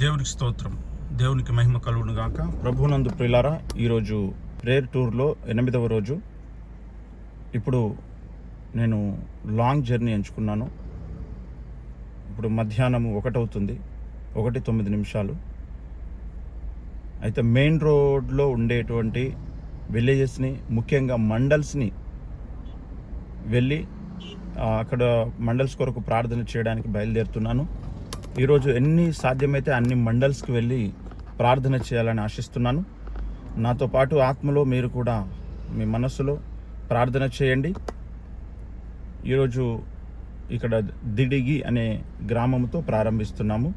దేవునికి స్తోత్రం, దేవునికి మహిమ కలుగును గాక. ప్రభువునందు ప్రియులారా, ఈరోజు ప్రేయర్ టూర్లో 8వ రోజు. ఇప్పుడు నేను లాంగ్ జర్నీ ఎంచుకున్నాను. ఇప్పుడు మధ్యాహ్నం 1 అవుతుంది, 1:09. అయితే మెయిన్ రోడ్లో ఉండేటువంటి విలేజెస్ని, ముఖ్యంగా మండల్స్ని వెళ్ళి అక్కడ మండల్స్ కొరకు ప్రార్థన చేయడానికి బయలుదేరుతున్నాను. ఈరోజు ఎన్ని సాధ్యమైతే అన్ని మండల్స్కి వెళ్ళి ప్రార్థన చేయాలని ఆశిస్తున్నాను. నాతో పాటు ఆత్మలో మీరు కూడా మీ మనస్సులో ప్రార్థన చేయండి. ఈరోజు ఇక్కడ దిడిగి అనే గ్రామంతో ప్రారంభిస్తున్నాము.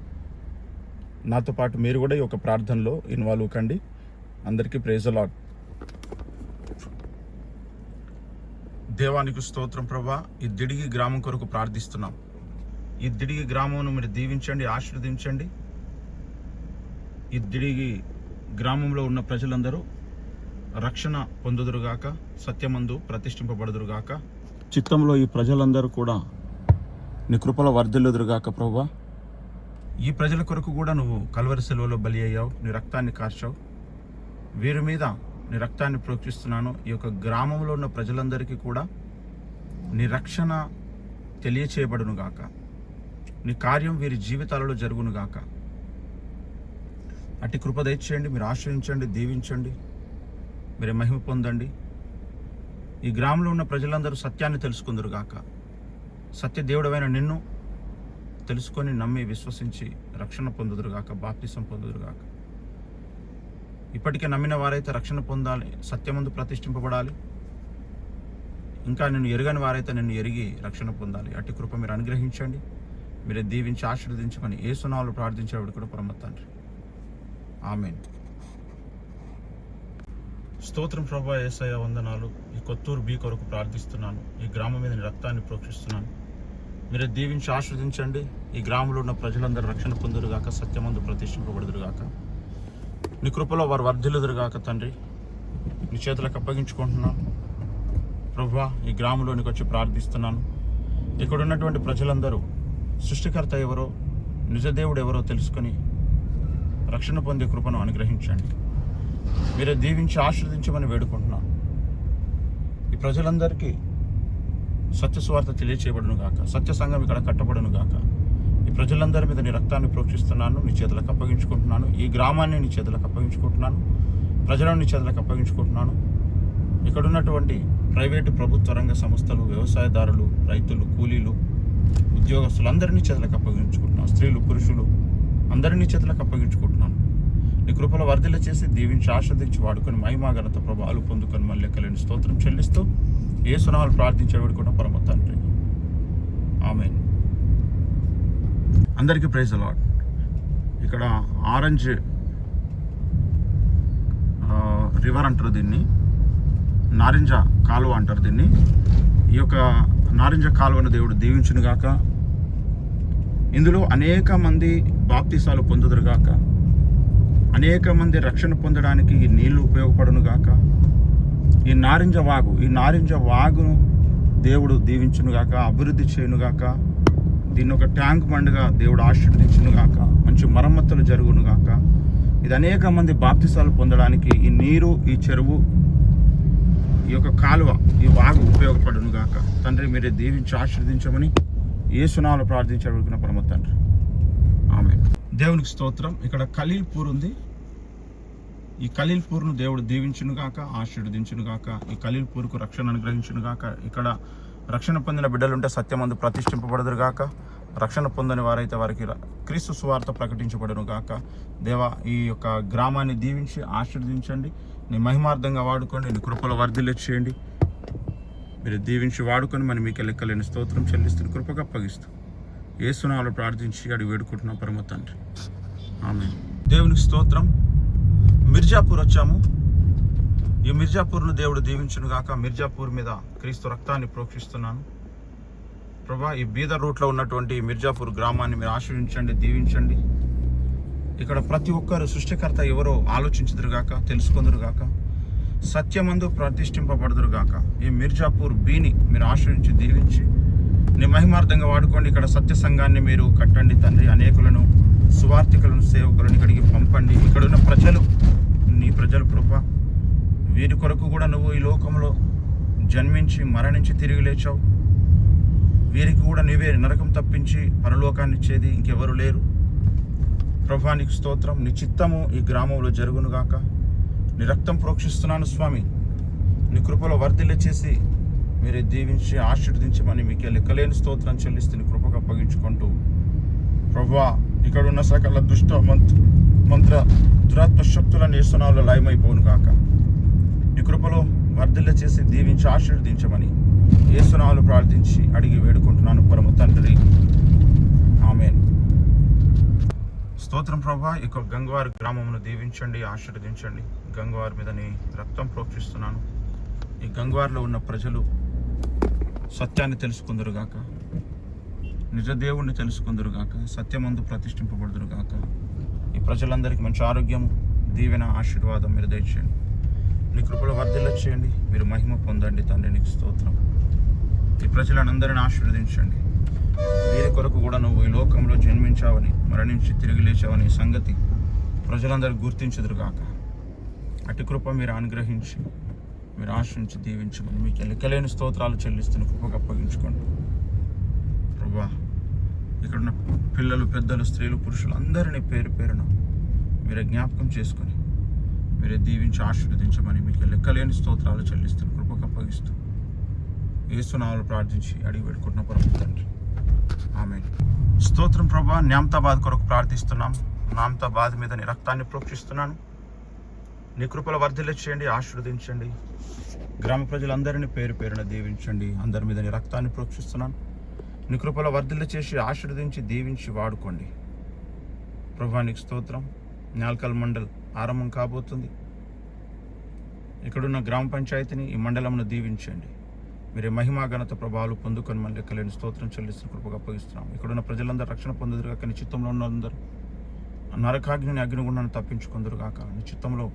నాతో పాటు మీరు కూడా ఈ యొక్క ప్రార్థనలో ఇన్వాల్వ్ కండి. అందరికీ ప్రైజ్ ది లార్డ్. దేవానికి స్తోత్రం ప్రభా. ఈ దిడిగి గ్రామం కొరకు ప్రార్థిస్తున్నాం. ఈ దిడిగి గ్రామంను మీరు దీవించండి, ఆశీర్వదించండి. ఈ దిడిగి గ్రామంలో ఉన్న ప్రజలందరూ రక్షణ పొందుదురుగాక, సత్యమందు ప్రతిష్ఠింపబడుదురుగాక. చిత్తంలో ఈ ప్రజలందరూ కూడా నీ కృపలో వర్ధిల్లుదురుగాక ప్రభువా. ఈ ప్రజల కొరకు కూడా నువ్వు కల్వరి శిలువలో బలి అయ్యావు, నీ రక్తాన్ని కార్చావు. వీరి మీద నీ రక్తాన్ని ప్రోక్షిస్తున్నాను. ఈ యొక్క గ్రామంలో ఉన్న ప్రజలందరికీ కూడా నీ రక్షణ తెలియచేయబడును గాక, నీ కార్యం వీరి జీవితాలలో జరుగును గాక. అట్టి కృప దయచేయండి, మీరు ఆశ్రయించండి, దీవించండి, మీరు మహిమ పొందండి. ఈ గ్రామంలో ఉన్న ప్రజలందరూ సత్యాన్ని తెలుసుకుందరు గాక. సత్య దేవుడమైన నిన్ను తెలుసుకొని నమ్మి విశ్వసించి రక్షణ పొందుదురుగాక, బాప్తిసం పొందుదురుగాక. ఇప్పటికే నమ్మిన వారైతే రక్షణ పొందాలి, సత్యమందు ప్రతిష్ఠింపబడాలి. ఇంకా నిన్ను ఎరగని వారైతే నిన్ను ఎరిగి రక్షణ పొందాలి. అట్టి కృప మీరు అనుగ్రహించండి, మీరే దీవించి ఆశీర్వదించమని యేసు నామములో ప్రార్థించేవాడు కూడా పరమ తండ్రి, ఆమేన్. స్తోత్రం ప్రభా. యేసయ్య వందనాలు. ఈ కొత్తూరు బి కొరకు ప్రార్థిస్తున్నాను. ఈ గ్రామం మీద నీ రక్తాన్ని ప్రోక్షిస్తున్నాను. మీరే దీవించి ఆశీర్వదించండి. ఈ గ్రామంలో ఉన్న ప్రజలందరూ రక్షణ పొందురుగాక, సత్యమందు ప్రతిష్ఠింపబడుదురుగాక. నీ కృపలో వారు వర్ధిల్లుదురుగాక తండ్రి. నీ చేతులకు అప్పగించుకుంటున్నాను ప్రభువా. ఈ గ్రామంలోనికి వచ్చి ప్రార్థిస్తున్నాను. ఇక్కడ ఉన్నటువంటి ప్రజలందరూ సృష్టికర్త ఎవరో, నిజదేవుడు ఎవరో తెలుసుకొని రక్షణ పొందే కృపను అనుగ్రహించండి. మీరే దీవించి ఆశీర్వదించమని వేడుకుంటున్నాను. ఈ ప్రజలందరికీ సత్య సువార్త తెలియచేయబడును గాక, సత్య సంఘం ఇక్కడ కట్టబడును గాక. ఈ ప్రజలందరి మీద నీ రక్తాన్ని ప్రోక్షిస్తున్నాను, నీ చేతులకు అప్పగించుకుంటున్నాను. ఈ గ్రామాన్ని నీ చేతులకు అప్పగించుకుంటున్నాను, ప్రజలను నీ చేతులకు అప్పగించుకుంటున్నాను. ఇక్కడ ఉన్నటువంటి ప్రైవేటు ప్రభుత్వ రంగ సంస్థలు, వ్యవసాయదారులు, రైతులు, కూలీలు, ఉద్యోగస్తులు అందరినీ చేతులకు అప్పగించుకుంటున్నాను. స్త్రీలు, పురుషులు అందరినీ చేతులకు అప్పగించుకుంటున్నాను. నీ కృపలో వర్ధిల్ల చేసి దీవించి ఆశ్రదించి వాడుకొని మహిమా ఘనత ప్రభావాలు పొందుకొని మళ్ళీ లెక్కలేని స్తోత్రం చెల్లిస్తూ యేసు నామములో ప్రార్థించేవాడు కూడా పరమ తండ్రి, ఆమేన్. అందరికీ ప్రైజ్ ది లార్డ్. ఇక్కడ ఆరెంజ్ రివర్ అంటారు దీన్ని, నారింజ కాలువ అంటారు దీన్ని. ఈ యొక్క నారింజ కాలువను దేవుడు దీవించును గాక. ఇందులో అనేక మంది బాప్తిసాలు పొందుదురుగాక, అనేక మంది రక్షణ పొందడానికి ఈ నీళ్లు ఉపయోగపడును గాక. ఈ నారింజ వాగును దేవుడు దీవించును గాక, అభివృద్ధి చేయును గాక. దీన్ని ఒక ట్యాంక్ బండ్గా దేవుడు ఆశీర్వదించును గాక, మంచి మరమ్మతులు జరుగును గాక. ఇది అనేక మంది బాప్తిసాలు పొందడానికి ఈ నీరు, ఈ చెరువు, ఈ యొక్క కాలువ, ఈ వాగు ఉపయోగపడును గాక. తండ్రి మీరే దీవించి ఆశీర్వదించమని యేసు నామములో ప్రార్థించబడుకున్న పరమ తండ్రి, ఆమేన్. దేవునికి స్తోత్రం. ఇక్కడ ఖలీల్పూర్ ఉంది. ఈ ఖలీల్పూర్ను దేవుడు దీవించును గాక, ఆశీర్వదించును గాక. ఈ ఖలీల్పూర్కు రక్షణ అనుగ్రహించును గాక. ఇక్కడ రక్షణ పొందిన బిడ్డలుంటే సత్యమందు ప్రతిష్ఠింపబడుదురు గాక. రక్షణ పొందని వారైతే వారికి క్రీస్తు సువార్త ప్రకటించబడును గాక. దేవా, ఈ యొక్క గ్రామాన్ని దీవించి ఆశీర్వదించండి. నీ మహిమార్థంగా వాడుకోండి. నీ కృపలో వర్ధిల్ల చేయండి. మీరు దీవించి వాడుకొని మనం మీకు లెక్కలేని స్తోత్రం చెల్లిస్తున్న కృపగా అప్పగిస్తూ యేసు నామములో ప్రార్థించి అడిగి వేడుకుంటున్నాం పరమ తండ్రి, ఆమేన్. దేవునికి స్తోత్రం. మిర్జాపూర్ వచ్చాము. ఈ మిర్జాపూర్ను దేవుడు దీవించును గాక. మిర్జాపూర్ మీద క్రీస్తు రక్తాన్ని ప్రోక్షిస్తున్నాను ప్రభా. ఈ బీదర్ రూట్లో ఉన్నటువంటి మిర్జాపూర్ గ్రామాన్ని మీరు ఆశీర్వించండి, దీవించండి. ఇక్కడ ప్రతి ఒక్కరు సృష్టికర్త ఎవరో ఆలోచించుదురుగాక, తెలుసుకుందురుగాక, సత్యమందు ప్రతిష్ఠింపబడుదురుగాక. ఈ మిర్జాపూర్ బీని మీరు ఆశ్రయించి దీవించి నీ మహిమార్థంగా వాడుకోండి. ఇక్కడ సత్య సంఘాన్ని మీరు కట్టండి తండ్రి. అనేకులను సువార్థికులను, సేవకులను ఇక్కడికి పంపండి. ఇక్కడున్న ప్రజలు నీ ప్రజలు ప్రభా, వీరి కొరకు కూడా నువ్వు ఈ లోకంలో జన్మించి మరణించి తిరిగి లేచావు. వీరికి కూడా నీవే నరకం తప్పించి పరలోకాన్ని ఇచ్చేది ఇంకెవరు లేరు ప్రభా. నీకు స్తోత్రం. నీ చిత్తము ఈ గ్రామంలో జరుగునుగాక. నీ రక్తం ప్రోక్షిస్తున్నాను స్వామి. నీ కృపలో వర్ధిల్ల చేసి మీరే దీవించి ఆశీర్వదించమని మీకే లెక్కలేని స్తోత్రం చెల్లిస్తూ నీ కృపకు అప్పగించుకుంటూ ప్రభువా, ఇక్కడ ఉన్న సకల దుష్ట మంత్ర దురాత్మ శక్తులను యేసునామములో లయమైపోను కాక. నీ కృపలో వర్ధిల్ల చేసి దీవించి ఆశీర్వదించమని యేసునామములో ప్రార్థించి అడిగి వేడుకుంటున్నాను పరమ తండ్రి, ఆమేన్. స్తోత్రం ప్రభా. ఇక గంగవారి గ్రామమును దీవించండి, ఆశీర్వదించండి. గంగవారి మీద నీ రక్తం ప్రోక్షిస్తున్నాను. ఈ గంగవారిలో ఉన్న ప్రజలు సత్యాన్ని తెలుసుకుందరుగాక, నిజ దేవుణ్ణి తెలుసుకుందరుగాక, సత్యమందు ప్రతిష్ఠింపబడుదురుగాక. ఈ ప్రజలందరికీ మంచి ఆరోగ్యం, దీవెన, ఆశీర్వాదం మీరు దయచేయండి. నీ కృపలో వర్ధిల్ల చేయండి. మీరు మహిమ పొందండి తండ్రి. నీకు స్తోత్రం. ఈ ప్రజలందరిని ఆశీర్వదించండి. వీరి కొరకు కూడా నువ్వు ఈ లోకంలో జన్మించావని, మరణించి తిరిగి లేచావని సంగతి ప్రజలందరూ గుర్తించుదురుగాక. అటు కృప మీరు అనుగ్రహించి మీరు ఆశ్రయించి దీవించమని మీకు లెక్కలేని స్తోత్రాలు చెల్లిస్తున్న కృపకు అప్పగించుకోండి ప్రభా. ఇక్కడున్న పిల్లలు, పెద్దలు, స్త్రీలు, పురుషులు అందరినీ పేరు పేరున మీరే జ్ఞాపకం చేసుకొని మీరే దీవించి ఆశీర్వదించమని మీకు లెక్కలేని స్తోత్రాలు చెల్లిస్తున్న కృపకు అప్పగిస్తూ యేసునామములో ప్రార్థించి అడిగి పెట్టుకుంటున్న పరమ తండ్రి, ఆమేన్. స్తోత్రం ప్రభా. న్యామతాబాద్ కొరకు ప్రార్థిస్తున్నాం. న్యామతాబాద్ మీద నీ రక్తాన్ని ప్రోక్షిస్తున్నాను. నీ కృపలో వర్ధిల్ల చేయండి, ఆశీర్వదించండి. గ్రామ ప్రజలందరినీ పేరు పేరున దీవించండి. అందరి మీద నీ రక్తాన్ని ప్రోక్షిస్తున్నాను. నీ కృపలో వర్ధిల్ల చేసి ఆశీర్వదించి దీవించి వాడుకోండి ప్రభా. నీకు స్తోత్రం. న్యాల్కల్ మండల్ ఆరంభం కాబోతుంది. ఇక్కడున్న గ్రామ పంచాయతీని, ఈ మండలంను దీవించండి. మీరే మహిమా ఘనత ప్రభావాలు పొందుకొని మన లెక్కలేని స్తోత్రం చెల్లిస్తున్న కృపగా అప్పగిస్తున్నాం. ఇక్కడున్న ప్రజలందరూ రక్షణ పొందుదురుగాక. నీ చిత్తంలో ఉన్నందరూ నరకాగ్ని అగ్నిగుండాన్ని తప్పించుకుందురుగాక. నీ చిత్తంలో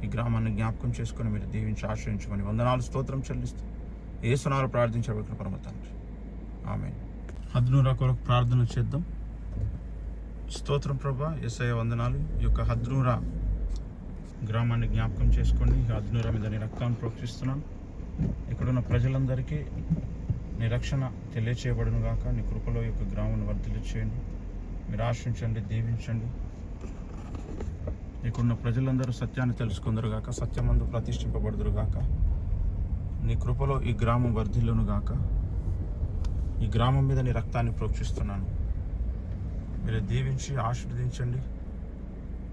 ఈ గ్రామాన్ని జ్ఞాపకం చేసుకొని మీరు దీవించి ఆశ్రయించమని వందనాలు స్తోత్రం చెల్లిస్తూ యేసునామములో ప్రార్థించబడిన పరమ తండ్రి, ఆమేన్. హద్నూరా కొరకు ప్రార్థన చేద్దాం. స్తోత్రం ప్రభా. యేసయ్య వందనాలు. ఈ యొక్క హద్నూరా గ్రామాన్ని జ్ఞాపకం చేసుకోండి. హద్నూరా మీద నీ రక్తాన్ని ప్రోక్షిస్తున్నాను. ఇక్కడున్న ప్రజలందరికీ నీ రక్షణ తెలియచేయబడును గాక. నీ కృపలో ఈ యొక్క గ్రామాన్ని వర్ధిల్ల చేయండి. మీరు ఆశించండి, దీవించండి. ఇక్కడున్న ప్రజలందరూ సత్యాన్ని తెలుసుకుందరుగాక, సత్యమందు ప్రతిష్ఠింపబడుదురుగాక. నీ కృపలో ఈ గ్రామం వర్ధిల్లును గాక. ఈ గ్రామం మీద నీ రక్తాన్ని ప్రోక్షిస్తున్నాను. మీరు దీవించి ఆశీర్వదించండి.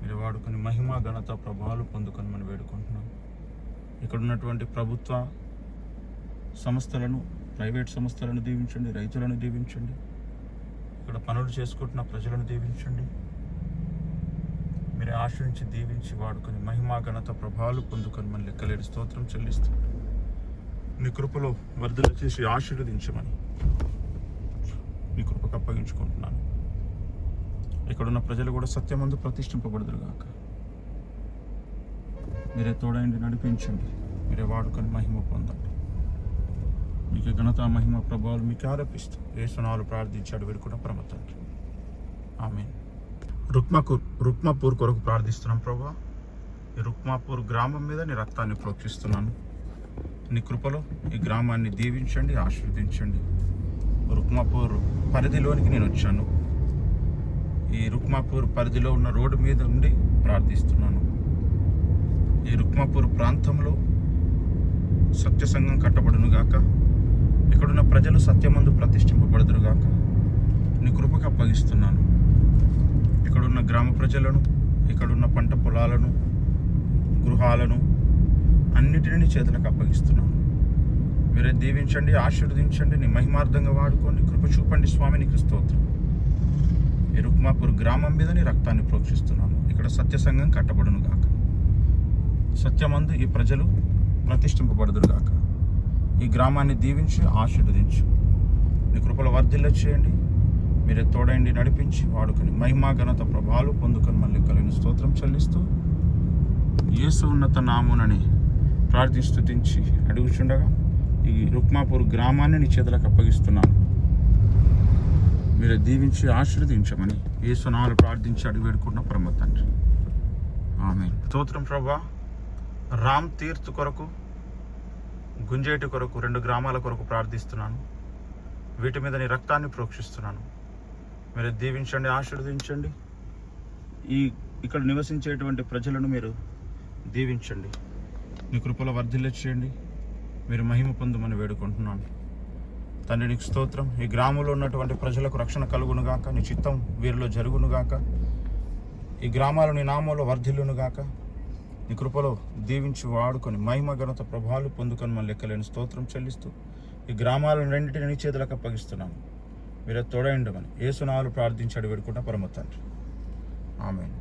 మీరు వాడుకొని మహిమ, ఘనత, ప్రభావాలు పొందుకొని మనం వేడుకుంటున్నాం. ఇక్కడ ఉన్నటువంటి ప్రభుత్వ సంస్థలను, ప్రైవేట్ సంస్థలను దీవించండి. రైతులను దీవించండి. ఇక్కడ పనులు చేసుకుంటున్న ప్రజలను దీవించండి. మీరే ఆశ్రయించి దీవించి వాడుకొని మహిమా, ఘనత, ప్రభావాలు పొందుకొని మన లెక్కలేని స్తోత్రం చెల్లిస్తూ నీ కృపలో వర్ధల చేసి ఆశీర్వదించమని నీ కృపకు అప్పగించుకుంటున్నాను. ఇక్కడున్న ప్రజలు కూడా సత్యమందు ప్రతిష్ఠింపబడుదురుగాక. మీరే తోడైండి, నడిపించండి. మీరే వాడుకొని మహిమ పొందండి. మీకు ఘనత, మహిమ, ప్రభావాలు మీకు ఆరోపిస్తూ యేసునామములో ప్రార్థించాడు వేడుకున్న పరమ తండ్రి, ఆమేన్. రుక్మాపూర్ కొరకు ప్రార్థిస్తున్నాం ప్రభా. ఈ రుక్మాపూర్ గ్రామం మీద నీ రక్తాన్ని ప్రోక్షిస్తున్నాను. నీ కృపలో ఈ గ్రామాన్ని దీవించండి, ఆశీర్వదించండి. రుక్మాపూర్ పరిధిలోనికి నేను వచ్చాను. ఈ రుక్మాపూర్ పరిధిలో ఉన్న రోడ్డు మీద ఉండి ప్రార్థిస్తున్నాను. ఈ రుక్మాపూర్ ప్రాంతంలో సత్య సంఘం కట్టబడును గాక. ఇక్కడున్న ప్రజలు సత్యమందు ప్రతిష్ఠింపబడుదురు గాక. నీ కృపకు అప్పగిస్తున్నాను. ఇక్కడున్న గ్రామ ప్రజలను, ఇక్కడున్న పంట పొలాలను, గృహాలను అన్నిటినీ చేతులకు అప్పగిస్తున్నాను. మీరే దీవించండి, ఆశీర్వదించండి. నీ మహిమార్థంగా వాడుకోండి. కృప చూపండి స్వామి. నీకు స్తోత్రం. ఈ రుక్మాపూర్ గ్రామం మీద నీ రక్తాన్ని ప్రోక్షిస్తున్నాను. ఇక్కడ సత్య సంఘం కట్టబడును గాక. సత్యమందు ఈ ప్రజలు ప్రతిష్ఠింపబడుదురు గాక. ఈ గ్రామాన్ని దీవించి ఆశీర్వదించు. నీ కృపలో వర్ధిల్ల చేయండి. మీరే తోడైండి, నడిపించి వాడుకొని మహిమా, ఘనత, ప్రభావాలు పొందుకొని మళ్ళీ కలిగిన స్తోత్రం చెల్లిస్తూ యేసు ఉన్నత నామునని ప్రార్థి స్తుతించి అడుగుచుండగా ఈ రుక్మాపూర్ గ్రామాన్ని నీ చేతులకు అప్పగిస్తున్నాను. మీరు దీవించి ఆశీర్వదించమని యేసు నామములో ప్రార్థించి అడిగి వేడుకున్న పరమ తండ్రి, ఆమేన్. స్తోత్రం ప్రభా. రామ్ తీర్త్ కొరకు, గుంజేటి కొరకు 2 గ్రామాల కొరకు ప్రార్థిస్తున్నాను. వీటి మీద నీ రక్తాన్ని ప్రోక్షిస్తున్నాను. మీరు దీవించండి, ఆశీర్వదించండి. ఇక్కడ నివసించేటువంటి ప్రజలను మీరు దీవించండి. నీ కృపలో వర్ధిల్ల చేయండి. మీరు మహిమ పొందమని వేడుకుంటున్నాను తండ్రి. నీకు స్తోత్రం. ఈ గ్రామంలో ఉన్నటువంటి ప్రజలకు రక్షణ కలుగునుగాక. నీ చిత్తం వీరిలో జరుగునుగాక. ఈ గ్రామాలు నీ నామంలో వర్ధిల్లునుగాక. నీ కృపలో దీవించి వాడుకొని మహిమ ఘనత ప్రభావాలు పొందుకొని మన లెక్కలేని స్తోత్రం చెల్లిస్తూ ఈ గ్రామాలను రెండింటిని నీ చేతులకు అప్పగిస్తున్నాను. మీరే తోడైండమని యేసు నామములో ప్రార్థించి అడిగి వేడుకుంటా పరమ తండ్రి, ఆమేన్.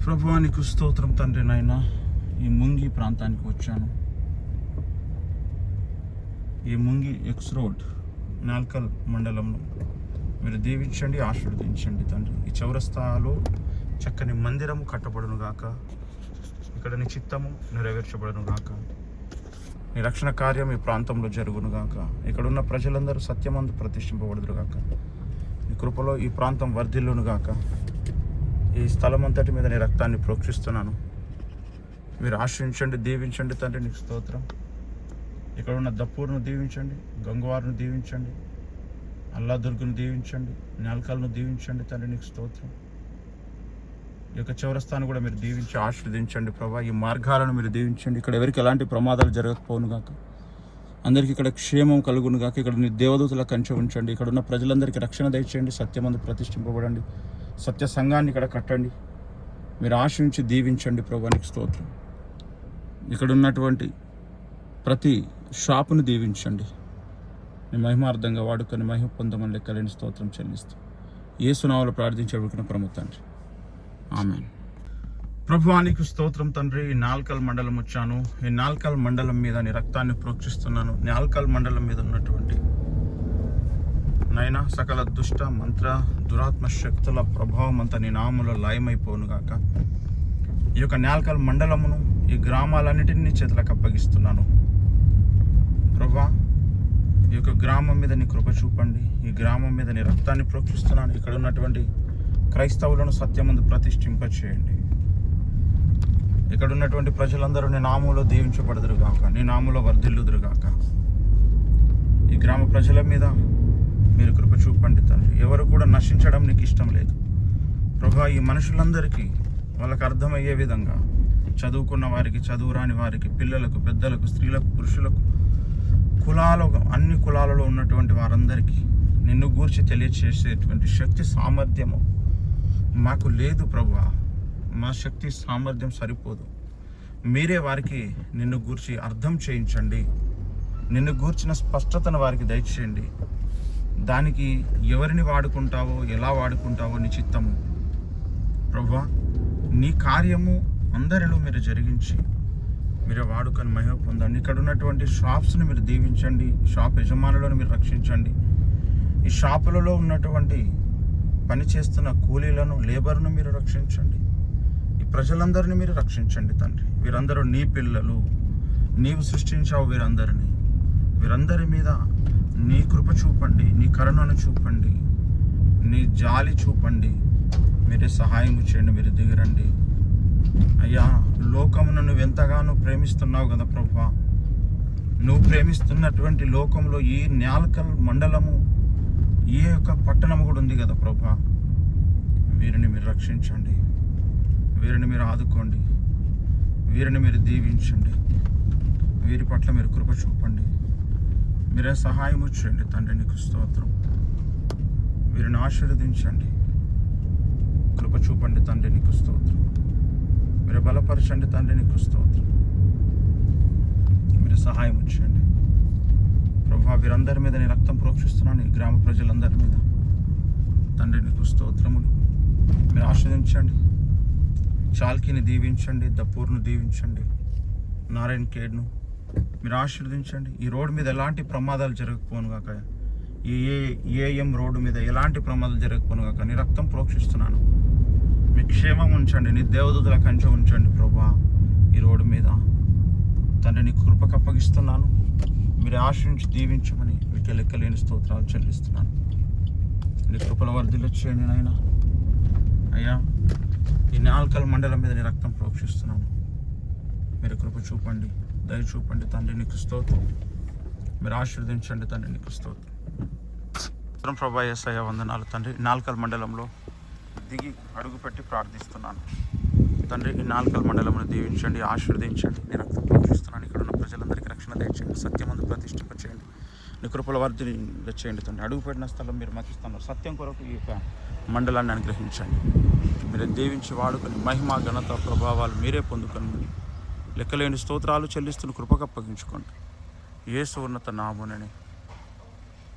ప్రభువా నీకు స్తోత్రం తండ్రి. నాయనా, ఈ ముంగి ప్రాంతానికి వచ్చాను. ఈ ముంగి ఎక్స్ రోడ్ నాల్కల్ మండలంలో మీరు దీవించండి, ఆశీర్వదించండి తండ్రి. ఈ చౌరస్తాలో చక్కని మందిరము కట్టబడును గాక. ఇక్కడ నీ చిత్తము నెరవేర్చబడును గాక. నీ రక్షణ కార్యం ఈ ప్రాంతంలో జరుగును గాక. ఇక్కడున్న ప్రజలందరూ సత్యమందు ప్రతిష్ఠింపబడుదురు గాక. నీ కృపలో ఈ ప్రాంతం వర్ధిల్లును గాక. ఈ స్థలం అంతటి మీద నీ రక్తాన్ని ప్రోక్షిస్తున్నాను. మీరు ఆశ్రయించండి, దీవించండి తండ్రి. నీకు స్తోత్రం. ఇక్కడ ఉన్న దప్పూరును దీవించండి, గంగువారును దీవించండి, అల్లాదుర్గును దీవించండి, నాల్కల్ను దీవించండి తండ్రి. నీకు స్తోత్రం. ఈ యొక్క చౌరస్తాను కూడా మీరు దీవించి ఆశీర్వదించండి ప్రభా. ఈ మార్గాలను మీరు దీవించండి. ఇక్కడ ఎవరికి ఎలాంటి ప్రమాదాలు జరగకపోను గాక. అందరికీ ఇక్కడ క్షేమం కలుగును గాక. ఇక్కడ నీ దేవదూతల కంచె ఉంచండి. ఇక్కడ ఉన్న ప్రజలందరికీ రక్షణ దయచేయండి. సత్యమందు ప్రతిష్ఠింపబడండి. సత్య సంఘాన్ని ఇక్కడ కట్టండి. మీరు ఆశించి దీవించండి ప్రభా. నీకు స్తోత్రం. ఇక్కడ ఉన్నటువంటి ప్రతి షాపును దీవించండి. నీ మహిమార్థంగా వాడుకొని మహిమ పొందమని లెక్కలేని స్తోత్రం చెల్లిస్తూ యేసు నామములో ప్రార్థించి అడుగుతున్న పరమ తండ్రి, ఆమేన్. ప్రభువానికి స్తోత్రం తండ్రి. ఈ నాల్కల్ మండలం వచ్చాను. ఈ నాల్కల్ మండలం మీద నీ రక్తాన్ని ప్రోక్షిస్తున్నాను. నాల్కల్ మండలం మీద ఉన్నటువంటి నైనా సకల దుష్ట మంత్ర దురాత్మ శక్తుల ప్రభావం అంతా నీ నామములో లయమైపోను గాక. ఈ యొక్క నాల్కల్ మండలమును, ఈ గ్రామాలన్నిటిని నీ చేతులకు అప్పగిస్తున్నాను ప్రభా. ఈ యొక్క గ్రామం మీద నీ కృప చూపండి. ఈ గ్రామం మీద నీ రక్తాన్ని ప్రోక్షిస్తున్నాను. ఇక్కడ ఉన్నటువంటి క్రైస్తవులను సత్యమందు ప్రతిష్ఠింప చేయండి. ఇక్కడ ఉన్నటువంటి ప్రజలందరూ నీ నామములో దీవించబడుదురు గాక. నీ నామములో వర్ధిల్లుదురు గాక. ఈ గ్రామ ప్రజల మీద మీరు కృప చూపండి తండ్రి. ఎవరు కూడా నశించడం నీకు ఇష్టం లేదు ప్రభా. ఈ మనుషులందరికీ వాళ్ళకు అర్థమయ్యే విధంగా, చదువుకున్న వారికి, చదువురాని వారికి, పిల్లలకు, పెద్దలకు, స్త్రీలకు, పురుషులకు, అన్ని కులాలలో ఉన్నటువంటి వారందరికీ నిన్ను గూర్చి తెలియచేసేటువంటి శక్తి సామర్థ్యము మాకు లేదు ప్రభువా. మా శక్తి సామర్థ్యం సరిపోదు. మీరే వారికి నిన్ను గూర్చి అర్థం చేయించండి. నిన్ను గూర్చిన స్పష్టతను వారికి దయచేయండి. దానికి ఎవరిని వాడుకుంటావో, ఎలా వాడుకుంటావో నీ చిత్తము ప్రభువా. నీ కార్యము అందరిలో మీరు జరిగించి మీరే వాడుకొని మహిమ పొందండి. ఇక్కడ ఉన్నటువంటి షాప్స్ని మీరు దీవించండి. షాప్ యజమానులను మీరు రక్షించండి. ఈ షాపులలో ఉన్నటువంటి పనిచేస్తున్న కూలీలను, లేబర్ను మీరు రక్షించండి. ఈ ప్రజలందరినీ మీరు రక్షించండి తండ్రి. వీరందరూ నీ పిల్లలు, నీవు సృష్టించావు వీరందరినీ. వీరందరి మీద నీ కృప చూపండి, నీ కరుణను చూపండి, నీ జాలి చూపండి. మీరే సహాయం చేయండి. మీరు దిగిరండి అయ్యా. లోకమును నువ్వు ఎంతగానో ప్రేమిస్తున్నావు కదా ప్రభువా. నువ్వు ప్రేమిస్తున్నటువంటి లోకంలో ఈ నాల్కల్ మండలము, ఈ యొక్క పట్టణము కూడా ఉంది కదా ప్రభువా. వీరిని మీరు రక్షించండి, వీరిని మీరు ఆదుకోండి, వీరిని మీరు దీవించండి. వీరి పట్ల మీరు కృప చూపండి. మీరే సహాయం చేయండి తండ్రి. నీకు స్తోత్రం. వీరిని ఆశీర్వదించండి, కృప చూపండి తండ్రి. నీకు స్తోత్రం. మీరు బలపరచండి తండ్రి. నీకు స్తోత్రం. మీరు సహాయం చేయండి ప్రభా. వీరందరి మీద నీ రక్తం ప్రోక్షిస్తున్నాను. ఈ గ్రామ ప్రజలందరి మీద తండ్రి నీకు స్తోత్రములు. మీరు ఆశీర్వదించండి. చాల్కిని దీవించండి, దప్పూర్ను దీవించండి, నారాయణ ఖేడ్ను మీరు ఆశీర్వదించండి. ఈ రోడ్డు మీద ఎలాంటి ప్రమాదాలు జరగకపోను గాక. ఈ ఏఎం రోడ్డు మీద ఎలాంటి ప్రమాదాలు జరగకపోను గాక. నీ రక్తం ప్రోక్షిస్తున్నాను. మీ క్షేమం ఉంచండి. నీ దేవదూతల కంచె ఉంచండి ప్రభా. ఈ రోడ్డు మీద తండ్రి నీ కృపకు అప్పగిస్తున్నాను. మీరు ఆశ్రయించి దీవించమని మీకు లెక్కలేని స్తోత్రాలు చెల్లిస్తున్నాను. నీ కృపల వర్ధిల్ల చేయండి నాయన. అయ్యా, ఈ నాల్కల్ మండలం మీద నీ రక్తం ప్రోక్షిస్తున్నాను. మీరు కృప చూపండి, దయ చూపండి తండ్రి, నీకు స్తోత్రం. మీరు ఆశీర్వదించండి తండ్రి, నీకు స్తోత్రం. ప్రభా యేసయ్య వందనాలు తండ్రి. నాల్కల్ మండలంలో దిగి అడుగుపెట్టి ప్రార్థిస్తున్నాను తండ్రి. ఈ నాల్కల్ మండలంలో దీవించండి, ఆశీర్వదించండి. నీ రక్తం ప్రోక్షిస్తున్నాను. ఇక్కడ ఉన్న ప్రజలందరికీ రక్షణ దయచేయండి, సత్యమందు ప్రతిష్ఠింప చేయండి, నీ కృపల వర్ధిని చేయండి తండ్రి. అడుగుపెట్టిన స్థలం మీరు మతిస్తున్నారు. సత్యం కొరకు ఈ యొక్క మండలాన్ని అనుగ్రహించండి. మీరు దీవించి వాడుకొని మహిమ ఘనత ప్రభావాలు మీరే పొందుకొని లెక్కలేని స్తోత్రాలు చెల్లిస్తున్న కృపకు అప్పగించుకోండి. యేసు ఉన్నత నామమునని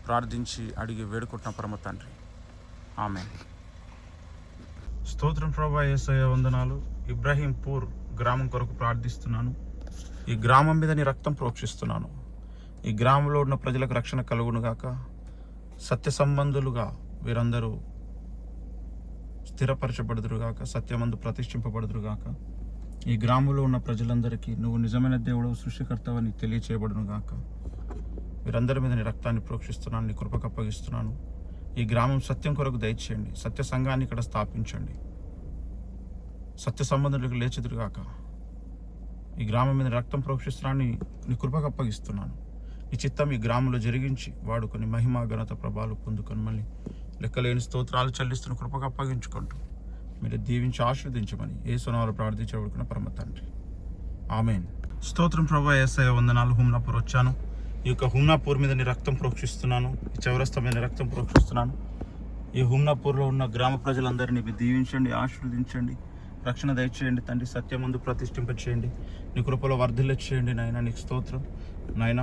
ప్రార్థించి అడిగి వేడుకుంటున్న పరమ తండ్రి, ఆమేన్. స్తోత్రం ప్రభా యేసయ్య వందనాలు. ఇబ్రహీంపూర్ గ్రామం కొరకు ప్రార్థిస్తున్నాను. ఈ గ్రామం మీద నీ రక్తం ప్రోక్షిస్తున్నాను. ఈ గ్రామంలో ఉన్న ప్రజలకు రక్షణ కలుగును గాక. సత్య సంబంధులుగా వీరందరూ స్థిరపరచబడుదురుగాక, సత్యమందు ప్రతిష్ఠింపబడుదురుగాక. ఈ గ్రామంలో ఉన్న ప్రజలందరికీ నువ్వు నిజమైన దేవుడు, సృష్టికర్తవని తెలియచేయబడును గాక. వీరందరి మీద నీ రక్తాన్ని ప్రోక్షిస్తున్నాను, నీ కృపకు అప్పగిస్తున్నాను. ఈ గ్రామం సత్యం కొరకు దయచేయండి. సత్య సంఘాన్ని ఇక్కడ స్థాపించండి. సత్య సంబంధులకు లేచెదురుగాక. ఈ గ్రామం మీద రక్తం ప్రోక్షిస్తున్నాను, నీ కృపకు అప్పగిస్తున్నాను. ఈ చిత్తం ఈ గ్రామంలో జరిగించి వాడుకొని మహిమ ఘనత ప్రభావాలు పొందుకొని మళ్ళీ లెక్కలేని స్తోత్రాలు చెల్లిస్తున్న కృపకు అప్పగించుకుంటూ మీరు దీవించి ఆశీర్వదించమని యేసు నామములో ప్రార్థించబడుకున్న పరమ తండ్రి, ఆమేన్. స్తోత్రం ప్రభా యేసయ్య వందనాలు. హుమ్నాపూర్ వచ్చాను. ఈ యొక్క హుమ్నాపూర్ మీద నీ రక్తం ప్రోక్షిస్తున్నాను. ఈ చౌరస్తా మీద నీ రక్తం ప్రోక్షిస్తున్నాను. ఈ హుమ్నాపూర్లో ఉన్న గ్రామ ప్రజలందరినీ దీవించండి, ఆశీర్వదించండి, రక్షణ దయచేయండి తండ్రి. సత్యమందు ప్రతిష్ఠింప చేయండి, నీ కృపలో వర్ధిల్ల చేయండి నాయన. నీకు స్తోత్రం నాయన.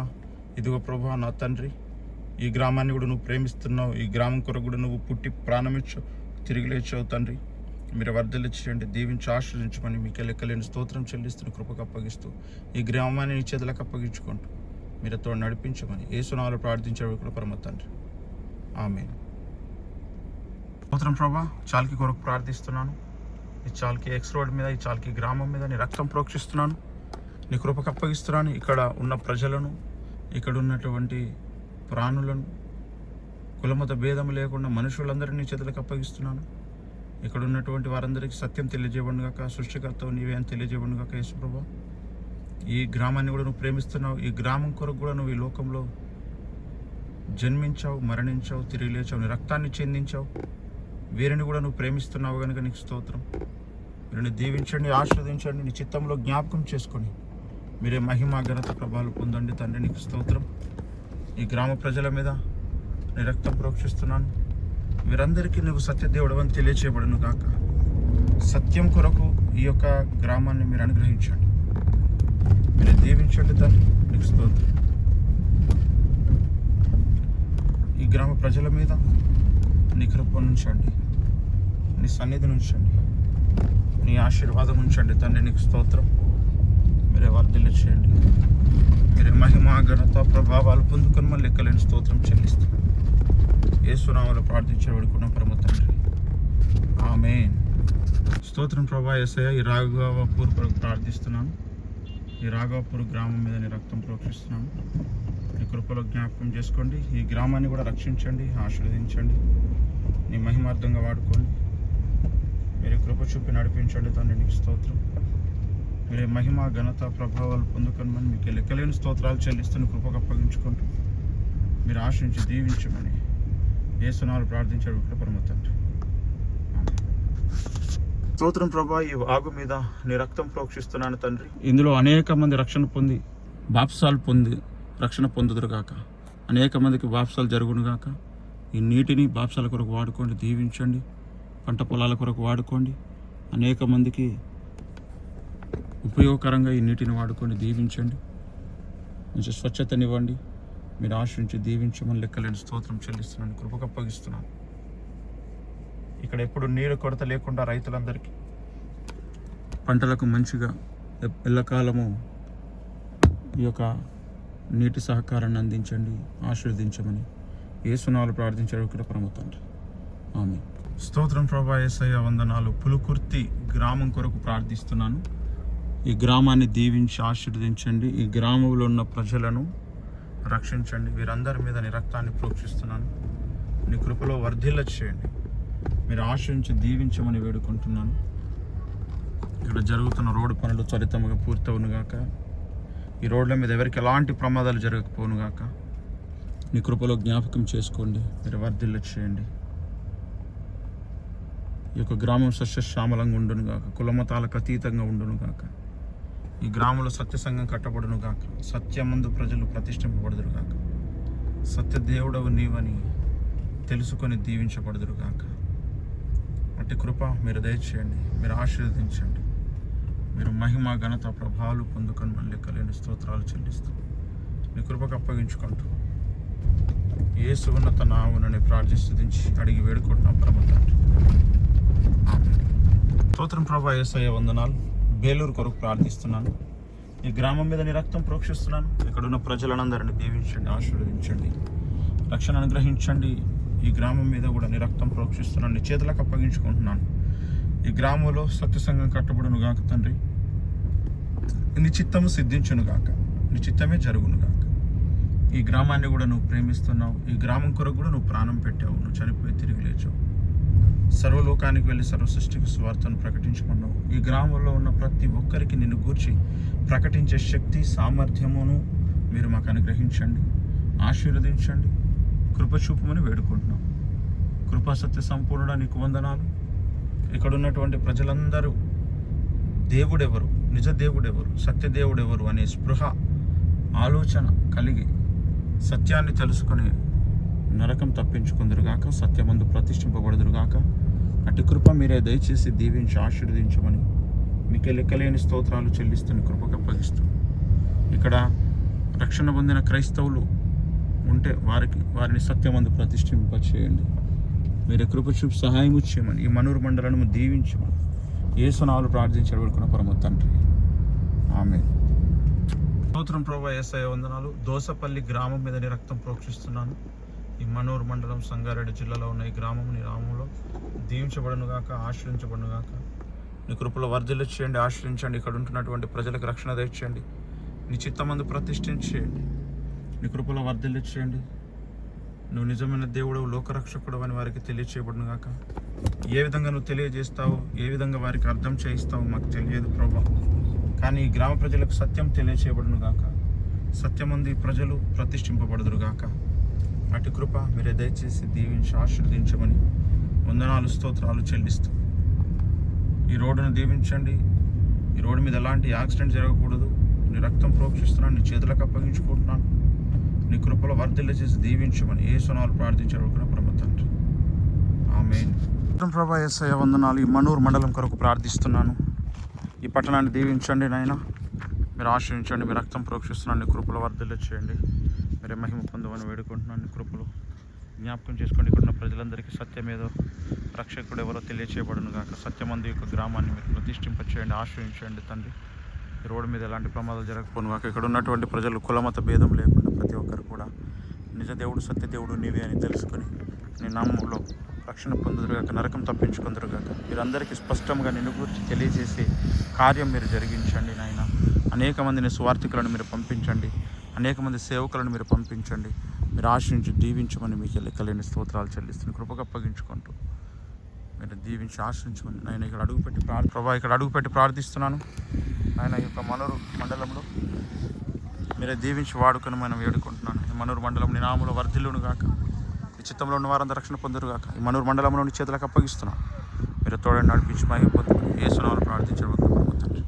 ఇదిగో ప్రభా నా తండ్రి, ఈ గ్రామాన్ని కూడా నువ్వు ప్రేమిస్తున్నావు. ఈ గ్రామం కొరకు కూడా నువ్వు పుట్టి ప్రాణమిచ్చావు, తిరిగి లేచావు తండ్రి. మీరు వర్ధిల్ల చేయండి, దీవించి ఆశీర్వదించమని మీకే లెక్కలేని స్తోత్రం చెల్లిస్తున్న కృపకు అప్పగిస్తూ ఈ గ్రామాన్ని నీ చేతులకు అప్పగించుకుంటూ మీరుతో నడిపించమని యేసు నామములో ప్రార్థించేవాడు కూడా పరమ తండ్రి, ఆమేన్. స్తోత్రం ప్రభా. చాల్కి కొరకు ప్రార్థిస్తున్నాను. ఈ చాల్కి ఎక్స్ రోడ్ మీద, ఈ చాల్కి గ్రామం మీద నీ రక్తం ప్రోక్షిస్తున్నాను, నీ కృపకు అప్పగిస్తున్నాను. ఇక్కడ ఉన్న ప్రజలను, ఇక్కడ ఉన్నటువంటి ప్రాణులను, కులమత భేదం లేకుండా మనుషులందరినీ చేతులకు అప్పగిస్తున్నాను. ఇక్కడ ఉన్నటువంటి వారందరికీ సత్యం తెలియజేయబడుగాక, సృష్టికర్తవు నీవే అని తెలియజేయబడుగాక. యేసు ప్రభా, ఈ గ్రామాన్ని కూడా నువ్వు ప్రేమిస్తున్నావు. ఈ గ్రామం కొరకు కూడా నువ్వు ఈ లోకంలో జన్మించావు, మరణించావు, తిరిగి లేచావు, నీ రక్తాన్ని చెందించావు. వీరిని కూడా నువ్వు ప్రేమిస్తున్నావు కనుక నీకు స్తోత్రం. వీరిని దీవించండి, ఆశీర్వదించండి, నీ చిత్తంలో జ్ఞాపకం చేసుకొని మీరే మహిమ ఘనత ప్రభావాలు పొందండి తండ్రి. నీకు స్తోత్రం. ఈ గ్రామ ప్రజల మీద నీ రక్తం ప్రోక్షిస్తున్నాను. వీరందరికీ నువ్వు సత్యదేవుడు అని తెలియచేయబడును గాక. సత్యం కొరకు ఈ యొక్క గ్రామాన్ని మీరు అనుగ్రహించండి, మీరు దీవించండి తండ్రి. నీకు స్తోత్రం. ఈ గ్రామ ప్రజల మీద నీ కృప ఉంచండి, నీ సన్నిధిని ఉంచండి, నీ ఆశీర్వాదం ఉంచండి తండ్రి. నీకు స్తోత్రం. మీరే వర్ధిల్ల చేయండి, మీరే మహిమ ఘనత ప్రభావాలు పొందుకొని మళ్ళీ లెక్కలేని స్తోత్రం చెల్లిస్తాం. యేసు నామములో ప్రార్థించే వేడుకున్న పరమ తండ్రి, ఆమేన్. స్తోత్రం ప్రభా యేసయ్య. ఈ రాఘవపూర్ కొరకు ప్రార్థిస్తున్నాను. ఈ రాఘవపూర్ గ్రామం మీద నీ రక్తం ప్రోక్షిస్తున్నాను. నీ కృపలో జ్ఞాపకం చేసుకోండి. ఈ గ్రామాన్ని కూడా రక్షించండి, ఆశీర్వదించండి, నీ మహిమార్థంగా వాడుకోండి. మీరు కృప చూపి నడిపించండి తండ్రి. నీకు స్తోత్రం. మీరే మహిమ ఘనత ప్రభావాలు పొందుకొని మీకు లెక్కలేని స్తోత్రాలు చెల్లిస్తున్న కృపకు అప్పగించుకుంటూ మీరు ఆశించి దీవించమని యేసు నామములో ప్రార్థించాడు పరమ తండ్రి. స్తోత్రం ప్రభా. ఈ వాగు మీద నీ రక్తం ప్రోక్షిస్తున్నాను తండ్రి. ఇందులో అనేక మంది రక్షణ పొంది బాప్సాలు పొంది రక్షణ పొందుదురుగాక. అనేక మందికి బాప్సాలు జరుగునుగాక. ఈ నీటిని బాప్సాల కొరకు వాడుకోండి, దీవించండి. పంట పొలాల కొరకు వాడుకోండి. అనేక మందికి ఉపయోగకరంగా ఈ నీటిని వాడుకొని దీవించండి. మంచి స్వచ్ఛతనివ్వండి. మీరు ఆశ్రయించి దీవించమని లెక్కలేని స్తోత్రం చెల్లిస్తున్నాను, కృపకు అప్పగిస్తున్నాను. ఇక్కడ ఎప్పుడు నీరు కొరత లేకుండా రైతులందరికీ పంటలకు మంచిగా ఎల్లకాలము ఈ యొక్క నీటి సహకారాన్ని అందించండి, ఆశీర్వదించమని యేసు నామములో ప్రార్థించాడు ఇక్కడ పరమ తండ్రి, ఆమేన్. స్తోత్రం ప్రభా యేసయ్య వందనాలు. పులుకుర్తి గ్రామం కొరకు ప్రార్థిస్తున్నాను. ఈ గ్రామాన్ని దీవించి ఆశీర్వదించండి. ఈ గ్రామంలో ఉన్న ప్రజలను రక్షించండి. వీరందరి మీద నీ రక్తాన్ని ప్రోక్షిస్తున్నాను. నీ కృపలో వర్ధిల్ల చేయండి. మీరు ఆశ్రయించి దీవించమని వేడుకుంటున్నాను. ఇక్కడ జరుగుతున్న రోడ్డు పనులు త్వరితముగా పూర్తవును గాక. ఈ రోడ్ల మీద ఎవరికి ఎలాంటి ప్రమాదాలు జరగకపోను గాక. నీ కృపలో జ్ఞాపకం చేసుకోండి. మీరు వర్ధిల్ల చేయండి. ఈ యొక్క గ్రామం సస్యశ్యామలంగా ఉండును గాక. కులమతాలకు అతీతంగా ఉండును గాక. ఈ గ్రామంలో సత్య సంఘం కట్టబడును గాక. సత్యమందు ప్రజలు ప్రతిష్ఠింపబడుదురు గాక. సత్య దేవుడవు నీవని తెలుసుకొని దీవించబడుదురు గాక. అట్టి కృప మీరు దయచేయండి. మీరు ఆశీర్వదించండి. మీరు మహిమ ఘనత ప్రభావాలు పొందుకొని మళ్ళీ కలిగిన స్తోత్రాలు చెల్లిస్తూ నీ కృపకు అప్పగించుకుంటూ యేసు ఉన్నత నామమున ప్రార్థిస్తుదించి అడిగి వేడుకుంటున్నాం పరమ తండ్రి. ఆమేన్. స్తోత్రం ప్రభా. యేసయ్య వందనాలు. బేలూరు కొరకు ప్రార్థిస్తున్నాను. ఈ గ్రామం మీద నీ రక్తం ప్రోక్షిస్తున్నాను. ఇక్కడ ఉన్న ప్రజలందరినీ దీవించండి, ఆశీర్వదించండి, రక్షణ అనుగ్రహించండి. ఈ గ్రామం మీద కూడా నీ రక్తం ప్రోక్షిస్తున్నాను. నీ చేతులకు అప్పగించుకుంటున్నాను. ఈ గ్రామంలో సత్య సంఘం కట్టబడును గాక తండ్రి. నీ చిత్తము సిద్ధించును గాక. నీ చిత్తమే జరుగును గాక. ఈ గ్రామాన్ని కూడా నువ్వు ప్రేమిస్తున్నావు. ఈ గ్రామం కొరకు కూడా నువ్వు ప్రాణం పెట్టావు. నువ్వు చనిపోయి తిరిగి లేచావు. సర్వలోకానికి వెళ్ళి సర్వ సృష్టికి స్వార్థను ప్రకటించుకున్నావు. ఈ గ్రామంలో ఉన్న ప్రతి ఒక్కరికి నిన్ను గూర్చి ప్రకటించే శక్తి సామర్థ్యమును మీరు మాకు అనుగ్రహించండి, ఆశీర్వదించండి, కృప చూపమని వేడుకుంటున్నాం. కృపా సత్య సంపూర్ణ నీకు వందనాలు. ఇక్కడ ఉన్నటువంటి ప్రజలందరూ దేవుడెవరు, నిజ దేవుడెవరు, సత్య దేవుడెవరు అనే స్పృహ ఆలోచన కలిగి సత్యాన్ని తెలుసుకొని నరకం తప్పించుకుందరుగాక. సత్యమందు ప్రతిష్ఠింపబడదురుగాక. అటు కృప మీరే దయచేసి దీవించి ఆశీర్వదించమని మీకే లెక్కలేని స్తోత్రాలు చెల్లిస్తున్న కృపకు అప్పగిస్తూ ఇక్కడ రక్షణ పొందిన క్రైస్తవులు ఉంటే వారిని సత్యమందు ప్రతిష్ఠింపచేయండి. మీరే కృప చూపి సహాయం చేయమని ఈ మనూరు మండలను దీవించమని యేసు నామములో ప్రార్థించబడుకున్న పరమ తండ్రి. ఆమేన్. స్తోత్రం ప్రభువా. యేసయ్య వందనాలు. దోసపల్లి గ్రామం మీద నీ రక్తం ప్రోక్షిస్తున్నాను. ఈ మనూరు మండలం సంగారెడ్డి జిల్లాలో ఉన్న ఈ గ్రామం నీ నామములో దీవించబడును గాక, ఆశ్రయించబడును గాక. నీ కృపలో వర్ధిల్ల చేయండి, ఆశ్రయించండి. ఇక్కడ ఉంటున్నటువంటి ప్రజలకు రక్షణ దయచేయండి. నీ చిత్తమందు ప్రతిష్ఠించేయండి. నీ కృపలో వర్ధిల్ల చేయండి. నువ్వు నిజమైన దేవుడు, లోకరక్షకుడు అని వారికి తెలియచేయబడును గాక. ఏ విధంగా నువ్వు తెలియజేస్తావు, ఏ విధంగా వారికి అర్థం చేయిస్తావు మాకు తెలియదు ప్రభా. కానీ ఈ గ్రామ ప్రజలకు సత్యం తెలియచేయబడును గాక. సత్యమంది ప్రజలు ప్రతిష్ఠింపబడుదురు గాక. అటు కృప మీరే దయచేసి దీవించి ఆశీర్వదించమని వందనాలు స్తోత్రాలు చెల్లిస్తూ ఈ రోడ్డును దీవించండి. ఈ రోడ్డు మీద ఎలాంటి యాక్సిడెంట్ జరగకూడదు. నీ రక్తం ప్రోక్షిస్తున్నాను. నీ చేతులకు అప్పగించుకుంటున్నాను. నీ కృపలో వర్ధిల్ల చేసి దీవించమని యేసు నామములో ప్రార్థించబడుకున్న పరమ తండ్రి. ఆమేన్. ప్రభా. యేసయ్య వందనాలు. ఈ మనూరు మండలం కొరకు ప్రార్థిస్తున్నాను. ఈ పట్టణాన్ని దీవించండి నాయన. మీరు ఆశ్రయించండి. మీ రక్తం ప్రోక్షిస్తున్నాను. నీ కృపలో వర్ధిల్ల చేయండి. మీరే మహిమ పొందమని వేడుకుంటున్నాను. నీ కృపలో జ్ఞాపకం చేసుకోండి. ఇక్కడ ఉన్న ప్రజలందరికీ సత్యమేదో రక్షకుడు ఎవరో తెలియచేయబడును గాక. సత్యమంది యొక్క గ్రామాన్ని మీరు ప్రతిష్ఠింపచేయండి, ఆశ్రయించండి తండ్రి. ఈ రోడ్డు మీద ఎలాంటి ప్రమాదాలు జరగకపోను గాక. ఇక్కడ ఉన్నటువంటి ప్రజలు కులమత భేదం లేకుండా ప్రతి ఒక్కరు కూడా నిజ దేవుడు, సత్య దేవుడు నీవే అని తెలుసుకొని నీ నామములో రక్షణ పొందుదురుగాక, నరకం తప్పించుకుందరుగాక. మీరందరికీ స్పష్టంగా నిన్ను గురించి తెలియజేసే కార్యం మీరు జరిగించండి నాయన. అనేక మందిని స్వార్థికులను మీరు పంపించండి. అనేక మంది సేవకులను మీరు పంపించండి. మీరు ఆశ్రయించి దీవించమని మీకు లెక్కలేని స్తోత్రాలు చెల్లిస్తున్న కృపకు అప్పగించుకుంటూ మీరు దీవించి ఆశ్రయించమని నేను ఇక్కడ అడుగుపెట్టి ప్రార్థిస్తున్నాను. ఆయన ఈ యొక్క మనూరు మండలంలో మీరే దీవించి వాడుకొని మనం వేడుకుంటున్నాను. ఈ మనూరు మండలం నీ నామములో వర్ధిల్లును గాక. ఈ చిత్తంలో ఉన్న వారందరూ రక్షణ పొందురు గాక. ఈ మనూరు మండలంలో నీ చేతులకు అప్పగిస్తున్నాను. మీరు తోడని నడిపించి మహిమ పొందుకొని యేసు నామములో ప్రార్థించబడుతున్నాను తండ్రి.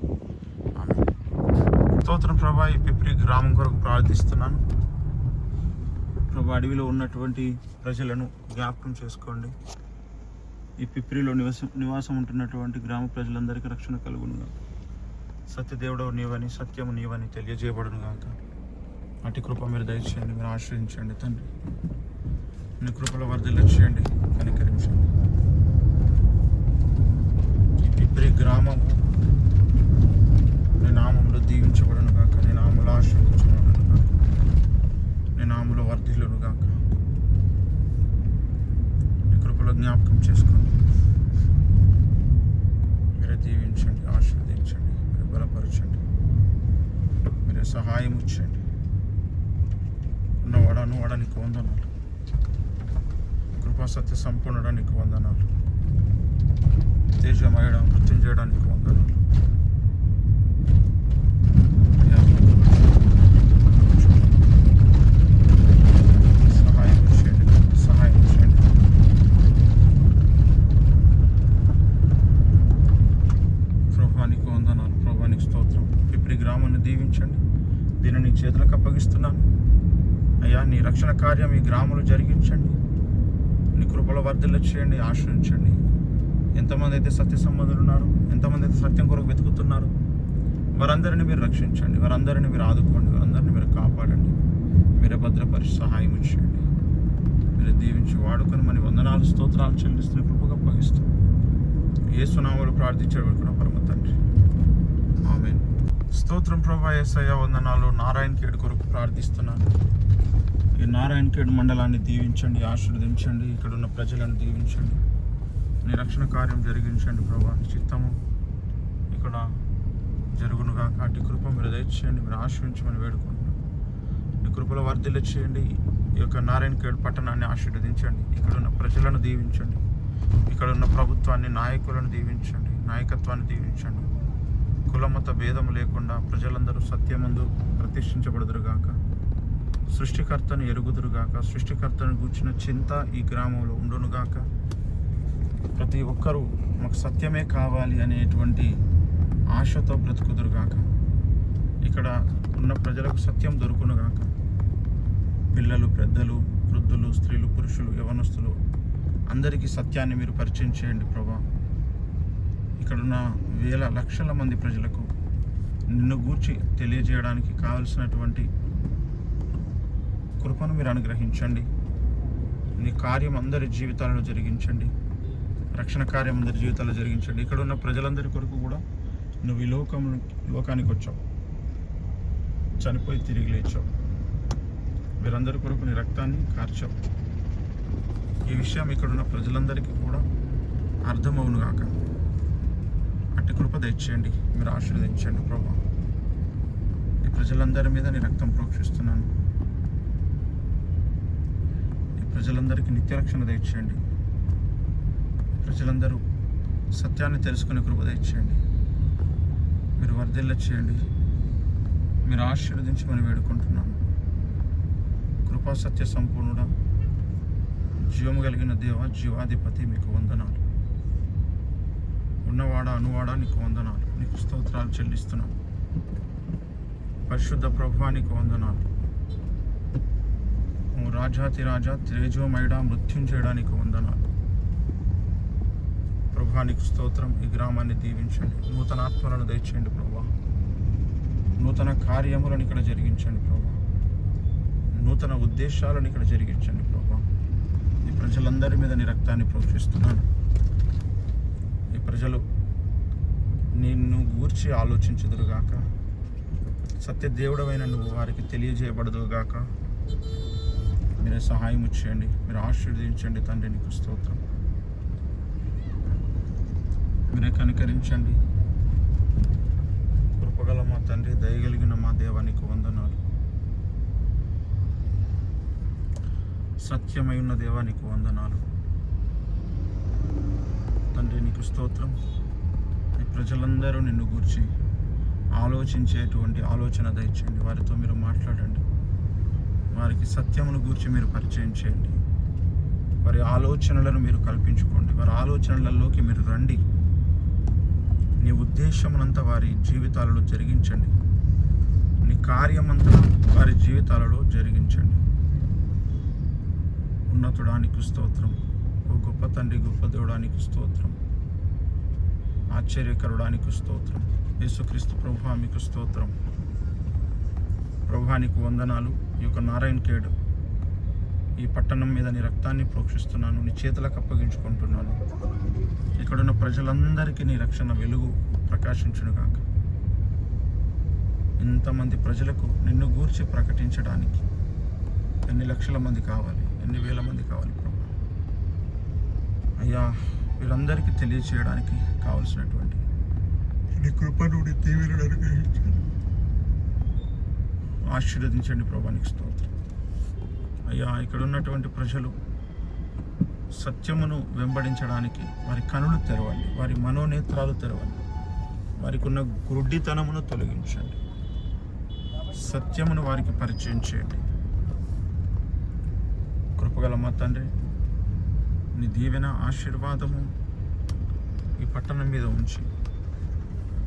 ఆమేన్. స్తోత్రం ప్రభా. ఈ పిప్రి గ్రామం కొరకు ప్రార్థిస్తున్నాను ప్రభా. అడవిలో ఉన్నటువంటి ప్రజలను జ్ఞాపకం చేసుకోండి. ఈ పిప్రిలో నివాసం ఉంటున్నటువంటి గ్రామ ప్రజలందరికీ రక్షణ కలుగును గాక. సత్యదేవుడవు నీవని, సత్యము నీవని తెలియజేయబడును గాక. అటు కృప మీరు దయచేయండి. మీరు ఆశ్రయించండి తండ్రి. నీ కృపలో వర్ధిల్ల చేయండి, కనికరించండి. ఈ పిప్రి గ్రామం నీ నామములో దీవించబడును గాక. నీ నామములో ఆశీర్వదించబడును గాక. నీ నామములో వర్ధిల్లును గాక. నీ కృపలో జ్ఞాపకం చేసుకోండి. మీరే దీవించండి, ఆశీర్వదించండి, మీరు బలపరచండి, మీరే సహాయం ఇచ్చండి. ఉన్నవాడా నీకు వందనాలు. కృపా సత్య సంపూర్ణడానికి వందనాలు. తేజమయడం నృత్యం చేయడానికి వందనాలు. సహాయం చేయండి. ప్రభువానికి వందనాలు. ప్రభువానికి స్తోత్రం. పిప్రి గ్రామాన్ని దీవించండి. దీన్ని నీ చేతులకు అప్పగిస్తున్నాను అయ్యా. నీ రక్షణ కార్యం ఈ గ్రామంలో జరిగించండి. నీ కృపలో వర్ధిల్ల చేయండి, ఆశ్రయించండి. ఎంతమంది అయితే సత్య సంబంధులు ఉన్నారు, ఎంతమంది అయితే సత్యం కొరకు వెతుకుతున్నారు, వారందరినీ మీరు రక్షించండి, వారందరినీ మీరు ఆదుకోండి, వారందరినీ మీరు కాపాడండి, మీరే భద్రపరిచి సహాయం చేయండి. మీరు దీవించి వాడుకొని మన వందనాలు స్తోత్రాలు చెల్లిస్తున్న కృపగా అప్పగిస్తూ యేసు నామములో ప్రార్థించాడు కూడా పరమ తండ్రి, ఆమేన్. స్తోత్రం ప్రభా. యేసయ్య వందనాలు. నారాయణ ఖేడ్ కొరకు ప్రార్థిస్తున్నాను. ఈ నారాయణ ఖేడ్ మండలాన్ని దీవించండి, ఆశీర్వదించండి. ఇక్కడ ఉన్న ప్రజలను దీవించండి. నీ రక్షణ కార్యం జరిగించండి ప్రభా. నీ చిత్తము ఇక్కడ జరుగునుగా కాటి కృప మీరు దయచేయండి. మీరు ఆశ్రయించమని వేడుకుంటున్నాను. నీ కృపలో వర్ధిల్ల చేయండి. ఈ యొక్క నారాయణ ఖేడ్ పట్టణాన్ని ఆశీర్వదించండి. ఇక్కడ ఉన్న ప్రజలను దీవించండి. ఇక్కడ ఉన్న ప్రభుత్వాన్ని, నాయకులను దీవించండి, నాయకత్వాన్ని దీవించండి. కులమత భేదం లేకుండా ప్రజలందరూ సత్యమందు ప్రతిష్ఠించబడుదురుగాక. సృష్టికర్తను ఎరుగుదురుగాక. సృష్టికర్తను గూర్చిన చింత ఈ గ్రామంలో ఉండునుగాక. ప్రతి ఒక్కరూ మాకు సత్యమే కావాలి అనేటువంటి ఆశతో బ్రతుకుదురుగాక. ఇక్కడ ఉన్న ప్రజలకు సత్యం దొరుకునుగాక. పిల్లలు, పెద్దలు, వృద్ధులు, స్త్రీలు, పురుషులు, యవనస్తులు అందరికీ సత్యాన్ని మీరు పరిచయం చేయండి ప్రభా. ఇక్కడున్న వేల లక్షల మంది ప్రజలకు నిన్ను గూర్చి తెలియజేయడానికి కావలసినటువంటి కృపను మీరు అనుగ్రహించండి. నీ కార్యం అందరి జీవితాలలో జరిగించండి. రక్షణ కార్యం అందరి జీవితాల్లో జరిగించండి. ఇక్కడ ఉన్న ప్రజలందరి కొరకు కూడా నువ్వు ఈ లోకానికి వచ్చావు, చనిపోయి తిరిగి లేచావు. వీరందరి కొరకు నీ రక్తాన్ని కార్చావు. ఈ విషయం ఇక్కడున్న ప్రజలందరికీ కూడా అర్థమవును గాక. అట్టి కృప తెచ్చేయండి, మీరు ఆశీర్వదించండి ప్రభా. ఈ ప్రజలందరి మీద నీ రక్తం ప్రోక్షిస్తున్నాను. ఈ ప్రజలందరికీ నిత్య రక్షణ తెచ్చేయండి. ప్రజలందరూ సత్యాన్ని తెలుసుకునే కృప తెచ్చేయండి. మీరు వర్ధిల్ల చేయండి, మీరు ఆశీర్వదించమని వేడుకుంటున్నాను. కృపా సత్య సంపూర్ణుడా, జీవము కలిగిన దేవ, జీవాధిపతి, మీకు వందనాలు. ఉన్నవాడా, అనువాడా, నీకు వందనాలు. నీకు స్తోత్రాలు చెల్లిస్తున్నాను. పరిశుద్ధ ప్రభువా, నీకు వందనాలు. రాజాతి రాజా, తేజోమయుడా, మృత్యుంజయుడానికి వందనాలు. ప్రభువా, నీకు స్తోత్రం. ఈ గ్రామాన్ని దీవించండి. నూతన ఆత్మలను దయచేయండి ప్రభువా. నూతన కార్యములను ఇక్కడ జరిగించండి ప్రభువా. నూతన ఉద్దేశాలను ఇక్కడ జరిగించండి ప్రభువా. ఈ ప్రజలందరి మీద నీ రక్తాన్ని ప్రోక్షిస్తున్నాను. ఈ ప్రజలు నిన్ను గూర్చి ఆలోచించుదురుగాక. సత్య దేవుడమైన నువ్వు వారికి తెలియజేయబడదుగాక. మీరే సహాయం చేయండి, మీరు ఆశీర్వదించండి తండ్రి. నీకు స్తోత్రం. మీరే కనికరించండి. కృపగల మా తండ్రి, దయగలిగిన మా దేవానికి వందనాలు. సత్యమై ఉన్న దేవానికి వందనాలు తండ్రి. నీకు స్తోత్రం. ఈ ప్రజలందరూ నిన్ను గూర్చి ఆలోచించేటువంటి ఆలోచన దయచేయండి. వారితో మీరు మాట్లాడండి. వారికి సత్యమును గూర్చి మీరు పరిచయం చేయండి. వారి ఆలోచనలను మీరు కల్పించుకోండి. వారి ఆలోచనలలోకి మీరు రండి. నీ ఉద్దేశమునంతా వారి జీవితాలలో జరిగించండి. నీ కార్యమంతా వారి జీవితాలలో జరిగించండి. ఉన్నతుడానికి స్తోత్రం. ఓ గొప్ప తండ్రి, గొప్ప దేవుడానికి స్తోత్రం. ఆశ్చర్యకరుడానికి స్తోత్రం. యేసుక్రీస్తు ప్రభువా, మీకు స్తోత్రం. ప్రభువా, నీకు వందనాలు. ఈ యొక్క నారాయణ ఖేడ్ ఈ పట్టణం మీద నీ రక్తాన్ని ప్రోక్షిస్తున్నాను. నీ చేతులకు అప్పగించుకుంటున్నాను. ఇక్కడున్న ప్రజలందరికీ నీ రక్షణ వెలుగు ప్రకాశించునుగాక. ఇంతమంది ప్రజలకు నిన్ను గూర్చి ప్రకటించడానికి ఎన్ని లక్షల మంది కావాలి, ఎన్ని వేల మంది కావాలి ప్రభు. అయ్యా, వీరందరికీ తెలియచేయడానికి కావలసినటువంటి నీ కృపను, నీ దీవెనను అనుగ్రహించండి, ఆశీర్వదించండి ప్రభా. నీకు స్తోత్రం. అయ్యా, ఇక్కడ ఉన్నటువంటి ప్రజలు సత్యమును వెంబడించడానికి వారి కనులు తెరవండి, వారి మనోనేత్రాలు తెరవండి, వారికి ఉన్న గుడ్డితనమును తొలగించండి, సత్యమును వారికి పరిచయం చేయండి. కృపగల మా తండ్రి, నీ దీవెన ఆశీర్వాదము ఈ పట్టణం మీద ఉంచి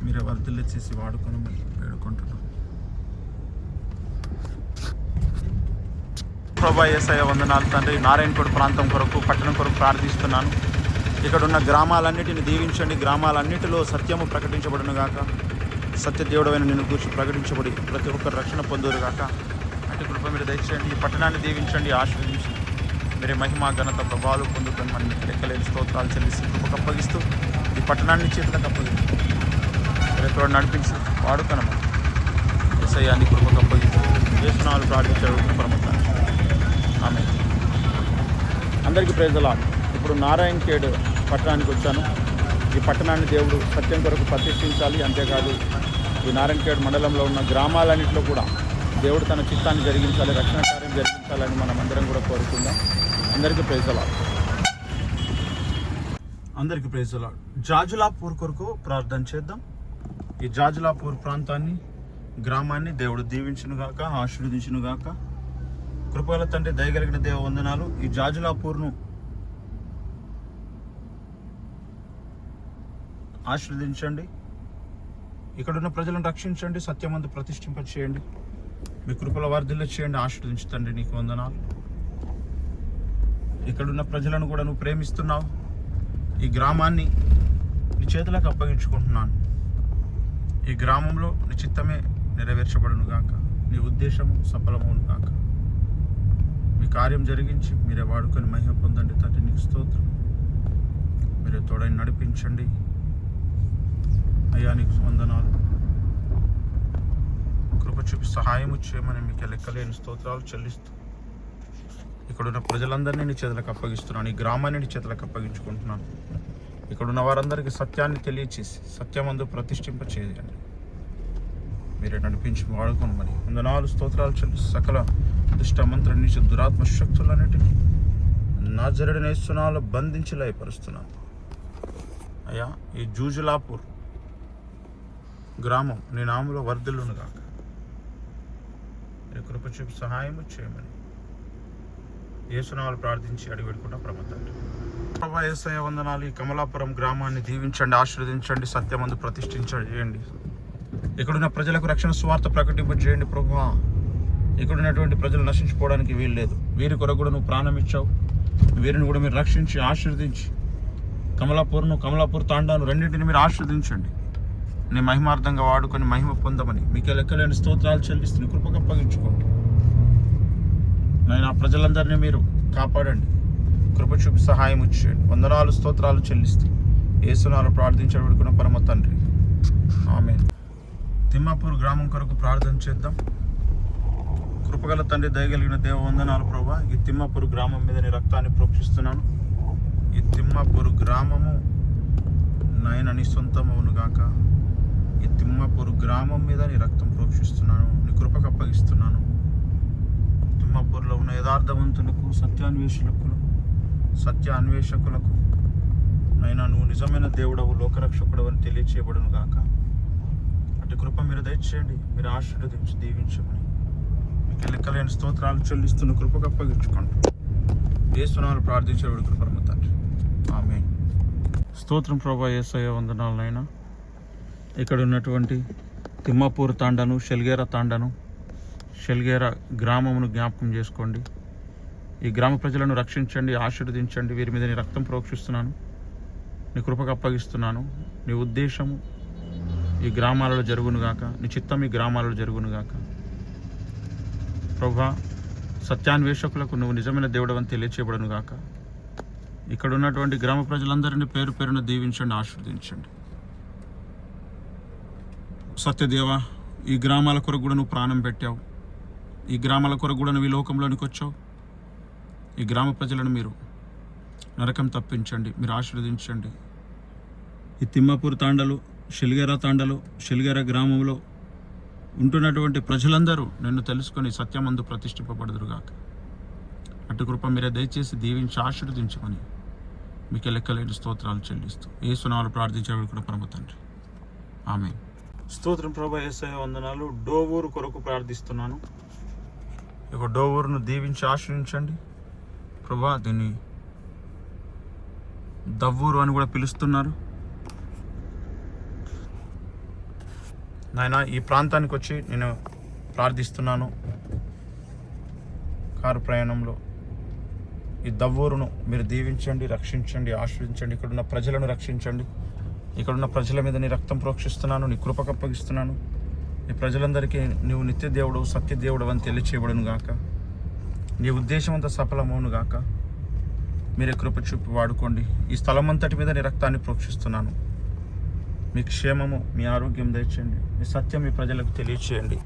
మీరే వర్ధిల్ల చేసి వాడుకొని వేడుకుంటున్నాం. ప్రభా యేసయ్య వందనాలు తండ్రి. నారాయణపూర్ ప్రాంతం కొరకు, పట్టణం కొరకు ప్రార్థిస్తున్నాను. ఇక్కడ ఉన్న గ్రామాలన్నిటిని దీవించండి. గ్రామాలన్నిటిలో సత్యము ప్రకటించబడును గాక. సత్యదేవుడైన నిన్ను గురించి ప్రకటించబడి ప్రతి ఒక్కరు రక్షణ పొందురు గాక. అటు కృప మీరు దయచేయండి. ఈ పట్టణాన్ని దీవించండి, ఆశీర్వదించి మీరే మహిమ ఘనత ప్రభావాలు పొందుకొని మన లెక్కలేని స్తోత్రాలు చెల్లిసి కృపకు అప్పగిస్తూ ఈ పట్టణాన్ని చేతులకు అప్పగిస్తూ ఎక్కడ నడిపించి వాడుకనమ్మా. యేసయ్యాన్ని కృపకు అప్పగిస్తూ యేసునామములో ప్రార్థించాడు పరమతండ్రి. ఆమె అందరికీ ప్రైజ్ ది లార్డ్. ఇప్పుడు నారాయణఖేడ్ పట్టణానికి వచ్చాను. ఈ పట్టణాన్ని దేవుడు సత్యం కొరకు ప్రతిష్ఠించాలి. అంతేకాదు ఈ నారాయణఖేడ్ మండలంలో ఉన్న గ్రామాలన్నింటిలో కూడా దేవుడు తన చిత్తాన్ని జరిగించాలి, రక్షణ కార్యం జరిగించాలని మనం అందరం కూడా కోరుకుందాం. అందరికీ ప్రైజ్ ది లార్డ్. అందరికీ ప్రైజ్ ది లార్డ్. జాజులాపూర్ కొరకు ప్రార్థన చేద్దాం. ఈ జాజులాపూర్ ప్రాంతాన్ని, గ్రామాన్ని దేవుడు దీవించునుగాక, ఆశీర్వదించునుగాక. కృపగల తండ్రి, దయగలిగిన దేవ వందనాలు. ఈ జాజులాపూర్ను ఆశీర్వదించండి. ఇక్కడున్న ప్రజలను రక్షించండి, సత్యమందు ప్రతిష్ఠింప చేయండి. మీ కృపల వర్ధిల్ల చేయండి, ఆశీర్వదించండి. నీకు వందనాలు. ఇక్కడున్న ప్రజలను కూడా నువ్వు ప్రేమిస్తున్నావు. ఈ గ్రామాన్ని నీ చేతులకు అప్పగించుకుంటున్నాను. ఈ గ్రామంలో నీ చిత్తమే నెరవేర్చబడును గాక, నీ ఉద్దేశము సఫలమవును గాక. మీ కార్యం జరిగించి మీరే వాడుకొని మహిమ పొందండి తండ్రి. నీకు స్తోత్రం. మీరే తోడని నడిపించండి అయ్యా. నీకు వందనాలు. కృప చూపి సహాయం చేయమని మీకు లెక్కలేని స్తోత్రాలు చెల్లిస్తూ ఇక్కడున్న ప్రజలందరినీ నీ చేతులకు అప్పగిస్తున్నాను. ఈ గ్రామాన్ని నీ చేతులకు అప్పగించుకుంటున్నాను. ఇక్కడున్న వారందరికీ సత్యాన్ని తెలియచేసి సత్యమందు ప్రతిష్ఠింప చేయండి. మీరే నడిపించి వాడుకొని మరి వందనాలు స్తోత్రాలు చెల్లి సకల దుష్ట మంత్ర నీచ దురాత్మ శక్తులన్నిటినీ నాజరేయుడైన యేసు నామములో బంధించి లయపరుస్తున్నాను అయ్యా. ఈ జాజులాపూర్ గ్రామం నీ నామములో వర్ధిల్లును గాక. నీ కృప చూపి సహాయం చేయమని యేసు నామములో ప్రార్థించి అడిగి పెట్టుకున్న తండ్రి. ప్రభా యేసయ్య వందనాలు. ఈ కమలాపురం గ్రామాన్ని దీవించండి, ఆశీర్వదించండి, సత్యమందు ప్రతిష్ఠించండి. ఇక్కడున్న ప్రజలకు రక్షణ సువార్త ప్రకటింపజేయండి ప్రభువా. ఇక్కడున్నటువంటి ప్రజలు నశించిపోవడానికి వీలు లేదు. వీరి కొరకు కూడా నువ్వు ప్రాణం ఇచ్చావు. వీరిని కూడా మీరు రక్షించి ఆశీర్వదించి కమలాపూర్ తాండాను రెండింటిని మీరు ఆశీర్వదించండి. నీ మహిమార్థంగా వాడుకొని మహిమ పొందమని మీకే లెక్కలేని స్తోత్రాలు చెల్లిస్తూ కృపకు అప్పగించుకోండి. నాయన ప్రజలందరినీ మీరు కాపాడండి, కృప చూపి సహాయం చేయండి. వందనాలు స్తోత్రాలు చెల్లిస్తూ యేసు నామములో ప్రార్థించబడుకున్న పరమ తండ్రి. ఆమేన్. తిమ్మాపూర్ గ్రామం కొరకు ప్రార్థన చేద్దాం. కృపగల తండ్రి, దయగలిగిన దేవ వందనాలు ప్రభా. ఈ తిమ్మాపూర్ గ్రామం మీద నీ రక్తాన్ని ప్రోక్షిస్తున్నాను. ఈ తిమ్మాపూర్ గ్రామము నాయన నీ సొంతమవును గాక. ఈ తిమ్మాపూర్ గ్రామం మీద నీ రక్తం ప్రోక్షిస్తున్నాను, నీ కృపకు అప్పగిస్తున్నాను. తిమ్మాపూర్లో ఉన్న యథార్థవంతులకు, సత్య అన్వేషకులకు నైనా నువ్వు నిజమైన దేవుడవు, లోకరక్షకుడు అని తెలియచేయబడును గాక. అటు కృప మీరు దయచేయండి, మీరు ఆశీర్వదించి దీవించమని మీకు లెక్కలేని స్తోత్రాలు చెల్లిస్తున్న కృపకు అప్పగించుకోండి. యేసు నామములో ప్రార్థించేవాడు కృప తండ్రి. ఆమేన్. స్తోత్రం ప్రభా యేసయ్య వందనాలనైనా. ఇక్కడ ఉన్నటువంటి తిమ్మాపూర్ తాండాను, షెల్గేర గ్రామమును జ్ఞాపకం చేసుకోండి. ఈ గ్రామ ప్రజలను రక్షించండి, ఆశీర్వదించండి. వీరి మీద నీ రక్తం ప్రోక్షిస్తున్నాను, నీ కృపకు అప్పగిస్తున్నాను. నీ ఉద్దేశము ఈ గ్రామాలలో జరుగునుగాక, నీ చిత్తం ఈ గ్రామాలలో జరుగునుగాక. ప్రభా, సత్యాన్వేషకులకు నువ్వు నిజమైన దేవుడవని తెలియచేయబడునుగాక. ఇక్కడ ఉన్నటువంటి గ్రామ ప్రజలందరినీ పేరు పేరున దీవించండి, ఆశీర్వదించండి. సత్యదేవ, ఈ గ్రామాల కొరకు కూడా నువ్వు ప్రాణం పెట్టావు. ఈ గ్రామాల కొరకు కూడా నువ్వు ఈ లోకంలోనికి వచ్చావు. ఈ గ్రామ ప్రజలను మీరు నరకం తప్పించండి, మీరు ఆశీర్వదించండి. ఈ తిమ్మాపూర్ తాండలు, షెల్గేర గ్రామంలో ఉంటున్నటువంటి ప్రజలందరూ నిన్ను తెలుసుకొని సత్యమందు ప్రతిష్ఠింపబడుదురుగాక. అటు కృప మీరే దయచేసి దీవించి ఆశీర్వదించమని మీకు లెక్కలేని స్తోత్రాలు చెల్లిస్తూ యేసునామములో ప్రార్థించేవాడు కూడా పరమ తండ్రి, ఆమేన్. స్తోత్రం ప్రభా. యేసయ్య వందనాలు. డోవూరు కొరకు ప్రార్థిస్తున్నాను. ఇక డోవూరును దీవించి ఆశ్రయించండి ప్రభా. దీన్ని దవ్వూరు అని కూడా పిలుస్తున్నారు నాయన. ఈ ప్రాంతానికి వచ్చి నేను ప్రార్థిస్తున్నాను. కారు ప్రయాణంలో ఈ దవ్వూరును మీరు దీవించండి, రక్షించండి, ఆశ్రయించండి. ఇక్కడున్న ప్రజలను రక్షించండి. ఇక్కడున్న ప్రజల మీద నీ రక్తం ప్రోక్షిస్తున్నాను, నీ కృపకు అప్పగిస్తున్నాను. ఈ ప్రజలందరికీ నీవు నిత్య దేవుడు, సత్య దేవుడు అని తెలియచేయబడును గాక. నీ ఉద్దేశం అంతా సఫలమవును గాక. మీరే కృప చూపి వాడుకోండి. ఈ స్థలం అంతటి మీద నీ రక్తాన్ని ప్రోక్షిస్తున్నాను. మీ క్షేమము, మీ ఆరోగ్యం దయచేయండి. మీ సత్యం మీ ప్రజలకు తెలియచేయండి.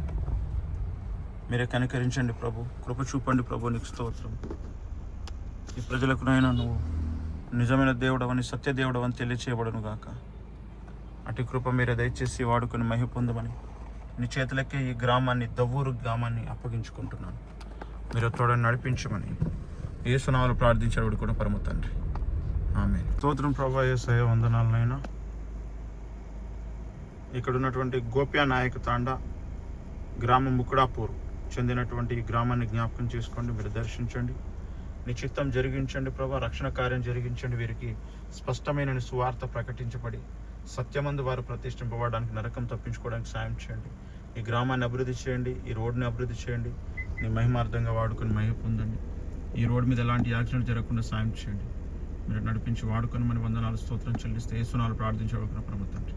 మీరే కనికరించండి ప్రభు. కృప చూపండి ప్రభు. నీకు స్తోత్రం. ఈ ప్రజలకు నైనా నువ్వు నిజమైన దేవుడవని, సత్య దేవుడవని తెలియచేయబడును గాక. అటు కృప మీరే దయచేసి వాడుకొని మహిమ పొందమని నీ చేతులకే ఈ గ్రామాన్ని, దవ్వూరు గ్రామాన్ని అప్పగించుకుంటున్నాను. మీరు తోడని నడిపించమని యేసునామములో ప్రార్థించేవాడు కూడా పరమ తండ్రి, ఆమేన్. స్తోత్రం ప్రభా. యేసయ్య వందనాలనైనా. ఇక్కడ ఉన్నటువంటి గోప్యా నాయక తాండా గ్రామం ముకుడాపూర్ చెందినటువంటి ఈ గ్రామాన్ని జ్ఞాపకం చేసుకోండి. మీరు దర్శించండి. నీ చిత్తం జరిగించండి ప్రభా. రక్షణ కార్యం జరిగించండి. వీరికి స్పష్టమైన సువార్త ప్రకటించబడి సత్యమందు వారు ప్రతిష్ఠింపబడడానికి, నరకం తప్పించుకోవడానికి సాయం చేయండి. ఈ గ్రామాన్ని అభివృద్ధి చేయండి. ఈ రోడ్ని అభివృద్ధి చేయండి. నీ మహిమార్థంగా వాడుకొని మహిమ పొందండి. ఈ రోడ్డు మీద ఎలాంటి యాక్సిడెంట్ జరగకుండా సాయం చేయండి. మీరు నడిపించి వాడుకొని మన వందనాలు స్తోత్రం చెల్లిస్తే యేసునామములో ప్రార్థించబడుకున్న పరమ తండ్రి,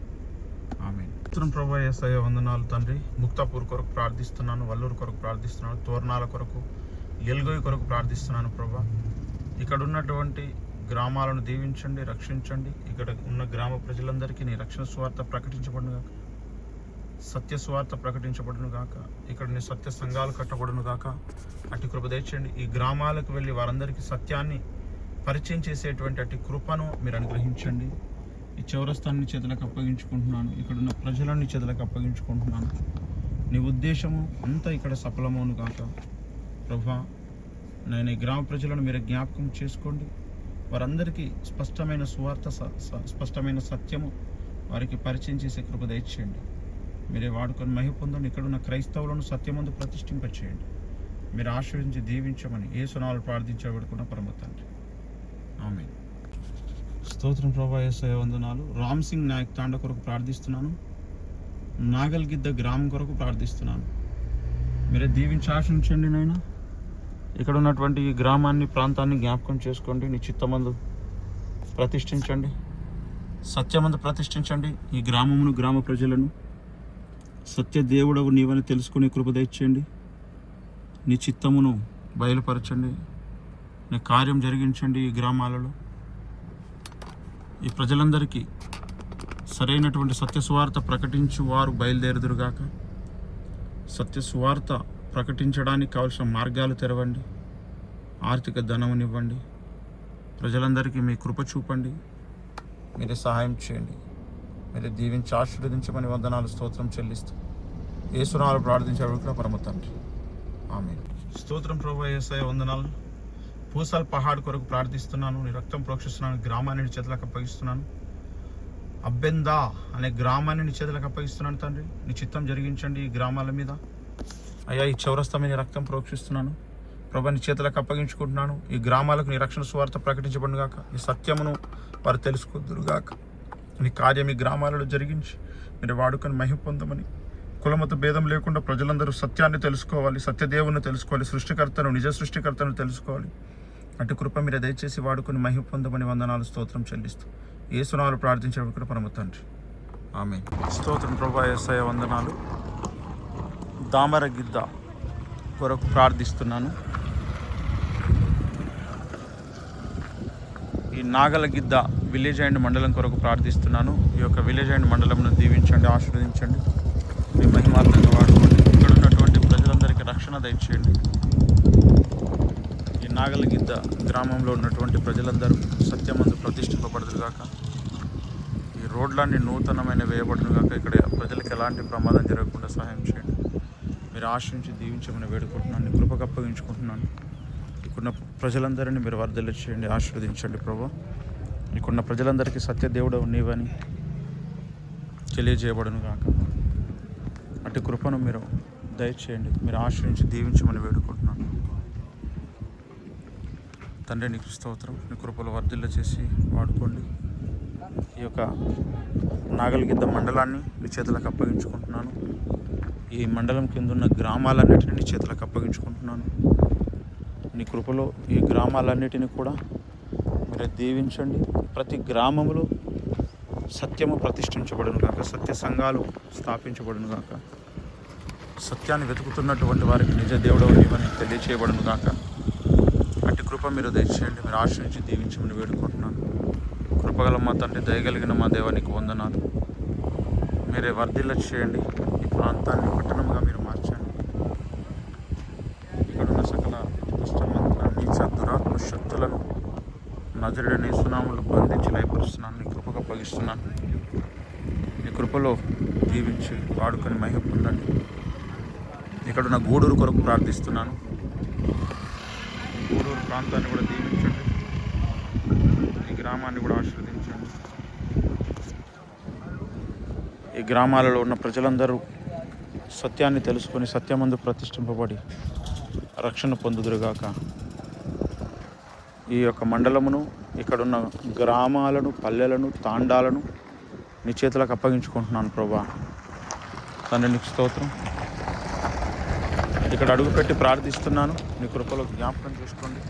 ఆమేన్. స్తోత్రం ప్రభా. యేసయ్య వందనాలు తండ్రి. ముక్తాపూర్ కొరకు ప్రార్థిస్తున్నాను, వల్లూరు కొరకు ప్రార్థిస్తున్నాను, తోర్నాల కొరకు, ఎల్గోయి కొరకు ప్రార్థిస్తున్నాను ప్రభా. ఇక్కడ ఉన్నటువంటి గ్రామాలను దీవించండి, రక్షించండి. ఇక్కడ ఉన్న గ్రామ ప్రజలందరికీ నీ రక్షణ సువార్త ప్రకటించబడును గాక, సత్య సువార్త ప్రకటించబడును గాక. ఇక్కడ నీ సత్య సంఘాలు కట్టబడును గాక. అటు కృప తెచ్చండి. ఈ గ్రామాలకు వెళ్ళి వారందరికీ సత్యాన్ని పరిచయం చేసేటువంటి అటు కృపను మీరు అనుగ్రహించండి. ఈ చౌరస్తాన్ని చేతులకు అప్పగించుకుంటున్నాను. ఇక్కడున్న ప్రజలను చేతులకు అప్పగించుకుంటున్నాను. నీ ఉద్దేశము అంతా ఇక్కడ సఫలమవును గాక ప్రభా. నేను ఈ గ్రామ ప్రజలను మీరు జ్ఞాపకం చేసుకోండి. వారందరికీ స్పష్టమైన సువార్త, స్పష్టమైన సత్యము వారికి పరిచయం చేసే కృప దయచేయండి. మీరే వాడుకొని మహిమ పొందండి. ఇక్కడున్న క్రైస్తవులను సత్యమందు ప్రతిష్ఠింపచేయండి. మీరు ఆశీర్వదించి దీవించమని యేసునామములో ప్రార్థించేవాడు కూడా పరమ తండ్రి, ఆమేన్. స్తోత్రం ప్రభా. యేసయ్య వందనాలు. రామ్ సింగ్ నాయక్ తాండా కొరకు ప్రార్థిస్తున్నాను. నాగల్గిద్ద గ్రామం కొరకు ప్రార్థిస్తున్నాను. మీరే దీవించి ఆశించండి నాయన. ఇక్కడ ఉన్నటువంటి ఈ గ్రామాన్ని, ప్రాంతాన్ని జ్ఞాపకం చేసుకోండి. నీ చిత్తమందు ప్రతిష్ఠించండి, సత్యమందు ప్రతిష్ఠించండి. ఈ గ్రామమును, గ్రామ ప్రజలను సత్య దేవుడవు నీవని తెలుసుకునే కృప దయచేయండి. నీ చిత్తమును బయలుపరచండి. నీ కార్యం జరిగించండి. ఈ గ్రామాలలో ఈ ప్రజలందరికీ సరైనటువంటి సత్య సువార్త ప్రకటించు వారు బయలుదేరుదురుగాక. సత్య సువార్త ప్రకటించడానికి కావలసిన మార్గాలు తెరవండి. ఆర్థిక ధనమునివ్వండి. ప్రజలందరికీ మీ కృప చూపండి. మీరే సహాయం చేయండి. మీరే దీవించి ఆశీర్వదించమని వందనాలు స్తోత్రం చెల్లిస్తూ యేసునామములో ప్రార్థించేవాడు పరమ తండ్రి, ఆమేన్. స్తోత్రం ప్రభా. యేసయ్య వందనాలు. పూసాల్ పహాడ్ కొరకు ప్రార్థిస్తున్నాను. నీ రక్తం ప్రోక్షిస్తున్నాను. గ్రామాన్ని నీ చేతులకు అప్పగిస్తున్నాను. అబ్బెందా అనే గ్రామాన్ని నీ చేతులకు అప్పగిస్తున్నాను తండ్రి. నీ చిత్తం జరిగించండి ఈ గ్రామాల మీద. అయ్యా, ఈ చౌరస్తా మీద రక్తం ప్రోక్షిస్తున్నాను ప్రభా. నీ చేతులకు అప్పగించుకుంటున్నాను. ఈ గ్రామాలకు నీ రక్షణ సువార్త ప్రకటించబడును గాక. ఈ సత్యమును వారు తెలుసుకుందురుగాక. నీ కార్యం ఈ గ్రామాలలో జరిగించి మీరు వాడుకొని మహిమ పొందమని, కులమత భేదం లేకుండా ప్రజలందరూ సత్యాన్ని తెలుసుకోవాలి, సత్యదేవుని తెలుసుకోవాలి, సృష్టికర్తను, నిజ సృష్టికర్తను తెలుసుకోవాలి. అటు కృప మీరు దయచేసి వాడుకొని మహిమ పొందమని వందనాలు స్తోత్రం చెల్లిస్తూ యేసునామములో ప్రార్థించేవాడు కూడా పరమ తండ్రి, ఆమేన్. స్తోత్రం ప్రభా. యేసయ్య వందనాలు. దామరగిద్ద కొరకు ప్రార్థిస్తున్నాను. ఈ నాగలగిద్ద విలేజ్ అండ్ మండలం కొరకు ప్రార్థిస్తున్నాను. ఈ యొక్క విలేజ్ అండ్ మండలంను దీవించండి, ఆశీర్వదించండి. మీ మహిమార్థంగా వాడుకోండి. ఇక్కడ ఉన్నటువంటి ప్రజలందరికీ రక్షణ దయచేయండి. ఈ నాగలగిద్ద గ్రామంలో ఉన్నటువంటి ప్రజలందరూ సత్యమందు ప్రతిష్ఠింపబడదురుగాక. ఈ రోడ్లన్నీ నూతనమైన వేయబడునుగాక. ఇక్కడ ప్రజలకు ఎలాంటి ప్రమాదం జరగకుండా సహాయం చేయండి. మీరు ఆశ్రయించి దీవించమని వేడుకుంటున్నాను. కృపకు అప్పగించుకుంటున్నాను. ఇక్కడున్న ప్రజలందరినీ మీరు వర్ధల చేయండి, ఆశీర్వదించండి ప్రభు. ఇక్కడున్న ప్రజలందరికీ సత్య దేవుడు నీవని తెలియజేయబడును గాక. అటు కృపను మీరు దయచేయండి, మీరు ఆశ్రయించి దీవించమని వేడుకుంటున్నాను. తండ్రి నీకు స్తోత్రం, నీ కృపలు వర్ధిల్ల చేసి వాడుకోండి. ఈ యొక్క నాగలిగిద్ద మండలాన్ని నీ చేతులకు అప్పగించుకుంటున్నాను. ఈ మండలం కింద ఉన్న గ్రామాలన్నిటిని నీ చేతులకు అప్పగించుకుంటున్నాను. నీ కృపలో ఈ గ్రామాలన్నిటిని కూడా మీరు దీవించండి. ప్రతి గ్రామంలో సత్యము ప్రతిష్ఠించబడును గాక, సత్య సంఘాలు స్థాపించబడును గాక, సత్యాన్ని వెతుకుతున్నటువంటి వారికి నిజ దేవుడు నీవని తెలియచేయబడును గాక. అట్టి కృప మీరు దయచేయండి, మీరు ఆశ్రయించి దీవించమని వేడుకుంటున్నాను. కృపగల మా తండ్రి, దయగలిగిన మా దేవానికి వందనాలు. మీరే వర్ధిల్ల చేయండి. ఈ ప్రాంతాన్ని పట్టణంగా మీరు మార్చండి. ఇక్కడున్న సకల దుష్టమంత్ర నీచ దురాత్మ శక్తులను నజరుడనే సునాములు బంధించి లయపరుస్తున్నాను. నీ కృపకు అప్పగిస్తున్నాను. నీ కృపలో దీవించి వాడుకొని మహిమ పొందండి. ఇక్కడున్న గూడూరు కొరకు ప్రార్థిస్తున్నాను. గూడూరు ప్రాంతాన్ని కూడా దీవించండి. ఈ గ్రామాన్ని కూడా ఆశీర్వదించండి. ఈ గ్రామాలలో ఉన్న ప్రజలందరూ సత్యాన్ని తెలుసుకొని సత్యమందు ప్రతిష్ఠింపబడి రక్షణ పొందుదురుగాక. ఈ యొక్క మండలమును, ఇక్కడున్న గ్రామాలను, పల్లెలను, తాండాలను నీ చేతులకు అప్పగించుకుంటున్నాను ప్రభా. తండ్రి నీకు స్తోత్రం. ఇక్కడ అడుగుపెట్టి ప్రార్థిస్తున్నాను. నీ కృపలో జ్ఞాపకం చేసుకోండి,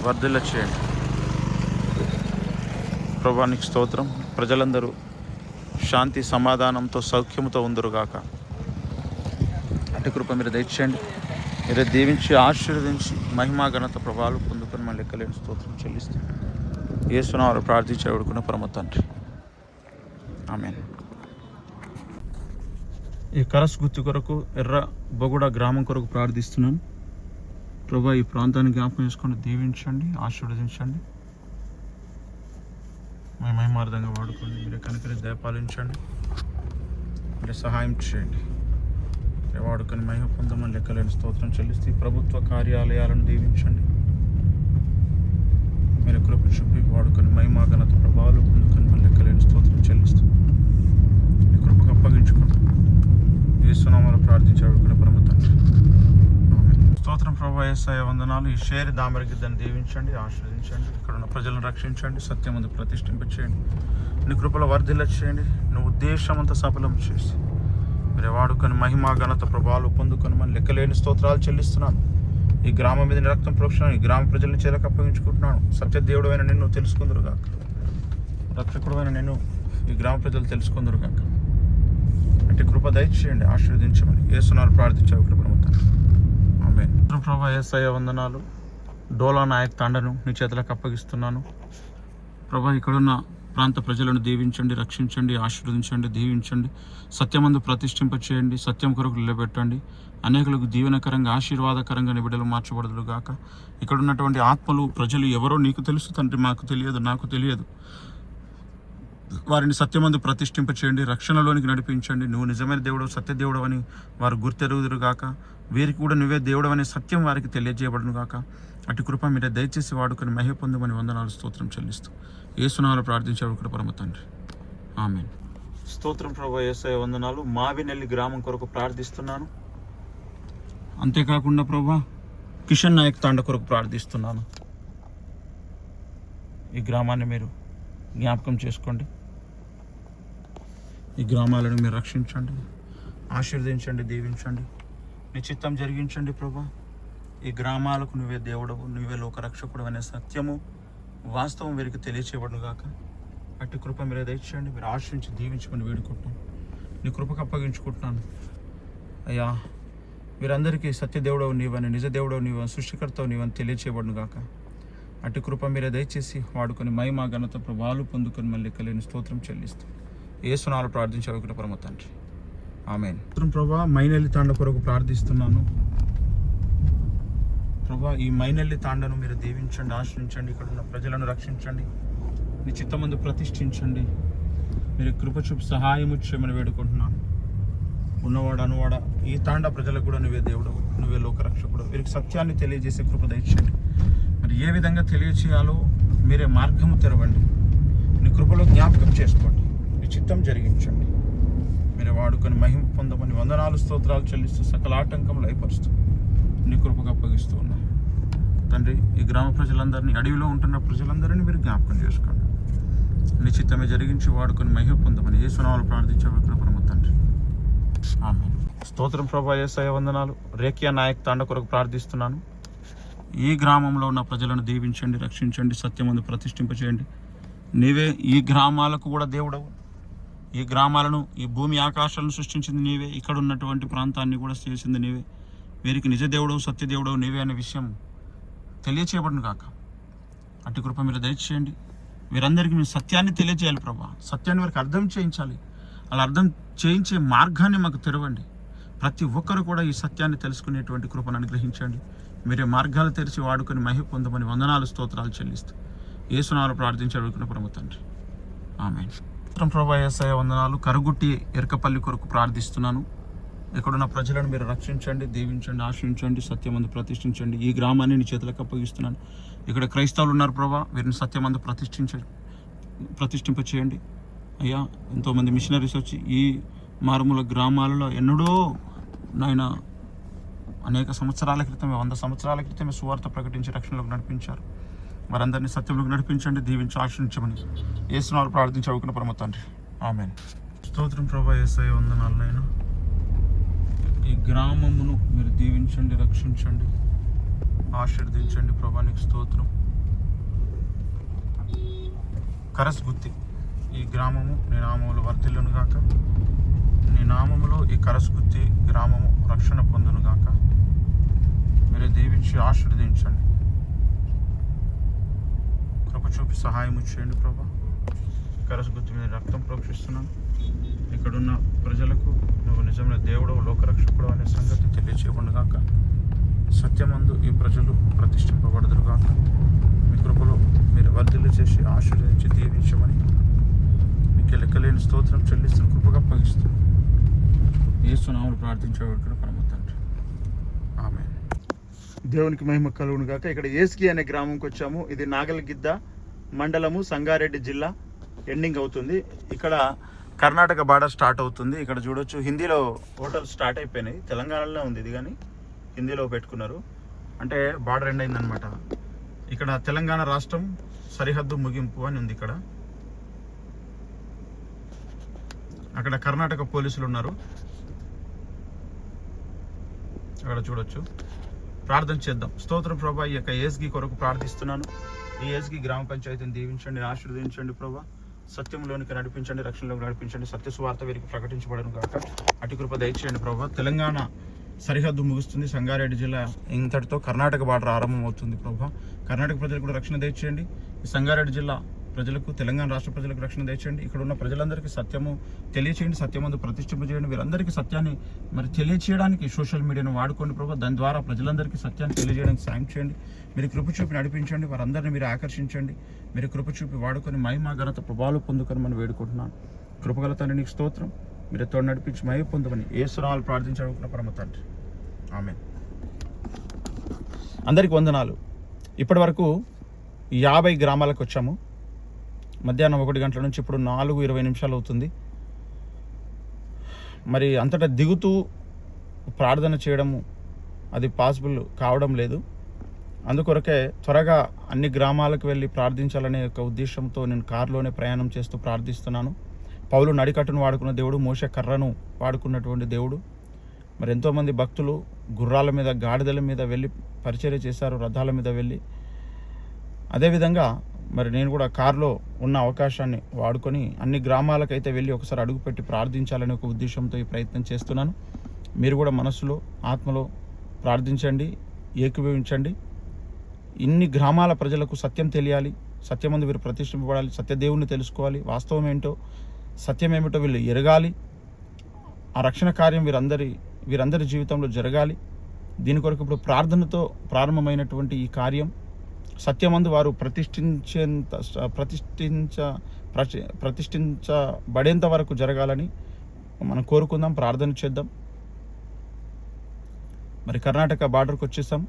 వర్ధిల్ల చేయండి ప్రభా. నీకు స్తోత్రం. ప్రజలందరూ శాంతి సమాధానంతో సౌఖ్యంతో ఉందరుగాక. అటు కృప మీరు దయచేయండి. మీరే దీవించి ఆశీర్వదించి మహిమా ఘనత ప్రభావాలు పొందుకొని మళ్ళీ లెక్కలేని స్తోత్రం చెల్లిస్తూ యేసు నామములో ప్రార్థించి వేడుకున్న పరమ తండ్రి, ఆమేన్. ఈ కరస్ గుర్తు కొరకు ఎర్ర బొగుడ గ్రామం కొరకు ప్రార్థిస్తున్నాను ప్రభా. ఈ ప్రాంతాన్ని జ్ఞాపకం చేసుకొని దీవించండి, ఆశీర్వదించండి, మహిమార్థంగా వాడుకోండి. మీరే కనుకరి దయపాలించండి, మీరే సహాయం చేయండి. వాడుకొని మహిమ పొందమని లెక్కలేని స్తోత్రం చెల్లిస్తూ ప్రభుత్వ కార్యాలయాలను దీవించండి. మీరు కృప చూపి వాడుకొని మహిమ ఘనత ప్రభావాలు పొందుకొని మళ్ళీ లెక్కలేని స్తోత్రం చెల్లిస్తూ మీ కృపకు అప్పగించుకుంటూ యేసు నామములో ప్రార్థించి వేడుకునే పరమ తండ్రి, ఆమేన్. స్తోత్రం ప్రభా. యేసయ్య వందనాలు. ఈ షేర్ దామరిగిద్దని దీవించండి, ఆశీర్వదించండి. ఇక్కడ ఉన్న ప్రజలను రక్షించండి, సత్యమందు ప్రతిష్ఠింపచేయండి. నీ కృపలో వర్ధిల్ల చేయండి. నువ్వు ఉద్దేశం అంతా సఫలం చేసి మీరు వాడుకొని మహిమా ఘనత ప్రభావాలు పొందుకొని మన లెక్కలేని స్తోత్రాలు చెల్లిస్తున్నాను. ఈ గ్రామం మీద రక్తం ప్రోక్షణ ఈ గ్రామ ప్రజలను చేలకు అప్పగించుకుంటున్నాను. సత్యదేవుడు అయిన నిన్ను తెలుసుకుందరుగాక, రక్షకుడు అయిన నిన్ను ఈ గ్రామ ప్రజలు తెలుసుకుందరుగాక. అట్టి కృప దయచేయండి, ఆశీర్వదించమని యేసు నామములో ప్రార్థించావు కృపణమవుతాను, ఆమేన్. ప్రభా యేసయ్య వందనాలు. డోలా నాయక్ తాండను నీ చేతులకు అప్పగిస్తున్నాను ప్రభా. ఇక్కడున్న ప్రాంత ప్రజలను దీవించండి, రక్షించండి, ఆశీర్వదించండి, దీవించండి, సత్యమందు ప్రతిష్ఠింప చేయండి, సత్యం కొరకు నిలబెట్టండి. అనేకులకు దీవెనకరంగా ఆశీర్వాదకరంగా నిబిడలు మార్చబడదులు గాక. ఇక్కడ ఉన్నటువంటి ఆత్మలు ప్రజలు ఎవరో నీకు తెలుసు తండ్రి, మాకు తెలియదు, నాకు తెలియదు. వారిని సత్యమందు ప్రతిష్ఠింప చేయండి, రక్షణలోనికి నడిపించండి. నువ్వు నిజమైన దేవుడు, సత్యదేవుడు అని వారు గుర్తెరుగుదురు గాక. వీరికి కూడా నువ్వే దేవుడు అనే సత్యం వారికి తెలియజేయబడును గాక. అటు కృప మీరే దయచేసి వాడుకొని మహిమ పొందమని వందనాలు స్తోత్రం చెల్లిస్తూ యేసు నామములో ప్రార్థించాడు కూడా పరమ తండ్రి, ఆమేన్. స్తోత్రం ప్రభా. యేసయ్య వందనాలు. మావినెల్లి గ్రామం కొరకు ప్రార్థిస్తున్నాను. అంతేకాకుండా ప్రభా కిషన్ నాయక్ తాండ కొరకు ప్రార్థిస్తున్నాను. ఈ గ్రామాన్ని మీరు జ్ఞాపకం చేసుకోండి. ఈ గ్రామాలను మీరు రక్షించండి, ఆశీర్వదించండి, దీవించండి, నీ చిత్తం జరిగించండి ప్రభా. ఈ గ్రామాలకు నువ్వే దేవుడవు, నువ్వే లోకరక్షకుడు అనే సత్యము వాస్తవం వీరికి తెలియచేయబడును గాక. అట్టి కృప మీరే దయచేయండి, మీరు ఆశ్రయించి దీవించమని వేడుకుంటున్నాను. నీ కృపకు అప్పగించుకుంటున్నాను అయ్యా. వీరందరికీ సత్యదేవుడవు నీవని, నిజ దేవుడవు నీవని, సృష్టికర్తవు నీవని తెలియచేయబడును గాక. అట్టి కృప మీరే దయచేసి వాడుకొని మహిమ ఘనత ప్రభావాలు పొందుకొని మళ్ళీ లెక్కలేని స్తోత్రం చెల్లిస్తూ యేసు నామములో ప్రార్థించే పరమ తండ్రి, ఆమేన్. ప్రభా మైనెల్లి తాండ కొరకు ప్రార్థిస్తున్నాను ప్రభా. ఈ మైనెల్లి తాండను మీరు దీవించండి, ఆశ్రయించండి, ఇక్కడ ఉన్న ప్రజలను రక్షించండి, నీ చిత్తమందు ప్రతిష్ఠించండి. మీరు కృప చూపి సహాయము చేయమని వేడుకుంటున్నాను. ఉన్నవాడు అనువాడ ఈ తాండా ప్రజలకు కూడా నువ్వే దేవుడు, నువ్వే లోకరక్షకుడు. వీరికి సత్యాన్ని తెలియజేసే కృప దయచేయండి. మరి ఏ విధంగా తెలియచేయాలో మీరే మార్గము తెరవండి. నీ కృపలో జ్ఞాపకం చేసుకోండి, నీ చిత్తం జరిగించండి. మీరు వాడుకొని మహిమ పొందమని వందనాలు స్తోత్రాలు చెల్లిస్తూ సకల ఆటంకం లయపరుస్తూ నీ కృపకు అప్పగిస్తూ ఉన్నాం తండ్రి. ఈ గ్రామ ప్రజలందరినీ, అడవిలో ఉంటున్న ప్రజలందరినీ మీరు జ్ఞాపకం చేసుకోండి. నీ చిత్తమే జరిగించి వాడుకొని మహిమ పొందమని యేసునామములో ప్రార్థించే కృపను తండ్రి. ఆమేన్. స్తోత్రం ప్రభా, యేసయ్య వందనాలు. రేకియా నాయక్ తాండ కొరకు ప్రార్థిస్తున్నాను. ఈ గ్రామంలో ఉన్న ప్రజలను దీవించండి, రక్షించండి, సత్యమందు ప్రతిష్ఠింపచేయండి. నీవే ఈ గ్రామాలకు కూడా దేవుడవు. ఈ గ్రామాలను, ఈ భూమి ఆకాశాలను సృష్టించింది నీవే. ఇక్కడ ఉన్నటువంటి ప్రాంతాన్ని కూడా చేసింది నీవే. వీరికి నిజ దేవుడవు, సత్య దేవుడవు నీవే అనే విషయం తెలియచేయబడును కాక అట్టి కృప మీరు దయచేయండి. వీరందరికీ మీరు సత్యాన్ని తెలియచేయాలి ప్రభా. సత్యాన్ని వారికి అర్థం చేయించాలి. అలా అర్థం చేయించే మార్గాన్ని మాకు తెరవండి. ప్రతి ఒక్కరు కూడా ఈ సత్యాన్ని తెలుసుకునేటువంటి కృపను అనుగ్రహించండి. మీరే మార్గాలు తెరిచి వాడుకొని మహిమ పొందమని వందనాలు స్తోత్రాలు చెల్లిస్తూ యేసునామములో ప్రార్థించి అడుగుతున్న పరమ తండ్రి. ఆమేన్. ప్రభా యేసయ్య వందనాలు. కరుగుట్టి ఎరకపల్లి కొరకు ప్రార్థిస్తున్నాను. ఇక్కడున్న ప్రజలను మీరు రక్షించండి, దీవించండి, ఆశ్రయించండి, సత్యమందు ప్రతిష్ఠించండి. ఈ గ్రామాన్ని నీ చేతులకు అప్పగిస్తున్నాను. ఇక్కడ క్రైస్తవులు ఉన్నారు ప్రభా, వీరిని సత్యమందు ప్రతిష్ఠింప చేయండి అయ్యా. ఎంతోమంది మిషనరీస్ వచ్చి ఈ మారుమూల గ్రామాలలో ఎన్నడూ నాయన అనేక సంవత్సరాల క్రితమే, 100 సంవత్సరాల క్రితమే సువార్త ప్రకటించి రక్షణలోకి నడిపించారు. వారందరినీ సత్యంలోకి నడిపించండి, దీవించి ఆశ్రయించమని యేసునామములో ప్రార్థించి అడుగుతున్న పరమ తండ్రి. ఆమేన్. స్తోత్రం ప్రభా, యేసయ్య వందనాలు. నాయన ఈ గ్రామమును మీరు దీవించండి, రక్షించండి, ఆశీర్వదించండి ప్రభా. నీకు స్తోత్రం. కరస్గుత్తి ఈ గ్రామము నీ నామములో వర్ధిల్లును గాక. నీ నామములో ఈ కరస్గుత్తి గ్రామము రక్షణ పొందును గాక. మీరు దీవించి ఆశీర్వదించండి, కృప చూపి సహాయం చేయండి ప్రభా. కరస్గుత్తి మీద రక్తం ప్రోక్షిస్తున్నాను. ఇక్కడున్న ప్రజలకు నువ్వు నిజమైన దేవుడు, లోకరక్షకుడు అనే సంగతి తెలియచేయబడును గాక. సత్యమందు ఈ ప్రజలు ప్రతిష్ఠింపబడదురు గాక. మీ కృపలో మీరు వర్ధిల్లు చేసి ఆశీర్వదించి దీవించమని మీకు లెక్కలేని స్తోత్రం చెల్లిస్తున్న కృపగా అప్పగిస్తూ యేసునామములో ప్రార్థించేవాడు పరమ తండ్రి. ఆమేన్. దేవునికి మహిమ కలుగును గాక. ఇక్కడ ఏస్కి అనే గ్రామంకి వచ్చాము. ఇది నాగల్గిద్ద మండలము, సంగారెడ్డి జిల్లా ఎండింగ్ అవుతుంది. ఇక్కడ కర్ణాటక బార్డర్ స్టార్ట్ అవుతుంది. ఇక్కడ చూడొచ్చు, హిందీలో హోటల్ స్టార్ట్ అయిపోయినాయి. తెలంగాణలో ఉంది ఇది, కానీ హిందీలో పెట్టుకున్నారు. అంటే బార్డర్ ఎండ్ అయిందనమాట. ఇక్కడ తెలంగాణ రాష్ట్రం సరిహద్దు ముగింపు అని ఉంది. ఇక్కడ అక్కడ కర్ణాటక పోలీసులు ఉన్నారు. అక్కడ చూడొచ్చు. ప్రార్థన చేద్దాం. స్తోత్రం ప్రభా, ఈ యొక్క ఏస్గి కొరకు ప్రార్థిస్తున్నాను. ఈ ఏస్గి గ్రామ పంచాయతీని దీవించండి, ఆశీర్వదించండి ప్రభా. సత్యంలోనికి నడిపించండి, రక్షణలోకి నడిపించండి. సత్య సువార్త వీరికి ప్రకటించబడను కాక అటు కృప దయచేయండి ప్రభా. తెలంగాణ సరిహద్దు ముగుస్తుంది. సంగారెడ్డి జిల్లా ఇంతటితో కర్ణాటక బార్డర్ ఆరంభం అవుతుంది ప్రభా. కర్ణాటక ప్రజలకు కూడా రక్షణ దయచేయండి. సంగారెడ్డి జిల్లా ప్రజలకు, తెలంగాణ రాష్ట్ర ప్రజలకు రక్షణ దయచేయండి. ఇక్కడ ఉన్న ప్రజలందరికీ సత్యము తెలియచేయండి, సత్యమందు ప్రతిష్ఠింప చేయండి. వీరందరికీ సత్యాన్ని మరి తెలియచేయడానికి సోషల్ మీడియాను వాడుకోండి ప్రభా. దాని ద్వారా ప్రజలందరికీ సత్యాన్ని తెలియజేయడానికి సాయం చేయండి. మీరు కృప చూపి నడిపించండి, వారందరినీ మీరు ఆకర్షించండి. మీరు కృప చూపి వాడుకొని మహిమ ఘనత ప్రభావాలు పొందుకొని మనం వేడుకుంటున్నాను. కృపగల తండ్రి నీకు స్తోత్రం. మీరు తోడు నడిపించి మహిమ పొందమని యేసునామములో ప్రార్థించడం పరమ తండ్రి. ఆమేన్. అందరికీ వందనాలు. ఇప్పటి వరకు 50 గ్రామాలకు వచ్చాము. మధ్యాహ్నం 1 గంటల నుంచి ఇప్పుడు 4:20 అవుతుంది. మరి అంతటా దిగుతూ ప్రార్థన చేయడము అది పాసిబుల్ కావడం లేదు. అందుకొరకే త్వరగా అన్ని గ్రామాలకు వెళ్ళి ప్రార్థించాలనే ఒక ఉద్దేశంతో నేను కారులోనే ప్రయాణం చేస్తూ ప్రార్థిస్తున్నాను. పౌలు నడికట్టును వాడుకున్న దేవుడు, మోషే కర్రను వాడుకున్నటువంటి దేవుడు. మరి ఎంతోమంది భక్తులు గుర్రాల మీద, గాడిదల మీద వెళ్ళి పరిచర్య చేశారు, రథాల మీద వెళ్ళి. అదేవిధంగా మరి నేను కూడా కారులో ఉన్న అవకాశాన్ని వాడుకొని అన్ని గ్రామాలకైతే వెళ్ళి ఒకసారి అడుగుపెట్టి ప్రార్థించాలనే ఒక ఉద్దేశంతో ఈ ప్రయత్నం చేస్తున్నాను. మీరు కూడా మనసులో, ఆత్మలో ప్రార్థించండి, ఏకీభవించండి. ఇన్ని గ్రామాల ప్రజలకు సత్యం తెలియాలి, సత్యమందు వీరు ప్రతిష్ఠింపబడాలి, సత్యదేవుని తెలుసుకోవాలి, వాస్తవం ఏంటో, సత్యం ఏమిటో వీళ్ళు ఎరగాలి. ఆ రక్షణ కార్యం వీరందరి జీవితంలో జరగాలి. దీని కొరకు ఇప్పుడు ప్రార్థనతో ప్రారంభమైనటువంటి ఈ కార్యం సత్యమందు వారు ప్రతిష్ఠించబడేంత వరకు జరగాలని మనం కోరుకుందాం, ప్రార్థన చేద్దాం. మరి కర్ణాటక బార్డర్కి వచ్చేసాం.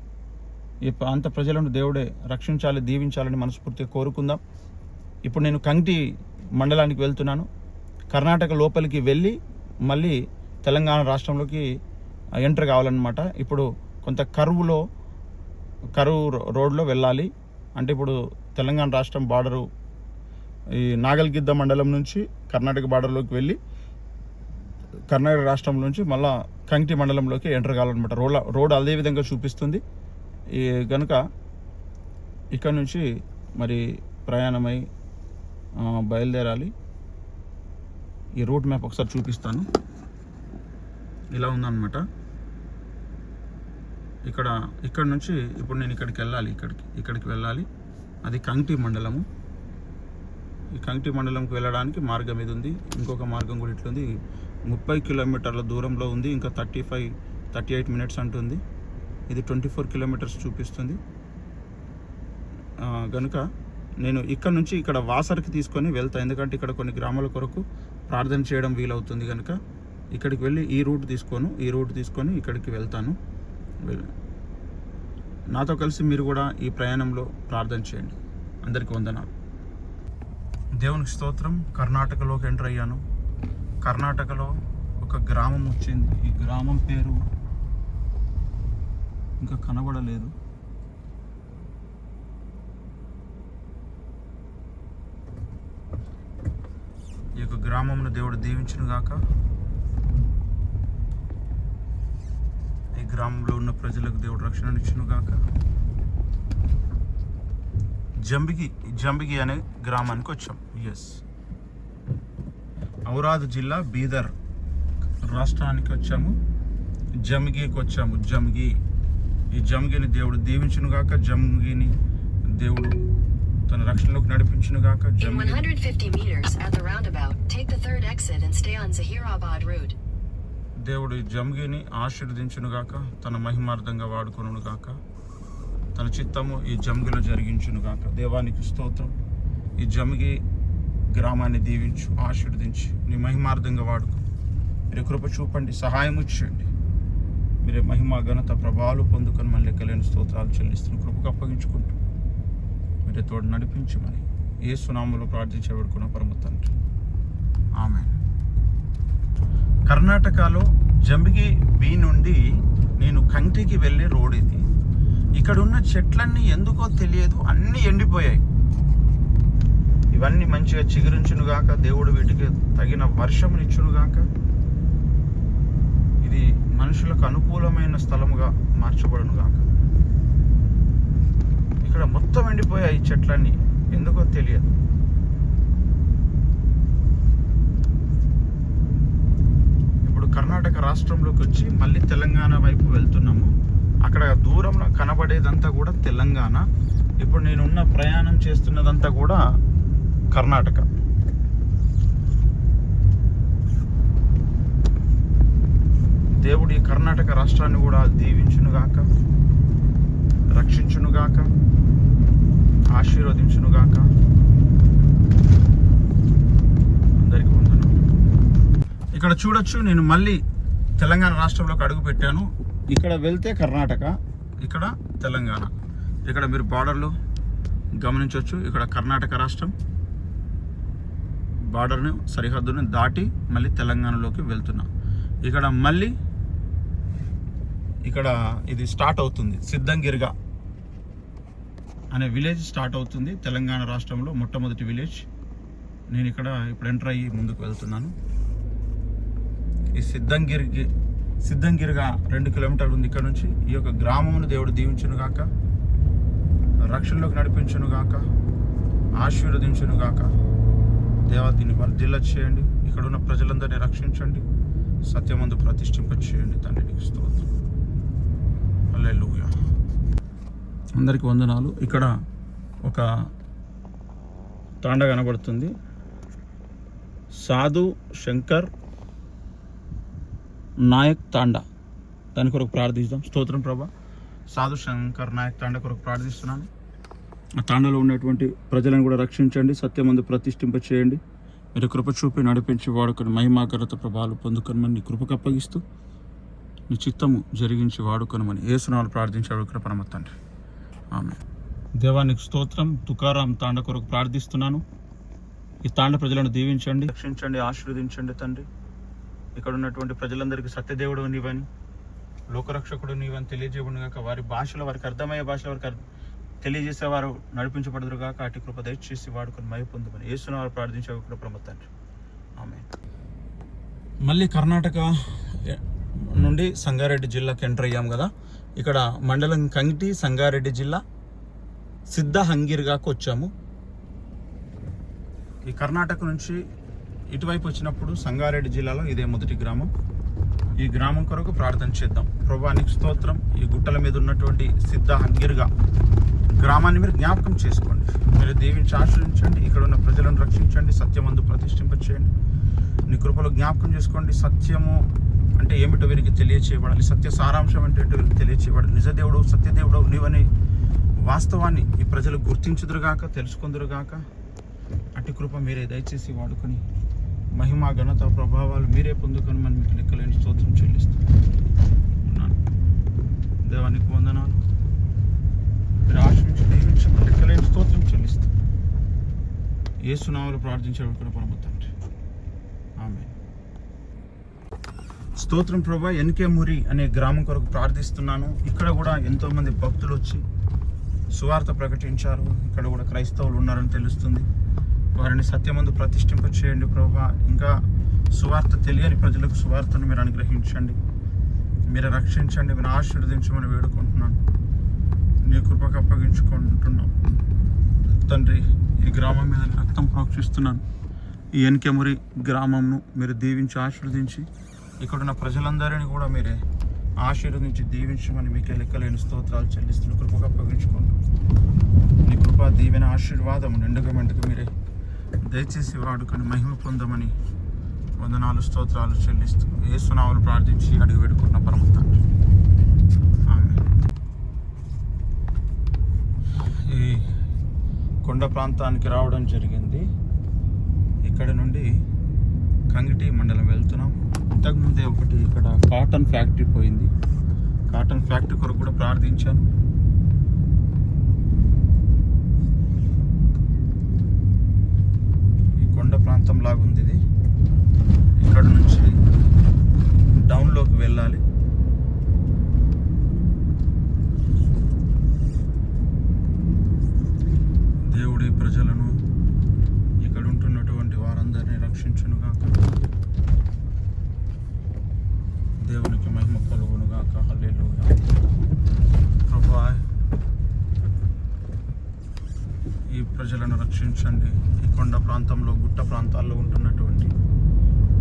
ఈ ప్రాంత ప్రజలను దేవుడే రక్షించాలి, దీవించాలని మనస్ఫూర్తిగా కోరుకుందాం. ఇప్పుడు నేను కంటి మండలానికి వెళ్తున్నాను. కర్ణాటక లోపలికి వెళ్ళి మళ్ళీ తెలంగాణ రాష్ట్రంలోకి ఎంటర్ కావాలన్నమాట. ఇప్పుడు కొంత కరువు రోడ్లో వెళ్ళాలి. అంటే ఇప్పుడు తెలంగాణ రాష్ట్రం బార్డరు ఈ నాగల్గిద్ద మండలం నుంచి కర్ణాటక బార్డర్లోకి వెళ్ళి కర్ణాటక రాష్ట్రం నుంచి మళ్ళా కంకి మండలంలోకి ఎంటర్ కావాలన్నమాట. రోడ్ అదే విధంగా చూపిస్తుంది. ఈ కనుక ఇక్కడ నుంచి మరి ప్రయాణమై బయలుదేరాలి. ఈ రూట్ మ్యాప్ ఒకసారి చూపిస్తాను. ఇలా ఉందన్నమాట. ఇక్కడ నుంచి ఇప్పుడు నేను ఇక్కడికి వెళ్ళాలి. అది కంకి మండలము. ఈ కంకి మండలంకి వెళ్ళడానికి మార్గం ఇది ఉంది. ఇంకొక మార్గం కూడా ఇట్లుంది. 30 కిలోమీటర్ల దూరంలో ఉంది. ఇంకా 38 మినిట్స్ అంటుంది. ఇది 24 కిలోమీటర్స్ చూపిస్తుంది. కనుక నేను ఇక్కడ వాసర్కి తీసుకొని వెళ్తాను. ఎందుకంటే ఇక్కడ కొన్ని గ్రామాల కొరకు ప్రార్థన చేయడం వీలవుతుంది. కనుక ఇక్కడికి వెళ్ళి ఈ రూట్ తీసుకొని ఇక్కడికి వెళ్తాను. నాతో కలిసి మీరు కూడా ఈ ప్రయాణంలో ప్రార్థన చేయండి. అందరికీ వందనాలు. దేవునికి స్తోత్రం. కర్ణాటకలోకి ఎంటర్ అయ్యాను. కర్ణాటకలో ఒక గ్రామం వచ్చింది. ఈ గ్రామం పేరు ఇంకా కనబడలేదు. ఈ యొక్క గ్రామంను దేవుడు దీవించును గాక. ఈ గ్రామంలో ఉన్న ప్రజలకు దేవుడు రక్షణనిచ్చును గాక. జంబిగి అనే గ్రామానికి వచ్చాం. ఔరాద్ జిల్లా బీదర్ రాష్ట్రానికి వచ్చాము. జంబిగికి వచ్చాము. ఈ జంబిగిని దేవుడు దీవించును గాక. జంబిగిని దేవుడు తన రక్షణలోకి నడిపించును గాక. దేవుడు జంబిగిని ఆశీర్వదించును గాక. తన మహిమార్థంగా వాడుకొనును గాక. తన చిత్తము ఈ జంబిగిలో జరిగించును గాక. దేవానికి స్తోత్రం. ఈ జంబిగి గ్రామాన్ని దీవించు, ఆశీర్వదించి నీ మహిమార్థంగా వాడుకో. మీరు కృప చూపండి, సహాయం చేయండి. మీరే మహిమ ఘనత ప్రభావాలు పొందుకొని మన లెక్కలేని స్తోత్రాలు చెల్లిస్తున్న కృపకు అప్పగించుకుంటూ మీరే తోడు నడిపించమని యేసు నామములో ప్రార్థించి వేడుకున్న పరమ తండ్రి, ఆమేన్. కర్ణాటకలో జంబిగి బి నుండి నేను కంకికి వెళ్ళే రోడ్ ఇది. ఇక్కడున్న చెట్లన్నీ ఎందుకో తెలియదు, అన్నీ ఎండిపోయాయి. ఇవన్నీ మంచిగా చిగురించునుగాక. దేవుడు వీటికి తగిన వర్షమునిచ్చునుగాక. ఇది మనుషులకు అనుకూలమైన స్థలముగా మార్చబడునుగాక. ఇక్కడ మొత్తం ఎండిపోయాయి చెట్లన్నీ, ఎందుకో తెలియదు. ఇప్పుడు కర్ణాటక రాష్ట్రంలోకి వచ్చి మళ్ళీ తెలంగాణ వైపు వెళ్తున్నాము. అక్కడ దూరంలో కనబడేదంతా కూడా తెలంగాణ. ఇప్పుడు నేనున్న ప్రయాణం చేస్తున్నదంతా కూడా కర్ణాటక. దేవుడు ఈ కర్ణాటక రాష్ట్రాన్ని కూడా దీవించునుగాక, రక్షించునుగాక, ఆశీర్వదించునుగాక. అందరికీ వందనాలు. ఇక్కడ చూడొచ్చు, నేను మళ్ళీ తెలంగాణ రాష్ట్రంలోకి అడుగు పెట్టాను. ఇక్కడ వెళ్తే కర్ణాటక, ఇక్కడ తెలంగాణ. ఇక్కడ మీరు బార్డర్లో గమనించవచ్చు. ఇక్కడ కర్ణాటక రాష్ట్రం బార్డర్ని, సరిహద్దుని దాటి మళ్ళీ తెలంగాణలోకి వెళ్తున్నాం. ఇక్కడ మళ్ళీ ఇది స్టార్ట్ అవుతుంది. సిద్ధంగిరిగా అనే విలేజ్ స్టార్ట్ అవుతుంది తెలంగాణ రాష్ట్రంలో, మొట్టమొదటి విలేజ్. నేను ఇక్కడ ఇప్పుడు ఎంటర్ అయ్యి ముందుకు వెళ్తున్నాను. ఈ సిద్ధంగిరిగా 2 కిలోమీటర్లు ఉంది ఇక్కడ నుంచి. ఈ యొక్క గ్రామమును దేవుడు దీవించునుగాక, రక్షణలోకి నడిపించునుగాక, ఆశీర్వదించునుగాక. దేవా దీన్ని వర్ధిల్ల చేయండి. ఇక్కడ ఉన్న ప్రజలందరినీ రక్షించండి, సత్యమందు ప్రతిష్ఠింప చేయండి. తండ్రి నీకు స్తోత్రం. హల్లెలూయా. అందరికీ వందనాలు. ఇక్కడ ఒక తాండ కనబడుతుంది. సాధు శంకర్ నాయక్ తాండా. దాని కొరకు ప్రార్థిస్తాం. స్తోత్రం ప్రభా. సాధు శంకర్ నాయక్ తాండా కొరకు ప్రార్థిస్తున్నాను. ఆ తాండాలో ఉన్నటువంటి ప్రజలను కూడా రక్షించండి, సత్యమందు ప్రతిష్ఠింప చేయండి. మీరు కృప చూపి నడిపించి వాడుకొని మహిమాకరత ప్రభావాలు పొందుకొనమని నీ కృపకు అప్పగిస్తూ నీ చిత్తము జరిగించి వాడుకొనమని యేసు నామములో ప్రార్థించి అడుగుతున్న పరమ తండ్రి, ఆమేన్. దేవానికి స్తోత్రం. తుకారాం తాండా కొరకు ప్రార్థిస్తున్నాను. ఈ తాండ ప్రజలను దీవించండి, రక్షించండి, ఆశీర్వదించండి తండ్రి. ఇక్కడ ఉన్నటువంటి ప్రజలందరికీ సత్యదేవుడు నీవని, లోకరక్షకుడు నీవని తెలియజేయబడును గాక. వారి భాషలో, వారికి అర్థమయ్యే భాషలో వారికి తెలియజేసేవారు నడిపించబడదురు గాక. అటు కృప దయచేసి వాడుకొని మహిమ పొందుమని యేసునామములో ప్రార్థించే కృప తండ్రి. ఆమేన్. మళ్ళీ కర్ణాటక నుండి సంగారెడ్డి జిల్లాకి ఎంటర్ అయ్యాం కదా. ఇక్కడ మండలం కంగిటి, సంగారెడ్డి జిల్లా సిద్ధహంగిరిగాకు వచ్చాము. ఈ కర్ణాటక నుంచి ఇటువైపు వచ్చినప్పుడు సంగారెడ్డి జిల్లాలో ఇదే మొదటి గ్రామం. ఈ గ్రామం కొరకు ప్రార్థన చేద్దాం. ప్రభువానికి స్తోత్రం. ఈ గుట్టల మీద ఉన్నటువంటి సిద్ధహంగిరిగా గ్రామాన్ని మీరు జ్ఞాపకం చేసుకోండి. మీరు దీవించి ఆశ్రయించండి. ఇక్కడ ఉన్న ప్రజలను రక్షించండి. సత్యమందు ప్రతిష్ఠింపచేయండి. నీ కృపలో జ్ఞాపకం చేసుకోండి. సత్యము అంటే ఏమిటో వీరికి తెలియచేయబడాలి. సత్య సారాంశం అంటే ఏంటో వీరికి తెలియచేయబడాలి. నిజదేవుడు, సత్యదేవుడు నీవని వాస్తవాన్ని ఈ ప్రజలు గుర్తించుదురుగాక, తెలుసుకుందురుగాక. అట్టి కృప మీరే దయచేసి వాడుకొని మహిమ, ఘనత, ప్రభావాలు మీరే పొందుకొని మనం మీకు లెక్కలేని స్తోత్రం చెల్లిస్తున్నాను. దేవానికి వందనాలు. మీరు ఆశ్రయించి దీవించి లెక్కలేని స్తోత్రం చెల్లిస్తాం. యేసు నామములో ప్రార్థించే పరమ తండ్రి. ఆమేన్. స్తోత్రం ప్రభా. ఎన్కే మురి అనే గ్రామం కొరకు ప్రార్థిస్తున్నాను. ఇక్కడ కూడా ఎంతోమంది భక్తులు వచ్చి సువార్త ప్రకటించారు. ఇక్కడ కూడా క్రైస్తవులు ఉన్నారని తెలుస్తుంది. వారిని సత్యమందు ప్రతిష్ఠింప చేయండి ప్రభా. ఇంకా సువార్త తెలియని ప్రజలకు సువార్తను మీరు అనుగ్రహించండి, మీరు రక్షించండి, మీరు ఆశీర్వదించమని వేడుకుంటున్నాను. నీ కృపకు అప్పగించుకుంటున్నాం తండ్రి. ఈ గ్రామం మీద రక్తం ప్రోక్షిస్తున్నాను. ఈ ఎన్కెమురి గ్రామంను మీరు దీవించి ఆశీర్వదించి ఇక్కడున్న ప్రజలందరినీ కూడా మీరే ఆశీర్వదించి దీవించమని మీకే లెక్కలేని స్తోత్రాలు చెల్లిస్తున్న కృపకు అప్పగించుకుంటాం. నీ కృప, దీవెన, ఆశీర్వాదము నిండుగా మెండుగా మీరే దయచేసి వాడుకొని మహిమ పొందమని వందనాలు, స్తోత్రాలు చెల్లిస్తూ యేసు నామములో ప్రార్థించి అడిగి వేడుకుంటున్న పరమ తండ్రి. ఆమేన్. ఈ కొండ ప్రాంతానికి రావడం జరిగింది. ఇక్కడ నుండి కంగిటి మండలం వెళ్తున్నాం. ఇంతకుముందే ఒకటి ఇక్కడ కాటన్ ఫ్యాక్టరీ పోయింది. కాటన్ ఫ్యాక్టరీ కొరకు కూడా ప్రార్థించాను. ఈ కొండ ప్రాంతం లాగుంది ఇది. ఇక్కడ నుంచి డౌన్లోకి వెళ్ళాలి. దేవుడి ప్రజలను, ఇక్కడ ఉంటున్నటువంటి వారందరినీ రక్షించునుగాక. దేవునికి మహిమ కలుగునుగాక. హల్లెలూయా. ప్రభువా, ఈ ప్రజలను రక్షించండి. ఈ కొండ ప్రాంతంలో, గుట్ట ప్రాంతాల్లో ఉంటున్నటువంటి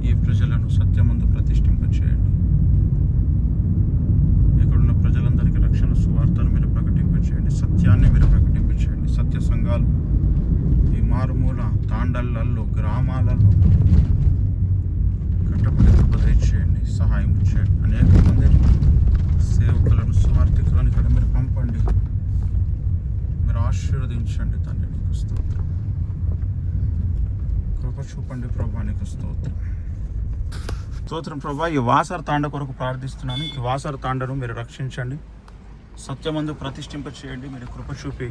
ఈ ప్రజలను సత్యమందు ప్రతిష్ఠింప చేయండి. ఇక్కడున్న ప్రజలందరికీ రక్షణ సువార్తను మీరు ప్రకటింప చేయండి. సత్యాన్ని మీరు ప్రకటింప చేయండి. సత్య సంఘాలు ఈ మారుమూల తాండలలో, గ్రామాలలో కట్టబడి కృప దయచేయండి, సహాయం చేయండి. అనేక మంది సేవకులను, సువార్థికులను ఇక్కడ మీరు పంపండి, మీరు ఆశీర్వదించండి తండ్రి. నీకు స్తోత్రం. కృప చూపండి ప్రభా. నీకు స్తోత్రం. స్తోత్రం ప్రభా. ఈ వాసర తాండ కొరకు ప్రార్థిస్తున్నాను. ఈ వాసర తాండను మీరు రక్షించండి, సత్యమందు ప్రతిష్ఠింప చేయండి, మీరు కృప చూపి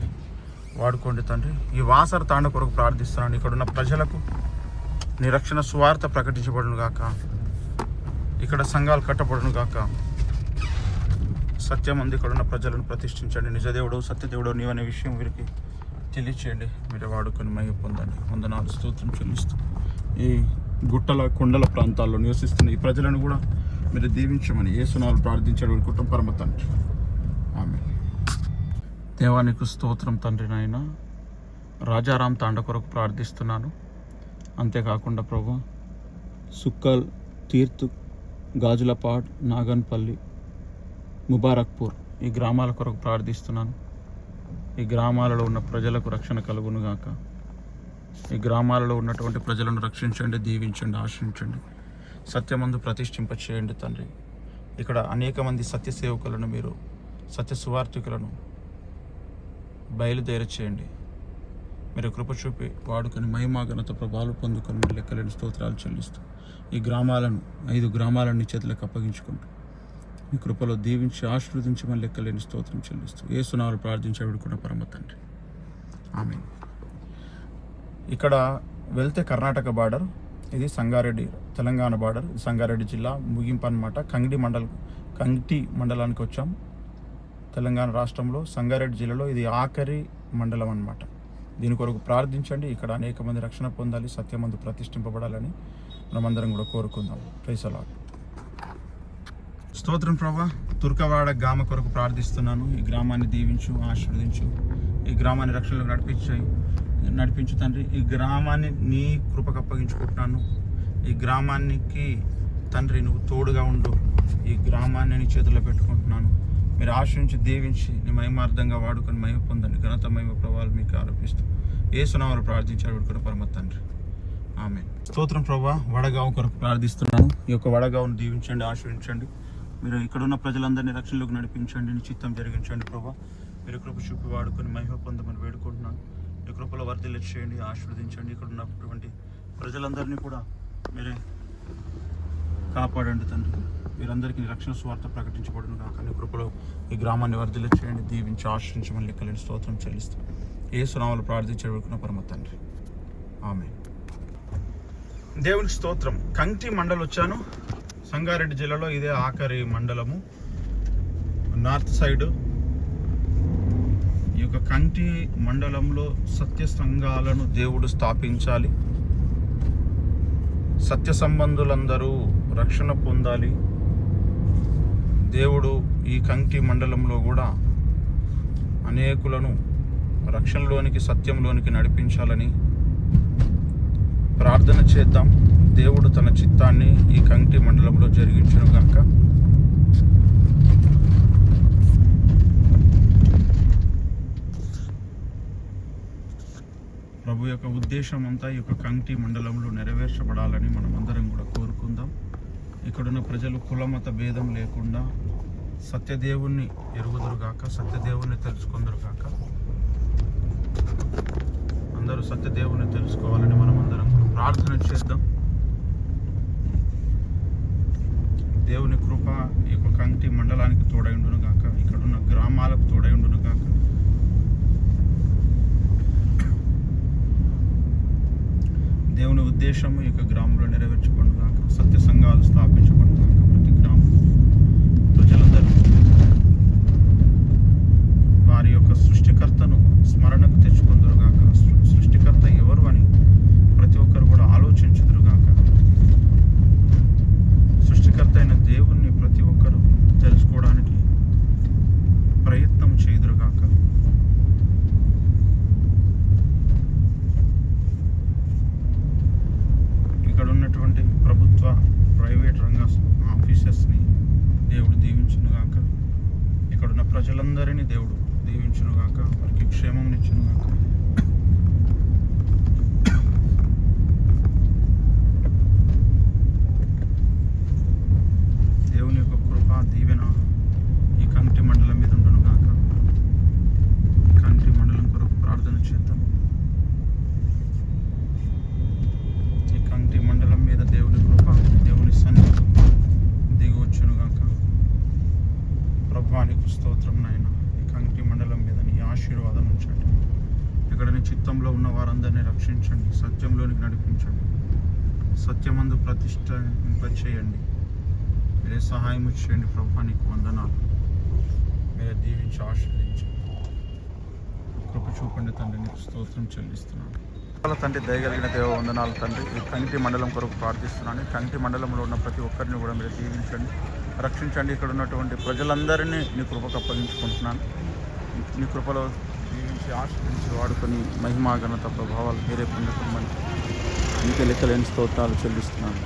వాడుకోండి తండ్రి. ఈ వాసర తాండ కొరకు ప్రార్థిస్తున్నాను. ఇక్కడ ఉన్న ప్రజలకు నీ రక్షణ సువార్త ప్రకటించబడును గాక. ఇక్కడ సంఘాలు కట్టబడును గాక. సత్యమందు ఇక్కడ ఉన్న ప్రజలను ప్రతిష్ఠించండి. నిజదేవుడు, సత్యదేవుడు నీవనే విషయం వీరికి తెలియచేయండి. మీరు వాడుకొని మహిమ పొందండి. వందనాలు, స్తోత్రం చెల్లిస్తూ ఈ గుట్టల, కొండల ప్రాంతాల్లో నివసిస్తున్న ఈ ప్రజలను కూడా మీరు దీవించమని యేసు నామములో ప్రార్థించాడు కుటుంబ పరమ తండ్రి. ఆమేన్. దేవానికి స్తోత్రం తండ్రి. నాయన రాజారాం తాండ కొరకు ప్రార్థిస్తున్నాను. అంతేకాకుండా ప్రభు సుక్కల్, తీర్తు, గాజులపాడ్, నాగన్పల్లి, ముబారక్పూర్ ఈ గ్రామాల కొరకు ప్రార్థిస్తున్నాను. ఈ గ్రామాలలో ఉన్న ప్రజలకు రక్షణ కలుగును గాక. ఈ గ్రామాలలో ఉన్నటువంటి ప్రజలను రక్షించండి, దీవించండి, ఆశ్రయించండి, సత్యమందు ప్రతిష్ఠింప చేయండి తండ్రి. ఇక్కడ అనేక మంది సత్య సేవకులను, మీరు సత్య సువార్థికులను బయలుదేరి చేయండి. మీరు కృప చూపి వాడుకొని మహిమా ఘనత ప్రభావాలు పొందుకొని మీరు లెక్కలేని స్తోత్రాలు చెల్లిస్తూ ఈ గ్రామాలను, 5 గ్రామాలను నీ చేతులకు అప్పగించుకుంటూ మీ కృపలో దీవించి ఆశీర్వదించి మన లెక్కలేని స్తోత్రం చెల్లిస్తూ యేసు నామములో ప్రార్థించే వేడుకున్న పరమ తండ్రి. ఆమేన్. ఇక్కడ వెళ్తే కర్ణాటక బార్డర్, ఇది సంగారెడ్డి తెలంగాణ బార్డర్, సంగారెడ్డి జిల్లా ముగింపు అనమాట. కంగ్టి మండలానికి వచ్చాం. తెలంగాణ రాష్ట్రంలో సంగారెడ్డి జిల్లాలో ఇది ఆఖరి మండలం అన్నమాట. దీని కొరకు ప్రార్థించండి. ఇక్కడ అనేక మంది రక్షణ పొందాలి, సత్యమందు ప్రతిష్ఠింపబడాలని మనమందరం కూడా కోరుకుందాం. Praise the Lord. స్తోత్రం ప్రభా. తుర్కవాడ గ్రామ కొరకు ప్రార్థిస్తున్నాను. ఈ గ్రామాన్ని దీవించు, ఆశీర్వదించు. ఈ గ్రామాన్ని రక్షణలో నడిపించు తండ్రి. ఈ గ్రామాన్ని నీ కృపకు అప్పగించుకుంటున్నాను. ఈ గ్రామానికి తండ్రి నువ్వు తోడుగా ఉండు. ఈ గ్రామాన్ని నీ చేతుల్లో పెట్టుకుంటున్నాను. మీరు ఆశించి దీవించి నీ మహిమార్థంగా వాడుకొని మహిమ పొందండి. ఘనత మహిమ ప్రభావాలు మీకు ఆరోపిస్తూ యేసు నామములో ప్రార్థించాడు కూడా పరమ తండ్రి. ఆమేన్. స్తోత్రం ప్రభా. వడగావు కొరకు ప్రార్థిస్తున్నాను. ఈ యొక్క వడగావును దీవించండి, ఆశీర్వించండి. మీరు ఇక్కడున్న ప్రజలందరినీ రక్షణలోకి నడిపించండి, నీ చిత్తం జరిగించండి ప్రభా. మీరు కృప చూపి వాడుకొని మహిమ పొందమని వేడుకుంటున్నాను. మీ కృపలో వర్ధిల్ల చేయండి, ఆశీర్వదించండి. ఇక్కడ ఉన్నటువంటి ప్రజలందరినీ కూడా మీరే కాపాడండి తండ్రి. వీరందరికీ రక్షణ స్వార్థ ప్రకటించబడును కాక నీ కృపలో ఈ గ్రామాన్ని వర్ధిల్ల చేయండి, దీవించి ఆశ్రయించమని లెక్కలేని స్తోత్రం చెల్లిస్తాం. యేసు నామములో ప్రార్థించబడుకున్న పరమ తండ్రి. ఆమేన్. దేవునికి స్తోత్రం. కంగ్టి మండలం వచ్చాను. సంగారెడ్డి జిల్లాలో ఇదే ఆఖరి మండలము, నార్త్ సైడ్. ఈ యొక్క కంగ్టి మండలంలో సత్య సంఘాలను దేవుడు స్థాపించాలి. సత్య సంబంధులందరూ రక్షణ పొందాలి. దేవుడు ఈ కంగ్టి మండలంలో కూడా అనేకులను రక్షణలోనికి, సత్యంలోనికి నడిపించాలని ప్రార్థన చేద్దాం. దేవుడు తన చిత్తాన్ని ఈ కంగ్టి మండలంలో జరిగించును గాక. ప్రభు యొక్క ఉద్దేశం అంతా ఈ యొక్క కంగ్టి మండలంలో నెరవేర్చబడాలని మనం అందరం కూడా కోరుకుందాం. ఇక్కడున్న ప్రజలు కులమత భేదం లేకుండా సత్యదేవుణ్ణి ఎరుగుదురుగాక, సత్యదేవుణ్ణి తెలుసుకుందరుగాక. అందరూ సత్యదేవుణ్ణి తెలుసుకోవాలని మనం అందరం కూడా ప్రార్థన చేద్దాం. దేవుని కృప ఈ యొక్క కంగ్టి మండలానికి తోడైండును గాక, ఇక్కడున్న గ్రామాలకు తోడైండును గాక. దేవుని ఉద్దేశం ఈ యొక్క గ్రామంలో నెరవేర్చబడును గాక. సత్య సంఘాలు స్థాపించబడును గాక. ప్రతి గ్రామం ప్రజలందరూ వారి యొక్క సృష్టికర్తను స్మరణకు తెచ్చుకుందరు గాక. సృష్టికర్త ఎవరు అని ప్రతి ఒక్కరు కూడా ఆలోచించుదురు గాక. సృష్టికర్త అయిన దేవుణ్ణి ప్రతి ఒక్కరు తెలుసుకోవడానికి ప్రయత్నం చేయుదురు గాక. ఇక్కడ ఉన్నటువంటి ప్రభుత్వ, ప్రైవేట్ రంగ ఆఫీసర్స్ని దేవుడు దీవించును గాక. ఇక్కడున్న ప్రజలందరినీ దేవుడు దీవించును గాక. వారికి క్షేమమునిచ్చును గాక. దేవుని యొక్క కృప, దీవెన ఈ కంగ్టి మండలం మీద ఉండును గాక. ఈ కంగ్టి మండలం కొరకు ప్రార్థన చేద్దాం. ఈ కంగ్టి మండలం మీద దేవుని కృప, దేవుని సన్నిధి దిగవచ్చును గాక. ప్రభువానికి స్తోత్రం నాయన. ఈ కంగ్టి మండలం మీద నీ ఆశీర్వాదం ఉంచండి. ఇక్కడ నీ చిత్తంలో ఉన్న వారందరినీ రక్షించండి, సత్యంలోనికి నడిపించండి, సత్యమందు ప్రతిష్ఠింపచేయండి. మీరే సహాయం చేయండి. ప్రభువానికి వందనాలు. మీరే దీవించి ఆశీర్వదించండి. కృప చూపండి తండ్రి. నీకు స్తోత్రం చెల్లిస్తున్నాను. తండ్రి, దయగలిగిన దేవ వందనాలు తండ్రి. ఈ కంగ్టి మండలం కొరకు ప్రార్థిస్తున్నాను. కంగ్టి మండలంలో ఉన్న ప్రతి ఒక్కరిని కూడా మీరు దీవించండి, రక్షించండి. ఇక్కడ ఉన్నటువంటి ప్రజలందరినీ నీ కృపకు అప్పగించుకుంటున్నాను. నీ కృపలో జీవించి ఆశ్రయించి వాడుకొని మహిమా ఘనత ప్రభావాలు మీరే పొందుకోమని నీకే లెక్కలేని స్తోత్రాలు చెల్లిస్తున్నాను.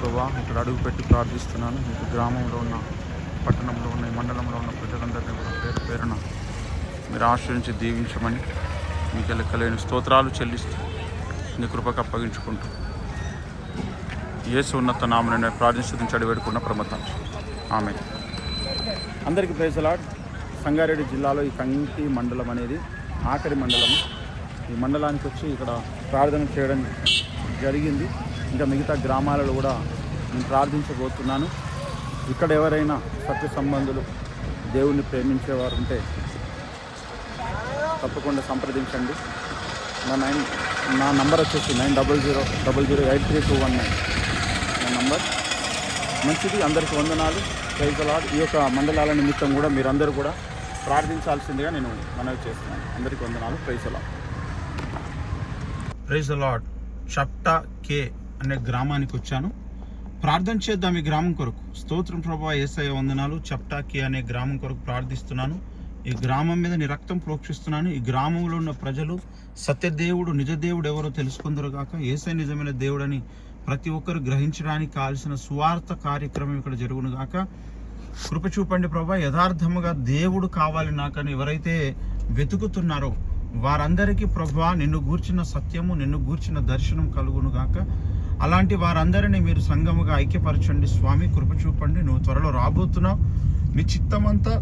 ప్రభా, ఇక్కడ అడుగుపెట్టి ప్రార్థిస్తున్నాను. మీకు గ్రామంలో ఉన్న, పట్టణంలో ఉన్న, ఈ మండలంలో ఉన్న ప్రజలందరినీ కూడా పేరు పేరున మీరు ఆశ్రయించి దీవించమని మీకు లెక్కలేని స్తోత్రాలు చెల్లిస్తూ నీ కృపకు అప్పగించుకుంటూ యేసు ఉన్నత నామమున ప్రార్థించి వేడుకున్న ప్రమతం. ఆమేన్. అందరికీ ప్రైజ్ ది లార్డ్. సంగారెడ్డి జిల్లాలో ఈ కంగ్టి మండలం అనేది ఆఖరి మండలం. ఈ మండలానికి వచ్చి ఇక్కడ ప్రార్థన చేయడం జరిగింది. ఇంకా మిగతా గ్రామాలలో కూడా నేను ప్రార్థించబోతున్నాను. ఇక్కడ ఎవరైనా సత్య సంబంధులు, దేవుణ్ణి ప్రేమించేవారు ఉంటే తప్పకుండా సంప్రదించండి. నా నంబర్ వచ్చేసి 9000008321 నా నంబర్. మంచిది, అందరికీ వందనాలు. Praise the Lord. ఈ యొక్క మండలాల నిమిత్తం కూడా మీరందరూ కూడా ప్రార్థించాల్సిందిగా నేను మనవి చేస్తున్నాను. అందరికీ వందనాలు. Praise the Lord. Praise the Lord. Chapta K అనే గ్రామానికి వచ్చాను. ప్రార్థన చేద్దాం ఈ గ్రామం కొరకు. స్తోత్రం ప్రభువా, యేసయ్య వందనాలు. చప్టా కే అనే గ్రామం కొరకు ప్రార్థిస్తున్నాను. ఈ గ్రామం మీద నీ రక్తం ప్రోక్షిస్తున్నాను. ఈ గ్రామంలో ఉన్న ప్రజలు సత్యదేవుడు నిజదేవుడు ఎవరో తెలుసుకుందరు గాక. యేసయ్య నిజమైన దేవుడని ప్రతి ఒక్కరు గ్రహించడానికి కావాల్సిన సువార్త కార్యక్రమం ఇక్కడ జరుగును గాక. కృప చూపండి ప్రభువా. యథార్థముగా దేవుడు కావాలి నాకని ఎవరైతే వెతుకుతున్నారో వారందరికీ ప్రభువా నిన్ను గూర్చిన సత్యము, నిన్ను గూర్చిన దర్శనం కలుగును గాక. అలాంటి వారందరినీ మీరు సంఘముగా ఐక్యపరచండి స్వామి. కృప చూపండి. నువ్వు త్వరలో రాబోతున్నావు. నీ చిత్తమంతా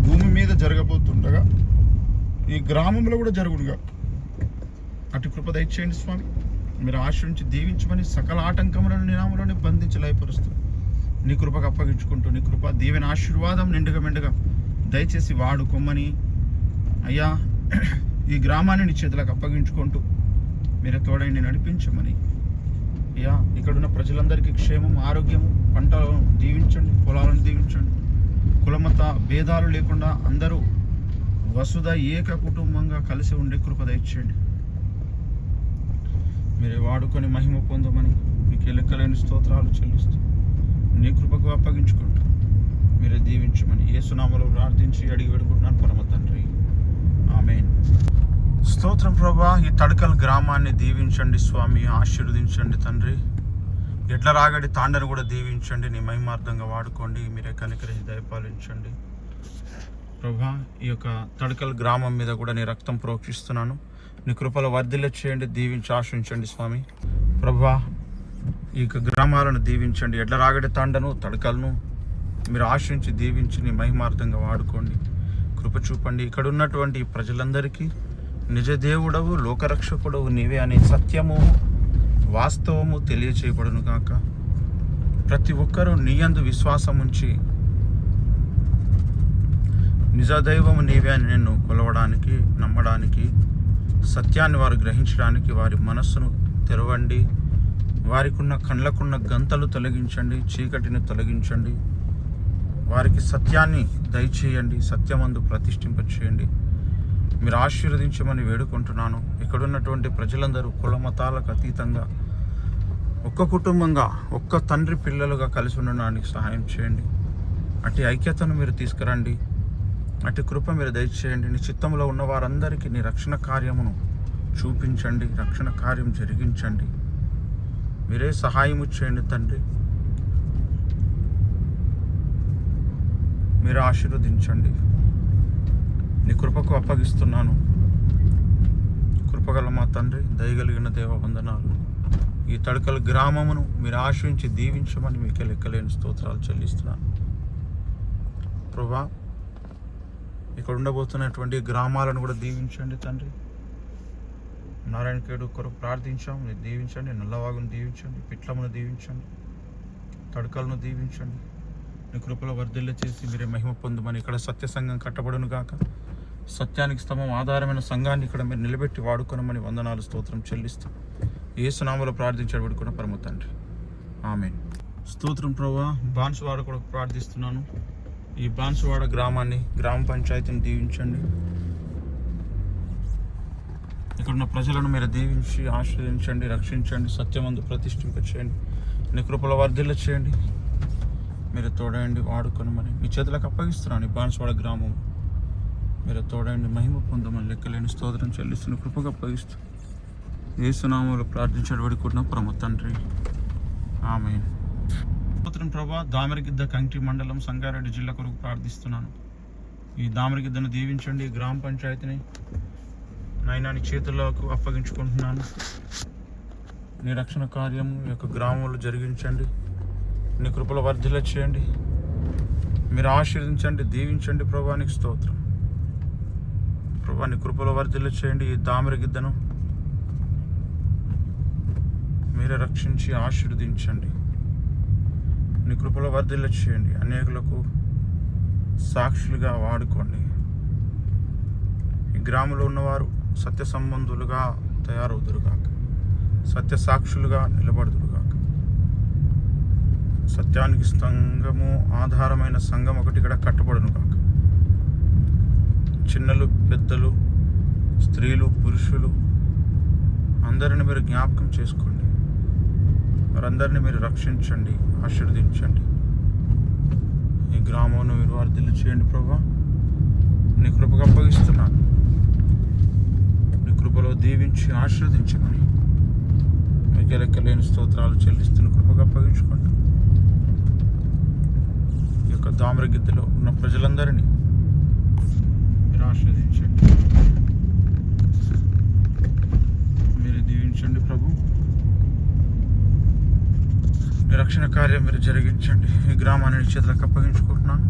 భూమి మీద జరగబోతుండగా ఈ గ్రామంలో కూడా జరుగునుగా. అటు కృప దయచేయండి స్వామి. మీరు ఆశ్రయించి దీవించమని సకల ఆటంకములను నీ నామములోనే బంధించి లయపరుస్తూ నీ కృపకు అప్పగించుకుంటూ నీ కృప దీవెన ఆశీర్వాదం నిండుగా మెండుగా దయచేసి వాడుకోమని అయ్యా ఈ గ్రామాన్ని నీ చేతులకు అప్పగించుకుంటూ మీరు తోడైండి నడిపించమని అయ్యా ఇక్కడున్న ప్రజలందరికీ క్షేమం, ఆరోగ్యము, పంటలను దీవించండి, పొలాలను దీవించండి. కులమత భేదాలు లేకుండా అందరూ వసుధ ఏక కుటుంబంగా కలిసి ఉండే కృప దయచేయండి. మీరే వాడుకొని మహిమ పొందమని మీకు లెక్కలేని స్తోత్రాలు చెల్లిస్తూ నీ కృపకు అప్పగించుకుంటూ మీరే దీవించమని యేసునామములో ప్రార్థించి అడిగి పెడుకుంటున్నాను పరమ తండ్రి. ఆమేన్. స్తోత్రం ప్రభా. ఈ తడకల్ గ్రామాన్ని దీవించండి స్వామి, ఆశీర్వదించండి తండ్రి. ఎడ్ల రాగడి తాండను కూడా దీవించండి, నీ మహిమార్థంగా వాడుకోండి. మీరే కనికరించి దయపాలించండి ప్రభా. ఈ యొక్క తడకల్ గ్రామం మీద కూడా నీ రక్తం ప్రోక్షిస్తున్నాను. నీ కృపలో వర్ధిల్ల చేయండి, దీవించి ఆశ్రయించండి స్వామి ప్రభా. ఈ యొక్క గ్రామాలను దీవించండి. ఎడ్ల రాగడి తాండను, తడకలను మీరు ఆశ్రయించి దీవించి నీ మహిమార్థంగా వాడుకోండి. కృప చూపండి. ఇక్కడ ఉన్నటువంటి ప్రజలందరికీ నిజ దేవుడవు, లోకరక్షకుడవు నీవే అనే సత్యము, వాస్తవము తెలియచేయబడును గాక. ప్రతి ఒక్కరూ నీ యందు విశ్వాసం ఉంచి నిజదైవము నీవే అని నిన్ను కొలవడానికి, నమ్మడానికి, సత్యాన్ని వారు గ్రహించడానికి వారి మనస్సును తెరవండి. వారికి ఉన్న కళ్ళకున్న గంతలు తొలగించండి, చీకటిని తొలగించండి. వారికి సత్యాన్ని దయచేయండి, సత్యమందు ప్రతిష్ఠింపచేయండి. మీరు ఆశీర్వదించమని వేడుకుంటున్నాను. ఇక్కడున్నటువంటి ప్రజలందరూ కుల మతాలకు అతీతంగా ఒక్క కుటుంబంగా, ఒక్క తండ్రి పిల్లలుగా కలిసి ఉండడానికి సహాయం చేయండి. అట్టి ఐక్యతను మీరు తీసుకురండి. అట్టి కృప మీరు దయచేయండి. నీ చిత్తంలో ఉన్న వారందరికీ నీ రక్షణ కార్యమును చూపించండి, రక్షణ కార్యం జరిగించండి. మీరే సహాయము చేయండి తండ్రి. మీరు ఆశీర్వదించండి. నీ కృపకు అప్పగిస్తున్నాను. కృపగల మా తండ్రి, దయగలిగిన దేవ వందనాలు. ఈ తడకల గ్రామమును మీరు ఆశ్రయించి దీవించమని మీకే లెక్కలేని స్తోత్రాలు చెల్లిస్తున్నాను ప్రభా. ఇక్కడ ఉండబోతున్నటువంటి గ్రామాలను కూడా దీవించండి తండ్రి. నారాయణఖేడు కొరకు ప్రార్థించాం, మీరు దీవించండి. నల్లవాగును దీవించండి, పిట్లమును దీవించండి, తడకలను దీవించండి. నీ కృపలో వర్ధిల్ల చేసి మీరే మహిమ పొందమని ఇక్కడ సత్య సంఘం కట్టబడును గాక. సత్యానికి స్తంభం ఆధారమైన సంఘాన్ని ఇక్కడ మీరు నిలబెట్టి వాడుకోనమని వందనాలు స్తోత్రం చెల్లిస్తాం. యేసునామములో ప్రార్థించాడు వేడుకున్న పరమ తండ్రి. ఆమేన్. స్తోత్రం ప్రభువా. బాన్సువాడ కూడా ప్రార్థిస్తున్నాను. ఈ బాన్సువాడ గ్రామాన్ని, గ్రామ పంచాయతీని దీవించండి. ఇక్కడున్న ప్రజలను మీరు దీవించి ఆశ్రయించండి, రక్షించండి, సత్యమందు ప్రతిష్ఠింపచేయండి. నీ కృపలో వర్ధిల్ల చేయండి. మీరు తోడండి, వాడుకొనమని మీ చేతులకు అప్పగిస్తున్నాను. ఈ బాన్సువాడ గ్రామం మీరు తోడండి, మహిమ పొందమని లెక్కలేని స్తోత్రం చెల్లిస్తున్న కృపకు అప్పగిస్తూ యేసునామములో ప్రార్థించాడు వేడుకుంటున్నాం పరమ తండ్రి. ఆమేన్. స్తోత్రం ప్రభా. దామరగిద్ద కంకి మండలం, సంగారెడ్డి జిల్లా కొరకు ప్రార్థిస్తున్నాను. ఈ దామరగిద్దను దీవించండి. ఈ గ్రామ పంచాయతీని నాయనా నీ చేతుల్లోకి అప్పగించుకుంటున్నాను. నీ రక్షణ కార్యం ఈ యొక్క గ్రామంలో జరిగించండి. నీ కృపలో వర్ధిల్ల చేయండి. మీరు ఆశీర్వదించండి, దీవించండి ప్రభా. నీకు స్తోత్రం ప్రభా. నీ కృపలో వర్ధిల్ల చేయండి. ఈ దామరగిద్దను మీరే రక్షించి ఆశీర్వదించండి. నీ కృపలో వర్ధిల్ల చేయండి. అనేకులకు సాక్షులుగా వాడుకోండి. ఈ గ్రామంలో ఉన్నవారు సత్య సంబంధులుగా తయారవుదురుగాక, సత్య సాక్షులుగా నిలబడుదురుగాక. సత్యానికి సంఘము ఆధారమైన సంఘం ఒకటి ఇక్కడ కట్టబడును కాక. చిన్నలు, పెద్దలు, స్త్రీలు, పురుషులు అందరిని మీరు జ్ఞాపకం చేసుకోండి. వారందరినీ మీరు రక్షించండి, ఆశీర్వదించండి. ఈ గ్రామంలో మీరు వర్ధిల్లు చేయండి ప్రభువా. నీ కృపకు అప్పగిస్తున్నాను. నీ కృపలో దీవించి ఆశీర్వదించమని మీకు లెక్కలేని స్తోత్రాలు చెల్లిస్తున్న కృపకు అప్పగించుకోండి. ఈ యొక్క దామరగిద్దలో ఉన్న ప్రజలందరినీ మీరు ఆశీర్వదించండి, మీరు దీవించండి ప్రభు. మీ రక్షణ కార్యం మీరు జరిగించండి. ఈ గ్రామాన్ని చేతులకు అప్పగించుకుంటున్నాను.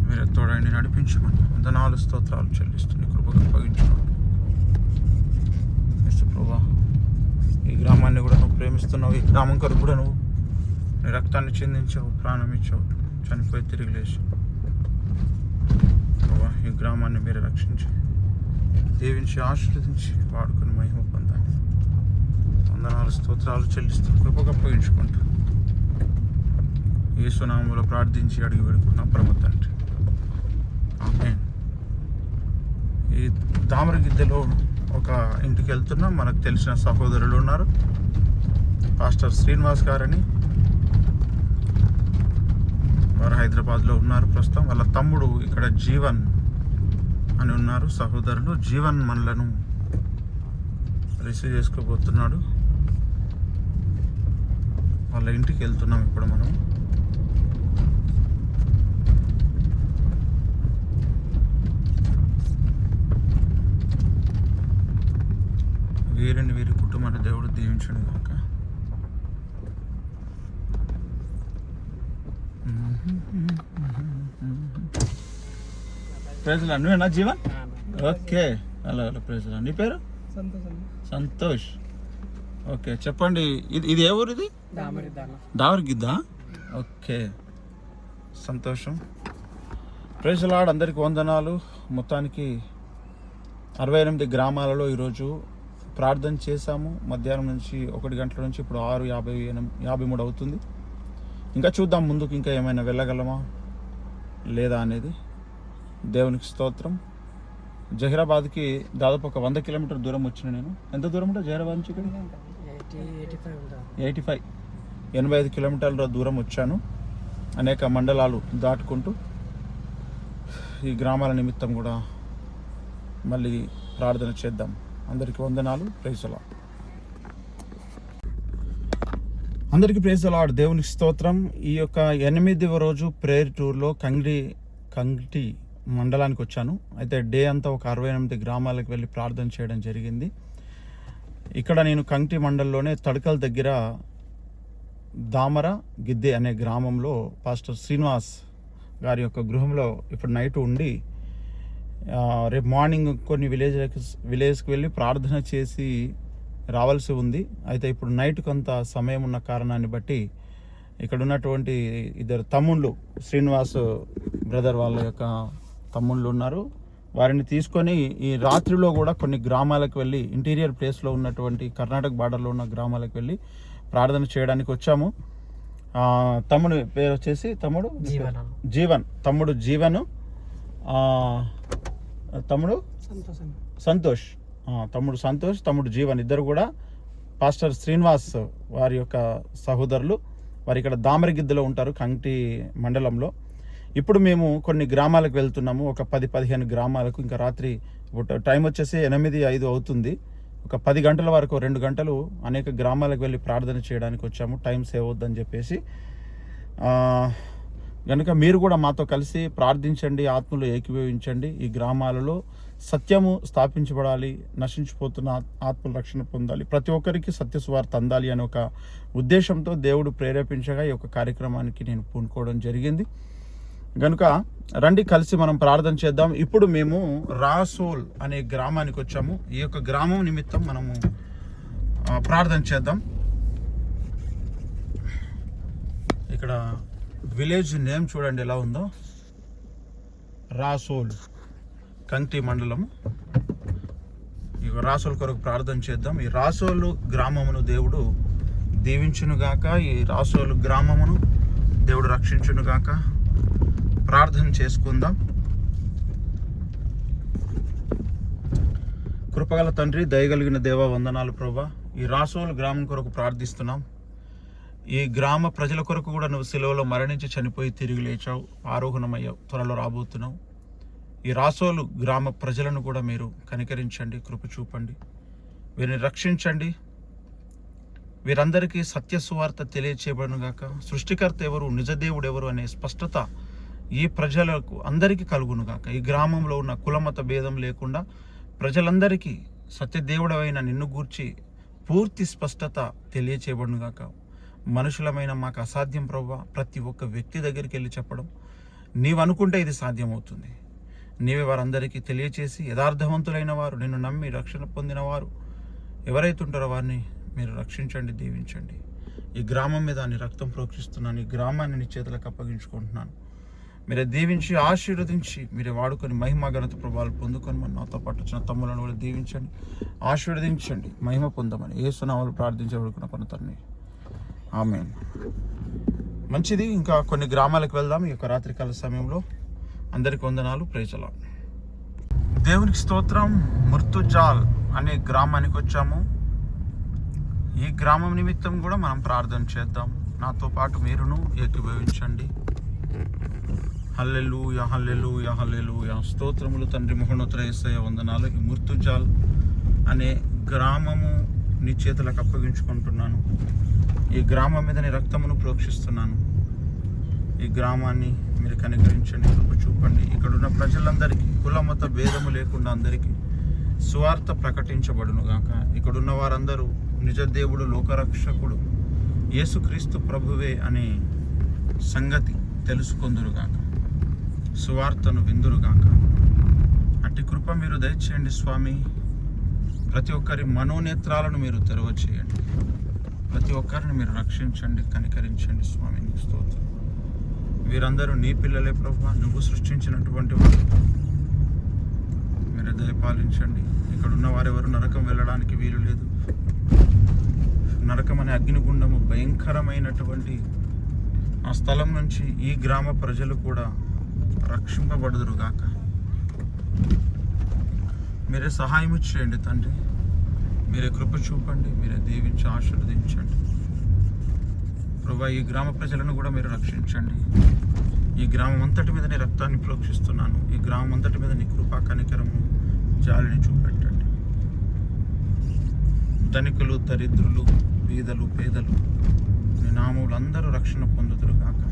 మీరు తోడైండి, నడిపించమని వందనాలు స్తోత్రాలు చెల్లిస్తుంది కృపకు అప్పగించుకోండి. ప్రభా, ఈ గ్రామాన్ని కూడా నువ్వు ప్రేమిస్తున్నావు. ఈ గ్రామం కొరకు కూడా నువ్వు నీ రక్తాన్ని చిందించావు, ప్రాణం ఇచ్చావు, చనిపోయి తిరిగి లేచావు. ప్రభా, ఈ గ్రామాన్ని మీరు రక్షించి దీవించి ఆశీర్వదించి వాడుకొని మహిమ పొందాలి. వందనాలు స్తోత్రాలు చెల్లిస్తూ కృపకు అప్పగించుకుంటూ యేసు నామములో ప్రార్థించి అడిగి వేడుకున్నాం పరమ తండ్రి, ఆమేన్. ఈ దామరగిద్దెలో ఒక ఇంటికి వెళ్తున్నాం. మనకు తెలిసిన సహోదరులు ఉన్నారు. పాస్టర్ శ్రీనివాస్ గారని, వారు హైదరాబాద్లో ఉన్నారు ప్రస్తుతం. వాళ్ళ తమ్ముడు ఇక్కడ జీవన్ అని ఉన్నారు. సహోదరులు జీవన్ మనలను రిసీవ్ చేసుకోబోతున్నాడు. వాళ్ళ ఇంటికి వెళ్తున్నాం ఇప్పుడు మనం. వీరిని వీరి కుటుంబాన్ని దేవుడు దీవించండి కాక. ప్రైజ్లా, నువ్వేనా Jeevan? Okay, hello hello, praise lord. నీ పేరు? సంతోష్. ఓకే, చెప్పండి. ఇది ఏ ఊరు? ఇది దామరగిద్దా? ఓకే, సంతోషం. ప్రైజ్ లార్డ్, అందరికి వందనాలు. మొత్తానికి 68 గ్రామాలలో ఈరోజు ప్రార్థన చేశాము. మధ్యాహ్నం నుంచి 1 గంటల నుంచి ఇప్పుడు 6:53 అవుతుంది. ఇంకా చూద్దాం ముందుకు ఇంకా ఏమైనా వెళ్ళగలమా లేదా అనేది. దేవునికి స్తోత్రం. జహీరాబాద్కి దాదాపు ఒక 100 కిలోమీటర్ దూరం వచ్చిన నేను. ఎంత దూరం ఉంటుంది జహీరాబాద్ నుంచి? ఇక్కడ 85 కిలోమీటర్ల దూరం వచ్చాను. అనేక మండలాలు దాటుకుంటూ ఈ గ్రామాల నిమిత్తం కూడా మళ్ళీ ప్రార్థన చేద్దాం. అందరికీ వందనాలు. Praise the Lord. అందరికీ ప్రైజ్ ది లార్డ్. దేవునికి స్తోత్రం. ఈ యొక్క 8వ రోజు ప్రేయర్ టూర్లో కంగ్టి మండలానికి వచ్చాను. అయితే డే అంతా ఒక 68 గ్రామాలకు వెళ్ళి ప్రార్థన చేయడం జరిగింది. ఇక్కడ నేను కంగ్టి మండలంలోనే తడకల్ దగ్గర దామర గిద్దె అనే గ్రామంలో పాస్టర్ శ్రీనివాస్ గారి యొక్క గృహంలో ఇప్పుడు నైట్ ఉండి రేపు మార్నింగ్ కొన్ని విలేజ్కి వెళ్ళి ప్రార్థన చేసి రావాల్సి ఉంది. అయితే ఇప్పుడు నైట్ కొంత సమయం ఉన్న కారణాన్ని బట్టి ఇక్కడ ఉన్నటువంటి 2 తమ్ముళ్ళు, శ్రీనివాస్ బ్రదర్ వాళ్ళ యొక్క తమ్ముళ్ళు ఉన్నారు, వారిని తీసుకొని ఈ రాత్రిలో కూడా కొన్ని గ్రామాలకు వెళ్ళి ఇంటీరియర్ ప్లేస్లో ఉన్నటువంటి కర్ణాటక బార్డర్లో ఉన్న గ్రామాలకు వెళ్ళి ప్రార్థన చేయడానికి వచ్చాము. తమ్ముడు పేరు వచ్చేసి జీవన్, తమ్ముడు జీవను, తమ్ముడు సంతోష్, తమ్ముడు జీవన్, ఇద్దరు కూడా పాస్టర్ శ్రీనివాస్ వారి యొక్క సహోదరులు. వారు ఇక్కడ దామరగిద్దలో ఉంటారు, కంగ్టి మండలంలో. ఇప్పుడు మేము కొన్ని గ్రామాలకు వెళ్తున్నాము, ఒక 10-15 గ్రామాలకు. ఇంకా రాత్రి టైం వచ్చేసి 8:05 అవుతుంది. ఒక 10 గంటల వరకు 2 గంటలు అనేక గ్రామాలకు వెళ్ళి ప్రార్థన చేయడానికి వచ్చాము, టైం సేవ్ అవుద్దని చెప్పేసి. కనుక మీరు కూడా మాతో కలిసి ప్రార్థించండి, ఆత్మలో ఏకీభవించండి. ఈ గ్రామాలలో సత్యము స్థాపించబడాలి, నశించిపోతున్న ఆత్మల రక్షణ పొందాలి, ప్రతి ఒక్కరికి సత్య సువార్త అందాలి అనే ఒక ఉద్దేశంతో దేవుడు ప్రేరేపించగా ఈ యొక్క కార్యక్రమానికి నేను పూనుకోవడం జరిగింది. కనుక రండి కలిసి మనం ప్రార్థన చేద్దాం. ఇప్పుడు మేము రాసోల్ అనే గ్రామానికి వచ్చాము. ఈ యొక్క గ్రామం నిమిత్తం మనము ప్రార్థన చేద్దాం. ఇక్కడ విలేజ్ నేమ్ చూడండి ఎలా ఉందో, రాసోల్, కంగ్టి మండలము. ఈ రాసోలు కొరకు ప్రార్థన చేద్దాం. ఈ రాసోలు గ్రామమును దేవుడు దీవించునుగాక. ఈ రాసోలు గ్రామమును దేవుడు రక్షించునుగాక. ప్రార్థన చేసుకుందాం. కృపగల తండ్రి, దయగలిగిన దేవ, వందనాలు ప్రభా. ఈ రాసోలు గ్రామం కొరకు ప్రార్థిస్తున్నాం. ఈ గ్రామ ప్రజల కొరకు కూడా నువ్వు సిలువలో మరణించి చనిపోయి తిరిగి లేచావు, ఆరోహణమయ్యావు, త్వరలో రాబోతున్నావు. ఈ రాసోలు గ్రామ ప్రజలను కూడా మీరు కనికరించండి, కృప చూపండి, వీరిని రక్షించండి. వీరందరికీ సత్య సువార్త తెలియచేయబడునుగాక. సృష్టికర్త ఎవరు, నిజదేవుడు ఎవరు అనే స్పష్టత ఈ ప్రజలకు అందరికీ కలుగునుగాక. ఈ గ్రామంలో ఉన్న కులమత భేదం లేకుండా ప్రజలందరికీ సత్యదేవుడవైన నిన్ను గూర్చి పూర్తి స్పష్టత తెలియచేయబడునుగాక. మనుషులమైన మాకు అసాధ్యం ప్రభా. ప్రతి ఒక్క వ్యక్తి దగ్గరికి వెళ్ళి చెప్పడం, నీవు అనుకుంటే ఇది సాధ్యమవుతుంది. నీవే వారందరికీ తెలియచేసి యథార్థవంతులైన వారు, నిన్ను నమ్మి రక్షణ పొందిన వారు ఎవరైతే ఉంటారో వారిని మీరు రక్షించండి, దీవించండి. ఈ గ్రామం మీద నీ రక్తం ప్రోక్షిస్తున్నాను. ఈ గ్రామాన్ని నీ చేతులకు అప్పగించుకుంటున్నాను. మీరే దీవించి ఆశీర్వదించి మీరే వాడుకొని మహిమ ఘనత ప్రభావాలు పొందుకొని మన నాతో పాటు వచ్చిన తమ్ములను కూడా దీవించండి, ఆశీర్వదించండి, మహిమ పొందమని యేసు నామములో ప్రార్థించబడుకున్న కొన్న తండ్రి, ఆమేన్. మంచిది. ఇంకా కొన్ని గ్రామాలకు వెళ్దాం ఈ యొక్క రాత్రికాల సమయంలో. అందరికి వందనాలు. Praise Lord. దేవునికి స్తోత్రం. ముర్తుజాల్ అనే గ్రామానికి వచ్చాము. ఈ గ్రామం నిమిత్తం కూడా మనం ప్రార్థన చేద్దాం. నాతో పాటు మీరును ఏకీభవించండి. హల్లెలూయా, హల్లెలూయా, హల్లెలూయా. స్తోత్రములు తండ్రి, మహోన్నత యేసయ్య, వందనాలు. ఈ ముర్తుజాల్ అనే గ్రామము నీ చేతులకు అప్పగించుకుంటున్నాను. ఈ గ్రామం మీద నీ రక్తమును ప్రోక్షిస్తున్నాను. ఈ గ్రామాన్ని మీరు కనికరించండి, కృప చూపండి. ఇక్కడున్న ప్రజలందరికీ కులమత భేదము లేకుండా అందరికీ సువార్త ప్రకటించబడునుగాక. ఇక్కడున్న వారందరూ నిజదేవుడు, లోకరక్షకుడు యేసుక్రీస్తు ప్రభువే అనే సంగతి తెలుసుకొందురుగాక, సువార్తను విందురుగాక. అట్టి కృప మీరు దయచేయండి స్వామి. ప్రతి ఒక్కరి మనోనేత్రాలను మీరు తెరవచేయండి. ప్రతి ఒక్కరిని మీరు రక్షించండి, కనికరించండి స్వామి. నీకు స్తోత్రం. వీరందరూ నీ పిల్లలే ప్రభువా. నువ్వు సృష్టించినటువంటి వారు. మీరు దయపాలించండి. ఇక్కడ ఉన్న వారెవరు నరకం వెళ్ళడానికి వీలు లేదు. నరకం అనే అగ్నిగుండము భయంకరమైనటువంటి ఆ స్థలం నుంచి ఈ గ్రామ ప్రజలు కూడా రక్షింపబడుదురుగాక. మీరే సహాయం చేయండి తండ్రి. మీరే కృప చూపండి. మీరే దీవించి ఆశీర్వదించండి ప్రభువా. ఈ గ్రామ ప్రజలను కూడా మీరు రక్షించండి. ఈ గ్రామం అంతటి మీద నీ రక్తాన్ని ప్రోక్షిస్తున్నాను. ఈ గ్రామం అంతటి మీద నీ కృపా కనికరము, జాలిని చూపెట్టండి. ధనికులు, దరిద్రులు, బీదలు, పేదలు నీ నామములు అందరూ రక్షణ పొందుదురుగాక.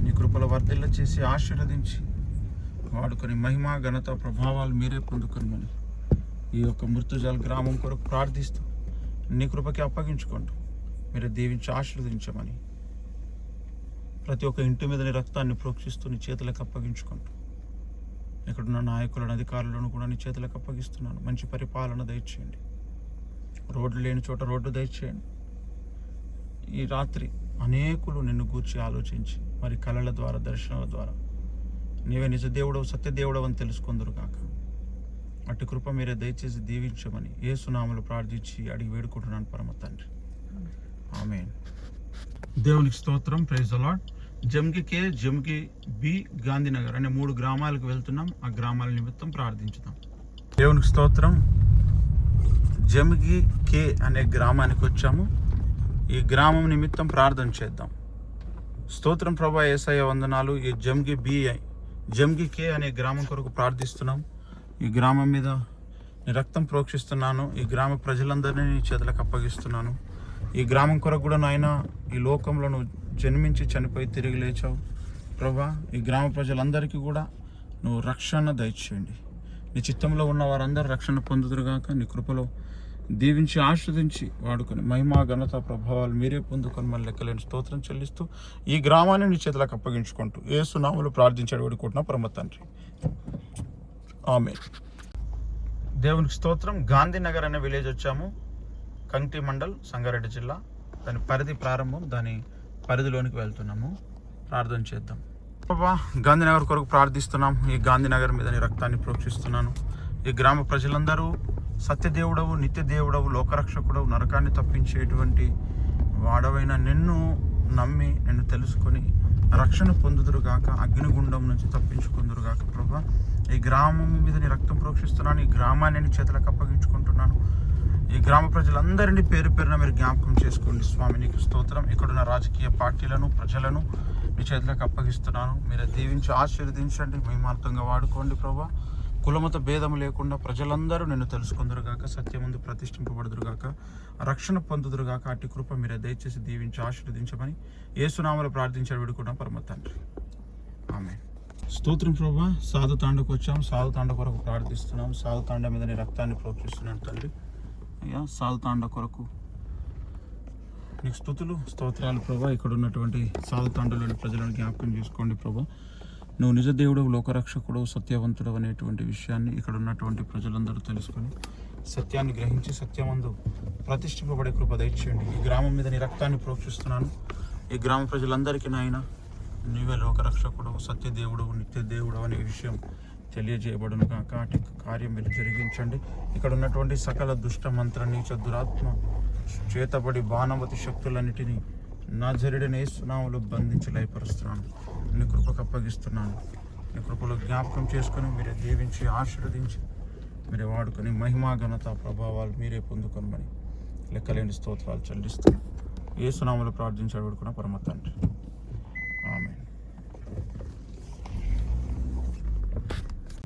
నీ కృపల వర్ధిల్ల చేసి ఆశీర్వదించి వాడుకొని మహిమ ఘనత ప్రభావాలు మీరే పొందుకొని ఈ యొక్క ముర్తుజాల్ గ్రామం కొరకు ప్రార్థిస్తూ నీ కృపకి అప్పగించుకుంటూ మీరు దీవించి ఆశీర్వదించమని ప్రతి ఒక్క ఇంటి మీద నీ రక్తాన్ని ప్రోక్షిస్తూ నీ చేతులకు అప్పగించుకుంటూ ఇక్కడున్న నాయకులను, అధికారులను కూడా నీ చేతులకు అప్పగిస్తున్నాను. మంచి పరిపాలన దయచేయండి. రోడ్లు లేని చోట రోడ్డు దయచేయండి. ఈ రాత్రి అనేకులు నిన్ను గూర్చి ఆలోచించి మరి కళల ద్వారా, దర్శనాల ద్వారా నీవే నిజ దేవుడవు, సత్యదేవుడవు అని తెలుసుకుందురుగాక. అట్టి కృప మీరే దయచేసి దీవించమని యేసు నామములో ప్రార్థించి అడిగి వేడుకుంటున్నాను పరమ తండ్రి, ఆమేన్. దేవునికి స్తోత్రం. Praise the Lord. Jamki K, Jamki B, Gandhinagar అనే 3 గ్రామాలకు వెళ్తున్నాం. ఆ గ్రామాల నిమిత్తం ప్రార్థించుదాం. దేవునికి స్తోత్రం. జమ్కి కే అనే గ్రామానికి వచ్చాము. ఈ గ్రామం నిమిత్తం ప్రార్థన చేద్దాం. స్తోత్రం ప్రభా. యేసయ్య వందనాలు. ఈ జమ్కి కే అనే గ్రామం కొరకు ప్రార్థిస్తున్నాం. ఈ గ్రామం మీద నీ రక్తం ప్రోక్షిస్తున్నాను. ఈ గ్రామ ప్రజలందరినీ నీ చేతులకు అప్పగిస్తున్నాను. ఈ గ్రామం కొరకు కూడా నాయన ఈ లోకంలో నువ్వు జన్మించి చనిపోయి తిరిగి లేచావు ప్రభా. ఈ గ్రామ ప్రజలందరికీ కూడా నువ్వు రక్షణ దయచేయండి. నీ చిత్తంలో ఉన్న వారందరూ రక్షణ పొందుదురుగాక. నీ కృపలో దీవించి ఆస్వాదించి వాడుకొని మహిమా ఘనత ప్రభావాలు మీరే పొందుకొని మళ్ళీ లెక్కలేని స్తోత్రం చెల్లిస్తూ ఈ గ్రామాన్ని నీ చేతులకు అప్పగించుకుంటూ యేసు నామములో ప్రార్థించాడు వేడుకుంటున్నా పరమ తండ్రి, ఆమేన్. దేవునికి స్తోత్రం. గాంధీనగర్ అనే విలేజ్ వచ్చాము. కంటి మండల్, సంగారెడ్డి జిల్లా. దాని పరిధి ప్రారంభం, దాని పరిధిలోనికి వెళ్తున్నాము. ప్రార్థన చేద్దాం. బాబా, గాంధీనగర్ కొరకు ప్రార్థిస్తున్నాం. ఈ గాంధీనగర్ మీద నీ రక్తాన్ని ప్రోక్షిస్తున్నాను. ఈ గ్రామ ప్రజలందరూ సత్యదేవుడవు, నిత్య దేవుడవు, లోకరక్షకుడవు, నరకాన్ని తప్పించేటువంటి వాడవైన నిన్ను నమ్మి నిన్ను తెలుసుకొని రక్షణ పొందుదురుగాక, అగ్నిగుండం నుంచి తప్పించుకుందురుగాక. ప్రభా, ఈ గ్రామం మీద నీ రక్తం ప్రోక్షిస్తున్నాను. ఈ గ్రామాన్ని నీ చేతులకు అప్పగించుకుంటున్నాను. ఈ గ్రామ ప్రజలందరినీ పేరు పేరున మీరు జ్ఞాపకం చేసుకోండి స్వామి. నీకు స్తోత్రం. ఇక్కడున్న రాజకీయ పార్టీలను, ప్రజలను మీ చేతులకు అప్పగిస్తున్నాను. మీరు దీవించి ఆశీర్వదించండి, మహిమార్థంగా వాడుకోండి ప్రభా. కులమత భేదం లేకుండా ప్రజలందరూ నిన్ను తెలుసుకుందరుగాక, సత్యమందు ప్రతిష్ఠింపబడుదురుగాక, రక్షణ పొందుదురుగాక. అట్టి కృప మీరు దయచేసి దీవించి ఆశీర్వదించమని యేసునామములో ప్రార్థించాడు వేడుకున్నాం పరమ తండ్రి. ఆమేన్. స్తోత్రం ప్రభా. సాధు తాండకు వచ్చాం. సాధు తాండ కొరకు ప్రార్థిస్తున్నాం. సాధు తాండ మీద నీ రక్తాన్ని ప్రోక్షిస్తున్నాను తండ్రి. అయ్యా, సాధు తాండ కొరకు నీకు స్తుతులు, స్తోత్రాలు ప్రభా. ఇక్కడ ఉన్నటువంటి సాధు తాండలోని ప్రజలను జ్ఞాపకం చేసుకోండి ప్రభా. నువ్వు నిజ దేవుడు, లోకరక్షకుడు, సత్యవంతుడు అనేటువంటి విషయాన్ని ఇక్కడ ఉన్నటువంటి ప్రజలందరూ తెలుసుకొని సత్యాన్ని గ్రహించి సత్యమందు ప్రతిష్ఠింపబడే కృప దయచేయండి. ఈ గ్రామం మీద నీ రక్తాన్ని ప్రోక్షిస్తున్నాను. ఈ గ్రామ ప్రజలందరికీ నాయన నీవే లోకరక్షకుడు, సత్యదేవుడు, నిత్య దేవుడు అనే విషయం తెలియజేయబడును కాక. అటు కార్యం మీరు జరిగించండి. ఇక్కడ ఉన్నటువంటి సకల దుష్ట మంత్ర, నీచ, దురాత్మ, చేతబడి, బాణవతి శక్తులన్నిటినీ నజరేయుడైన యేసు నామములో బంధించి లయపరుస్తున్నాను. నీ కృపకు అప్పగిస్తున్నాను. నీ కృపలో జ్ఞాపకం చేసుకొని మీరే దీవించి ఆశీర్వదించి మీరే వాడుకొని మహిమా, ఘనత, ప్రభావాలు మీరే పొందుకొనమని లెక్కలేని స్తోత్రాలు చెల్లిస్తూ యేసు నామములో ప్రార్థించాడు వేడుకున్న పరమ తండ్రి. Amen.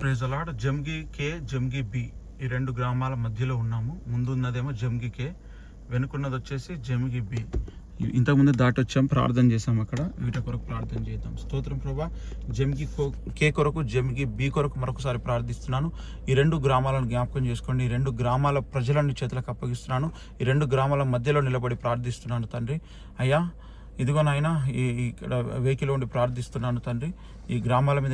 Praise the Lord. Jamgi K, Jamgi B, ఈ రెండు గ్రామాల మధ్యలో ఉన్నాము. ముందు ఉన్నదేమో జమ్గి కే, వెనుకున్నది వచ్చేసి జమ్గి బి. ఇంతకుముందు దాటి వచ్చాం, ప్రార్థన చేసాం. అక్కడ వీటి కొరకు ప్రార్థన చేద్దాం. స్తోత్రం ప్రభా. జమ్గి కే కొరకు, జమ్గి బి కొరకు మరొకసారి ప్రార్థిస్తున్నాను. ఈ రెండు గ్రామాలను జ్ఞాపకం చేసుకోండి. ఈ రెండు గ్రామాల ప్రజలను చేతులకు అప్పగిస్తున్నాను. ఈ రెండు గ్రామాల మధ్యలో నిలబడి ప్రార్థిస్తున్నాను తండ్రి. అయ్యా, ఇదిగో నాయన, ఇక్కడ వెహికల్ ఉండి ప్రార్థిస్తున్నాను తండ్రి. ఈ గ్రామాల మీద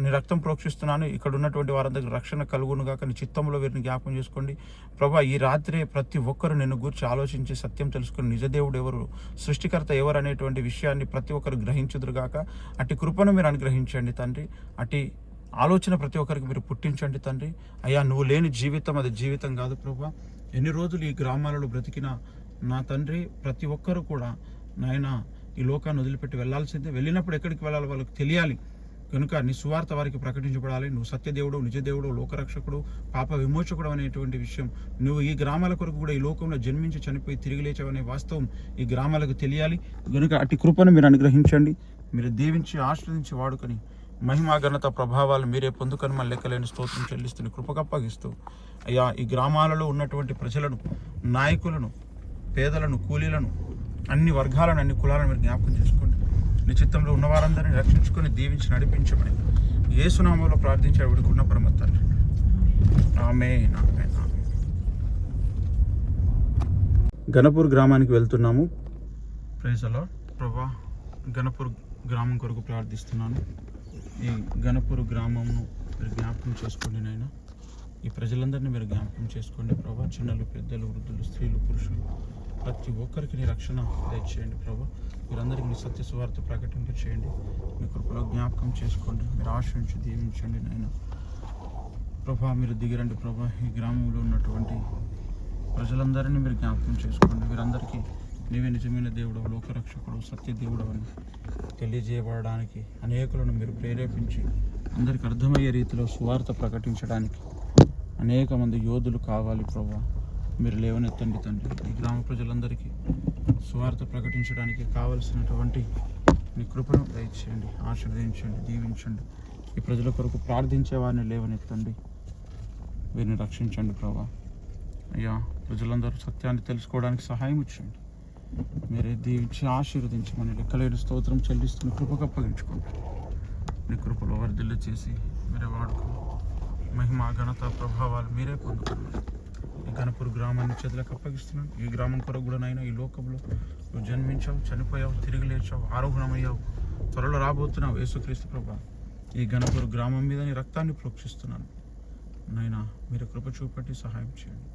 నీ రక్తం ప్రోక్షిస్తున్నాను. ఇక్కడ ఉన్నటువంటి వారందరికీ రక్షణ కలుగును గాక. నీ చిత్తంలో వీరిని జ్ఞాపకం చేసుకోండి ప్రభా. ఈ రాత్రి ప్రతి ఒక్కరు నిన్ను గురించి ఆలోచించి సత్యం తెలుసుకుని నిజదేవుడు ఎవరు, సృష్టికర్త ఎవరు అనేటువంటి విషయాన్ని ప్రతి ఒక్కరు గ్రహించుదురుగాక. అట్టి కృపను మీరు అనుగ్రహించండి తండ్రి. అట్టి ఆలోచన ప్రతి ఒక్కరికి మీరు పుట్టించండి తండ్రి. అయ్యా, నువ్వు లేని జీవితం అది జీవితం కాదు ప్రభా. ఎన్ని రోజులు ఈ గ్రామాలలో బ్రతికిన నా తండ్రి, ప్రతి ఒక్కరు కూడా నాయన ఈ లోకాన్ని వదిలిపెట్టి వెళ్లాల్సిందే. వెళ్ళినప్పుడు ఎక్కడికి వెళ్ళాలి వాళ్ళకి తెలియాలి కనుక నీ సువార్త వారికి ప్రకటించబడాలి. నువ్వు సత్యదేవుడు, నిజదేవుడు, లోకరక్షకుడు, పాప విమోచకుడు అనేటువంటి విషయం నువ్వు ఈ గ్రామాల కొరకు కూడా ఈ లోకంలో జన్మించి చనిపోయి తిరిగి లేచావనే వాస్తవం ఈ గ్రామాలకు తెలియాలి కనుక అట్టి కృపను మీరు అనుగ్రహించండి. మీరు దీవించి ఆశ్రదించి వాడుకొని మహిమా, ఘనత, ప్రభావాలు మీరే పొందుకొని మన లెక్కలేని స్తోత్రం చెల్లిస్తున్న కృపకప్పగిస్తూ అయ్యా, ఈ గ్రామాలలో ఉన్నటువంటి ప్రజలను, నాయకులను, పేదలను, కూలీలను, అన్ని వర్గాలను, అన్ని కులాలను మీరు జ్ఞాపకం చేసుకోండి. నీ చిత్తంలో ఉన్న వారందరినీ రక్షించుకొని దీవించి నడిపించమని యేసు నామములో ప్రార్థించి వేడుకున్న పరమ తండ్రి. ఆమేన్. ఆమేన్. గణపూర్ గ్రామానికి వెళ్తున్నాము. Praise the Lord. ప్రభా, గణపూర్ గ్రామం కొరకు ప్రార్థిస్తున్నాను. ఈ గణపూర్ గ్రామంను మీరు జ్ఞాపకం చేసుకోండి నాయన. ఈ ప్రజలందరినీ మీరు జ్ఞాపకం చేసుకోండి ప్రభా. చిన్నలు, పెద్దలు, వృద్ధులు, స్త్రీలు, పురుషులు, ప్రతి ఒక్కరికి నీ రక్షణ దయచేయండి ప్రభా. మీరందరికీ నీ సత్య సువార్త ప్రకటింప చేయండి. మీ కృపలో జ్ఞాపకం చేసుకోండి. మీరు ఆశ్రయించి దీవించండి నాయన ప్రభా. మీరు దిగిరండి ప్రభా. ఈ గ్రామంలో ఉన్నటువంటి ప్రజలందరినీ మీరు జ్ఞాపకం చేసుకోండి. వీరందరికీ నీవే నిజమైన దేవుడు, లోకరక్షకుడు, సత్య దేవుడు అని తెలియజేయబడడానికి అనేకులను మీరు ప్రేరేపించి అందరికి అర్థమయ్యే రీతిలో సువార్త ప్రకటించడానికి అనేక మంది యోధులు కావాలి ప్రభా. మీరు లేవనెత్తండి తండ్రి. ఈ గ్రామ ప్రజలందరికీ సువార్త ప్రకటించడానికి కావలసినటువంటి నీ కృపను దయచేయండి, ఆశీర్వదించండి, దీవించండి. ఈ ప్రజల కొరకు ప్రార్థించే వారిని లేవనెత్తండి, వీరిని రక్షించండి ప్రభా. అయ్యా, ప్రజలందరూ సత్యాన్ని తెలుసుకోవడానికి సహాయం ఇచ్చండి. మీరే దీవించి ఆశీర్వదించమని లెక్కలేని స్తోత్రం చెల్లిస్తున్న కృపకు అప్పగించుకోండి. నీ కృపలో వర్ధిల్ల చేసి మీరే వాడుకో. మహిమ, ఘనత, ప్రభావాలు మీరే పొందుకున్నారు. ఈ గణపూర్ గ్రామాన్ని చేతులకు అప్పగిస్తున్నాను. ఈ గ్రామం కొరకు కూడా నైనా ఈ లోకంలో నువ్వు జన్మించావు, చనిపోయావు, తిరిగి లేచావు, ఆరోహణమయ్యావు, త్వరలో రాబోతున్నావు యేసుక్రీస్తు ప్రభా. ఈ గణపూర్ గ్రామం మీద నీ రక్తాన్ని ప్రోక్షిస్తున్నాను నైనా. మీరు కృప చూపట్టి సహాయం చేయండి.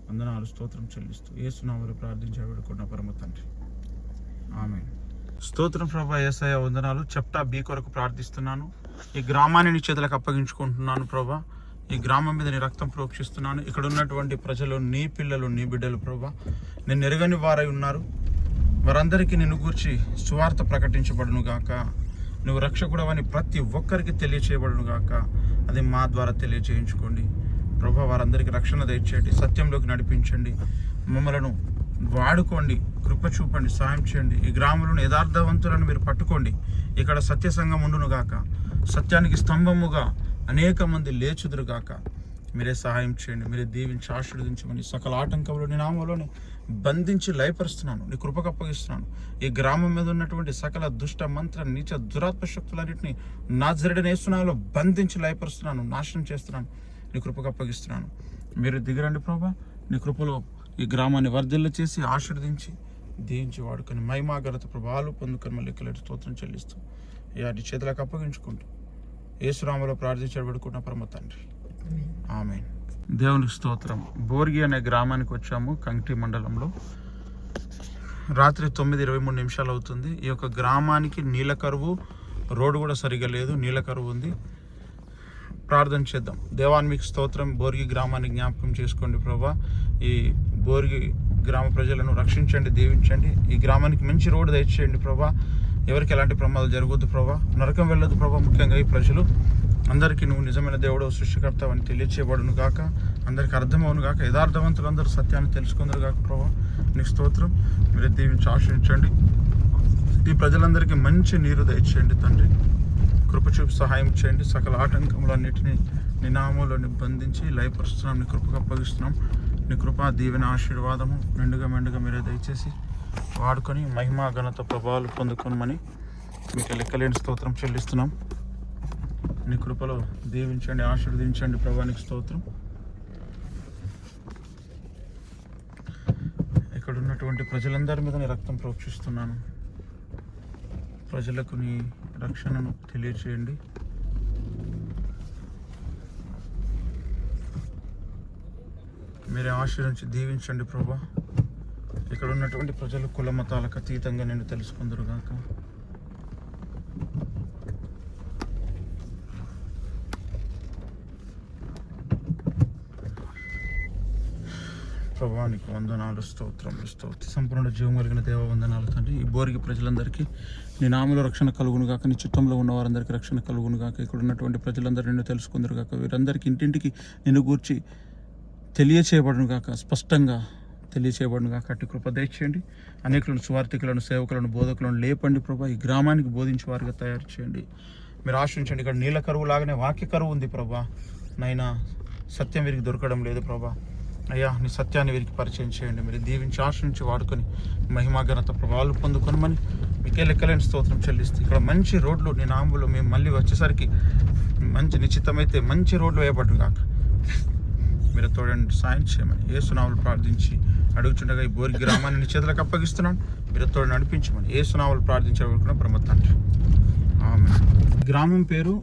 వందనాలు, స్తోత్రం చెల్లిస్తూ యేసు నామములో ప్రార్థించి వేడుకున్న పరమ తండ్రి. ఆమేన్. స్తోత్రం ప్రభా. యేసయ్య వందనాలు. చెప్టా బి కొరకు ప్రార్థిస్తున్నాను. ఈ గ్రామాన్ని నీ చేతులకు అప్పగించుకుంటున్నాను ప్రభా. ఈ గ్రామం మీద నీ రక్తం ప్రోక్షిస్తున్నాను. ఇక్కడ ఉన్నటువంటి ప్రజలు నీ పిల్లలు, నీ బిడ్డలు ప్రభా, నేను ఎరగని వారై ఉన్నారు. వారందరికీ నిన్ను గూర్చి సువార్త ప్రకటించబడును గాక. నువ్వు రక్షకుడవని ప్రతి ఒక్కరికి తెలియచేయబడును గాక. అది మా ద్వారా తెలియచేయించుకోండి ప్రభా. వారందరికీ రక్షణ దయచేయండి, సత్యంలోకి నడిపించండి, మమ్మలను వాడుకోండి, కృప చూపండి, సాయం చేయండి. ఈ గ్రామంలోని యథార్థవంతులను మీరు పట్టుకోండి. ఇక్కడ సత్య సంఘం ఉండును గాక. సత్యానికి స్తంభముగా అనేక మంది లేచుదురు గాక. మీరే సహాయం చేయండి, మీరే దీవించి ఆశీర్వదించమని సకల ఆటంకంలో నీ నామంలోనే బంధించి లయపరుస్తున్నాను, నీ కృపకు అప్పగిస్తున్నాను. ఈ గ్రామం మీద ఉన్నటువంటి సకల దుష్ట మంత్ర నీచ దురాత్మ శక్తులన్నింటినీ నాజరేయుడైన యేసు నామములో బంధించి లయపరుస్తున్నాను, నాశనం చేస్తున్నాను, నీ కృపకు అప్పగిస్తున్నాను. మీరు దిగరండి ప్రభా. నీ కృపలో ఈ గ్రామాన్ని వర్ధిల్ల చేసి ఆశీర్వదించి దీవించి వాడుకొని మహిమా ఘనత ప్రభావాలు పొందుకొని మళ్ళీ లెక్కలేని స్తోత్రం చెల్లిస్తూ నీ చేతులకు అప్పగించుకుంటూ యేసు నామములో ప్రార్థించబడుకున్న పరమ తండ్రి, ఆమేన్. దేవునికి స్తోత్రం. బోర్గి అనే గ్రామానికి వచ్చాము, కంకి మండలంలో. రాత్రి 9:23 అవుతుంది. ఈ యొక్క గ్రామానికి నీళ్ళ కరువు, రోడ్డు కూడా సరిగా లేదు, నీళ్ళ కరువు ఉంది. ప్రార్థన చేద్దాం. దేవాన్ని మీకు స్తోత్రం. బోర్గి గ్రామాన్ని జ్ఞాపకం చేసుకోండి ప్రభా. ఈ బోర్గి గ్రామ ప్రజలను రక్షించండి, దీవించండి. ఈ గ్రామానికి మంచి రోడ్డు దయచేయండి ప్రభా. ఎవరికి ఎలాంటి ప్రమాదాలు జరగొద్దు ప్రభా, నరకం వెళ్ళొద్దు ప్రభా. ముఖ్యంగా ఈ ప్రజలు అందరికీ నువ్వు నిజమైన దేవుడు, సృష్టికర్త అని తెలియచేయబడును గాక. అందరికీ అర్థమవును గాక. యథార్థవంతులు అందరూ సత్యాన్ని తెలుసుకుందరు గాక ప్రభా. నీకు స్తోత్రం. మీరు దీవించి ఆశ్రయించండి. ఈ ప్రజలందరికీ మంచి నీరు దయచేయండి తండ్రి. కృప చూపి సహాయం చేయండి. సకల ఆటంకములన్నిటినీ నీ నామంలో బంధించి లయపరుస్తున్నాం, నీ కృపకు అప్పగిస్తున్నాం. నీ కృప, దీవెన, ఆశీర్వాదము మెండుగా మీరే దయచేసి వాడుకొని మహిమా ఘనత ప్రభావాలు పొందుకోమని మీకు లెక్కలేని స్తోత్రం చెల్లిస్తున్నాం. నీ కృపలో దీవించండి, ఆశీర్వదించండి ప్రభానికి స్తోత్రం. ఇక్కడ ఉన్నటువంటి ప్రజలందరి మీద నీ రక్తం ప్రోక్షిస్తున్నాను. ప్రజలకు నీ రక్షణను తెలియచేయండి. మీరే ఆశీర్వించి దీవించండి ప్రభా. ఇక్కడ ఉన్నటువంటి ప్రజలు కుల మతాలకు అతీతంగా నేను తెలుసుకుందరు గాక. ప్రభా నీకు వందనాలు, స్తోత్రములు, సంపూర్ణ జీవం కలిగిన దేవ వందనాలు తండ్రి. ఈ బోర్గి ప్రజలందరికీ నీ నామములో రక్షణ కలుగును గాక. నీ చిత్తంలో ఉన్న వారందరికీ రక్షణ కలుగును గాక. ఇక్కడ ఉన్నటువంటి ప్రజలందరూ నిన్ను తెలుసుకుందరు గాక. వీరందరికీ ఇంటింటికి నిన్ను గూర్చి తెలియచేయబడును గాక, స్పష్టంగా తెలియచేయబడును గాక. అట్టి కృప దయచేయండి. అనేకులను సువార్థికులను, సేవకులను, బోధకులను లేపండి ప్రభా. ఈ గ్రామానికి బోధించే వారిగా తయారు చేయండి. మీరు ఆశ్రయించండి. ఇక్కడ నీళ్ళ కరువు లాగానే వాక్య కరువు ఉంది ప్రభా. నైనా సత్యం వీరికి దొరకడం లేదు ప్రభా. అయ్యా నీ సత్యాన్ని వీరికి పరిచయం చేయండి. మీరు దీవించి ఆశ్రయించి వాడుకొని మహిమా ఘనత ప్రభావాలు పొందుకొనమని మీకే లెక్కలేని స్తోత్రం చెల్లిస్తూ ఇక్కడ మంచి రోడ్లు నీ నామములో మేము మళ్ళీ వచ్చేసరికి మంచి నిశ్చితమైతే మంచి రోడ్లు వేయబడ్డు కాక మీరు తోడండి, సాయం చేయమని యేసు నామములో ప్రార్థించి అడుగుచుండగా ఈ బోర్గి గ్రామాన్ని నీ చేతులకు అప్పగిస్తున్నాను. మీరు తోడు నడిపించమని యేసు నామములో ప్రార్థించబడుకున్న బ్రహ్మ తండ్రి, ఆమేన్. గ్రామం పేరు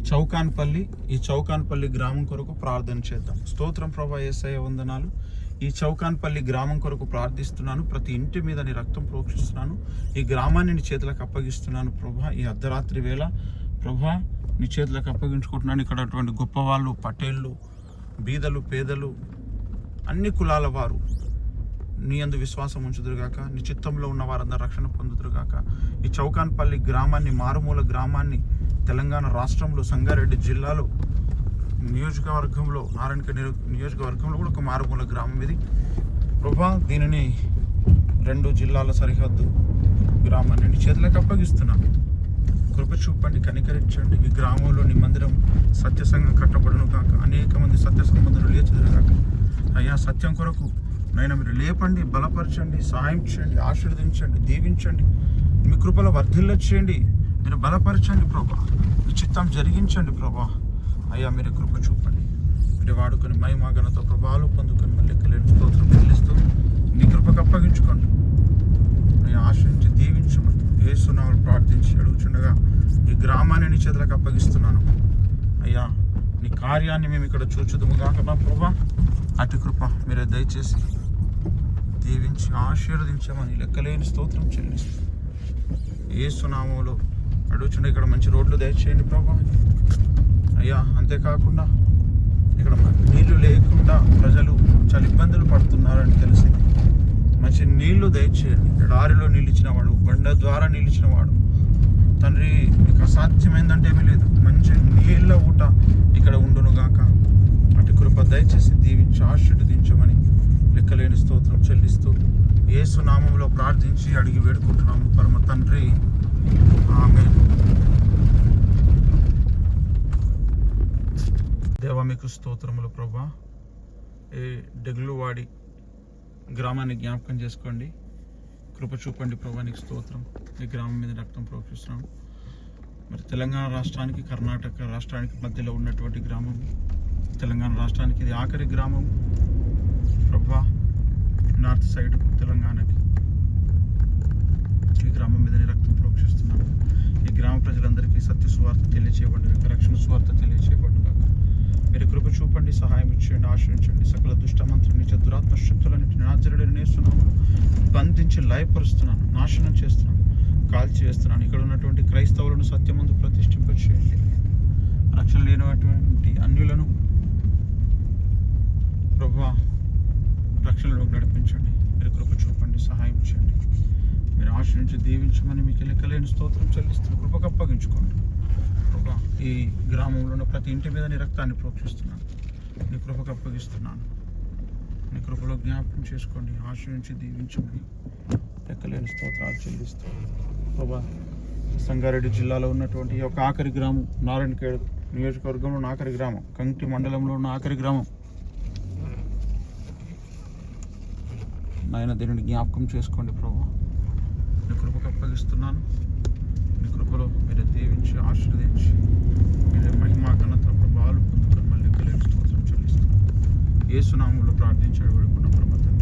చౌకాన్పల్లి. ఈ చౌకాన్పల్లి గ్రామం కొరకు ప్రార్థన చేద్దాం. స్తోత్రం ప్రభా యేసయ్య వందనాలు. ఈ చౌకాన్పల్లి గ్రామం కొరకు ప్రార్థిస్తున్నాను. ప్రతి ఇంటి మీద నీ రక్తం ప్రోక్షిస్తున్నాను. ఈ గ్రామాన్ని నీ చేతులకు అప్పగిస్తున్నాను ప్రభా. ఈ అర్ధరాత్రి వేళ ప్రభా నీ చేతులకు అప్పగించుకుంటున్నాను. ఇక్కడ అటువంటి గొప్పవాళ్ళు, పటేళ్ళు, బీదలు, పేదలు, అన్ని కులాల వారు నీ యందు విశ్వాసం ఉంచుదురుగాక. నీ చిత్తంలో ఉన్న వారందరూ రక్షణ పొందుదురుగాక. ఈ చౌకాన్పల్లి గ్రామాన్ని, మారుమూల గ్రామాన్ని తెలంగాణ రాష్ట్రంలో సంగారెడ్డి జిల్లాలో నియోజకవర్గంలో, నారాయణఖేడ్ నియోజకవర్గంలో కూడా ఒక మారుమూల గ్రామం ఇది ప్రభా. దీనిని 2 జిల్లాల సరిహద్దు గ్రామాన్ని నీ చేతులకు అప్పగిస్తున్నాను. కృప చూపండి, కనికరించండి. ఈ గ్రామంలో నీ మందిరం సత్య సంఘం కట్టబడును కాక. అనేక మంది సత్య సంబంధులు లేచుదురు కాక. అయ్యా సత్యం కొరకు నైనా మీరు లేపండి, బలపరచండి, సహాయం చేయండి, ఆశీర్వదించండి, దీవించండి. మీ కృపలో వర్ధిల్ల చేయండి. మీరు బలపరచండి ప్రభా. మీ చిత్తం జరిగించండి ప్రభా. అయ్యా మీరు కృప చూపండి. మీరు వాడుకొని మహిమా ఘనత ప్రభావాలు పొందుకొని మళ్ళీ లెక్కలేని స్తోత్రం చెల్లిస్తూ నీ కృపకు అప్పగించుకోండి. అయ్యా ఆశ్రయించి దీవించమని యేసు నామములో ప్రార్థించి అడుగుచుండగా ఈ గ్రామాన్ని నీ చేతులకు అప్పగిస్తున్నాను. అయ్యా నీ కార్యాన్ని మేము ఇక్కడ చూచుదుము కాక నా ప్రభా. అటు కృప మీరే దయచేసి దీవించి ఆశీర్వదించమని లెక్కలేని స్తోత్రం చెల్లిస్తూ యేసు నామములో అడుగుచుండే ఇక్కడ మంచి రోడ్లు దయచేయండి ప్రభా. అయ్యా అంతేకాకుండా ఇక్కడ నీళ్లు లేకుండా ప్రజలు చాలా ఇబ్బందులు పడుతున్నారని తెలిసింది. మంచి నీళ్లు దయచేయండి. ఎడారిలో నీళ్ళు ఇచ్చినవాడు, బండ ద్వారా నీళ్ళు ఇచ్చినవాడు తండ్రి, మీకు అసాధ్యమైందంటే ఏమీ లేదు. మంచి నీళ్ళ ఊట ఇక్కడ ఉండును గాక. అటు కృప దయచేసి దీవించి ఆశీర్వదించమని లెక్కలేని స్తోత్రం చెల్లిస్తూ యేసు నామములో ప్రార్థించి అడిగి వేడుకుంటున్నాము పరమ తండ్రి, ఆమేన్. దేవా మీకు స్తోత్రములు ప్రభా. ఈ డెగ్లువాడి గ్రామాన్ని జ్ఞాపకం చేసుకోండి, కృప చూపండి ప్రభా. నీకు స్తోత్రం. ఈ గ్రామం మీద రక్తం ప్రోక్షిస్తున్నాం. మరి తెలంగాణ రాష్ట్రానికి కర్ణాటక రాష్ట్రానికి మధ్యలో ఉన్నటువంటి గ్రామం, తెలంగాణ రాష్ట్రానికి ఇది ఆఖరి గ్రామం ప్రభా. నార్త్ సైడ్ తెలంగాణకి ఈ గ్రామం మీద రక్తం ప్రోక్షిస్తున్నాము. ఈ గ్రామ ప్రజలందరికీ సత్య సువార్త తెలియచేయబడి, రక్షణ సువార్త తెలియచేయబడి మీరు కృప చూపండి, సహాయం ఇచ్చేయండి, ఆశ్రయించండి. సకల దుష్టమంత్రులు నిజ దురాత్మ శక్తులన్నింటినీ నాజరేయుడైన యేసునామములో బంధించి లయపరుస్తున్నాను, నాశనం చేస్తున్నాను, కాల్చి వేస్తున్నాను. ఇక్కడ ఉన్నటువంటి క్రైస్తవులను సత్యమందు ప్రతిష్ఠింపచేయండి. రక్షణ లేనటువంటి అన్యులను ప్రభువా రక్షణలోకి నడిపించండి. మీరు కృప చూపండి, సహాయం చేయండి. మీరు ఆశ్రయించి దీవించమని మీకు లెక్కలేని స్తోత్రం చెల్లిస్తున్న కృపకు అప్పగించుకోండి ప్రభా. ఈ గ్రామంలో ఉన్న ప్రతి ఇంటి మీద నీ రక్తాన్ని ప్రోక్షిస్తున్నాను, నీ కృపకు అప్పగిస్తున్నాను. నీ కృపలో జ్ఞాపకం చేసుకోండి, ఆశ్రయించి దీవించమని లెక్కలేని స్తోత్రాలు చెల్లిస్తూ ప్రభా. సంగారెడ్డి జిల్లాలో ఉన్నటువంటి ఈ యొక్క ఆఖరి గ్రామం, నారాయణఖేడ్ నియోజకవర్గంలో ఉన్న ఆఖరి గ్రామం, కంకి మండలంలో ఉన్న ఆఖరి గ్రామం నాయన, దీనిని జ్ఞాపకం చేసుకోండి ప్రభా. నీ కృపకు అప్పగిస్తున్నాను. నీ కృపలో మీరు దీవించి ఆశీర్వదించి మీరే మహిమా ఘనత ప్రభావాలు పొందుకొని మళ్ళీ లెక్కలేని స్తోత్రం చెల్లిస్తాను. యేసు నామములో ప్రార్థించాడు వేడుకున్న ప్రభు.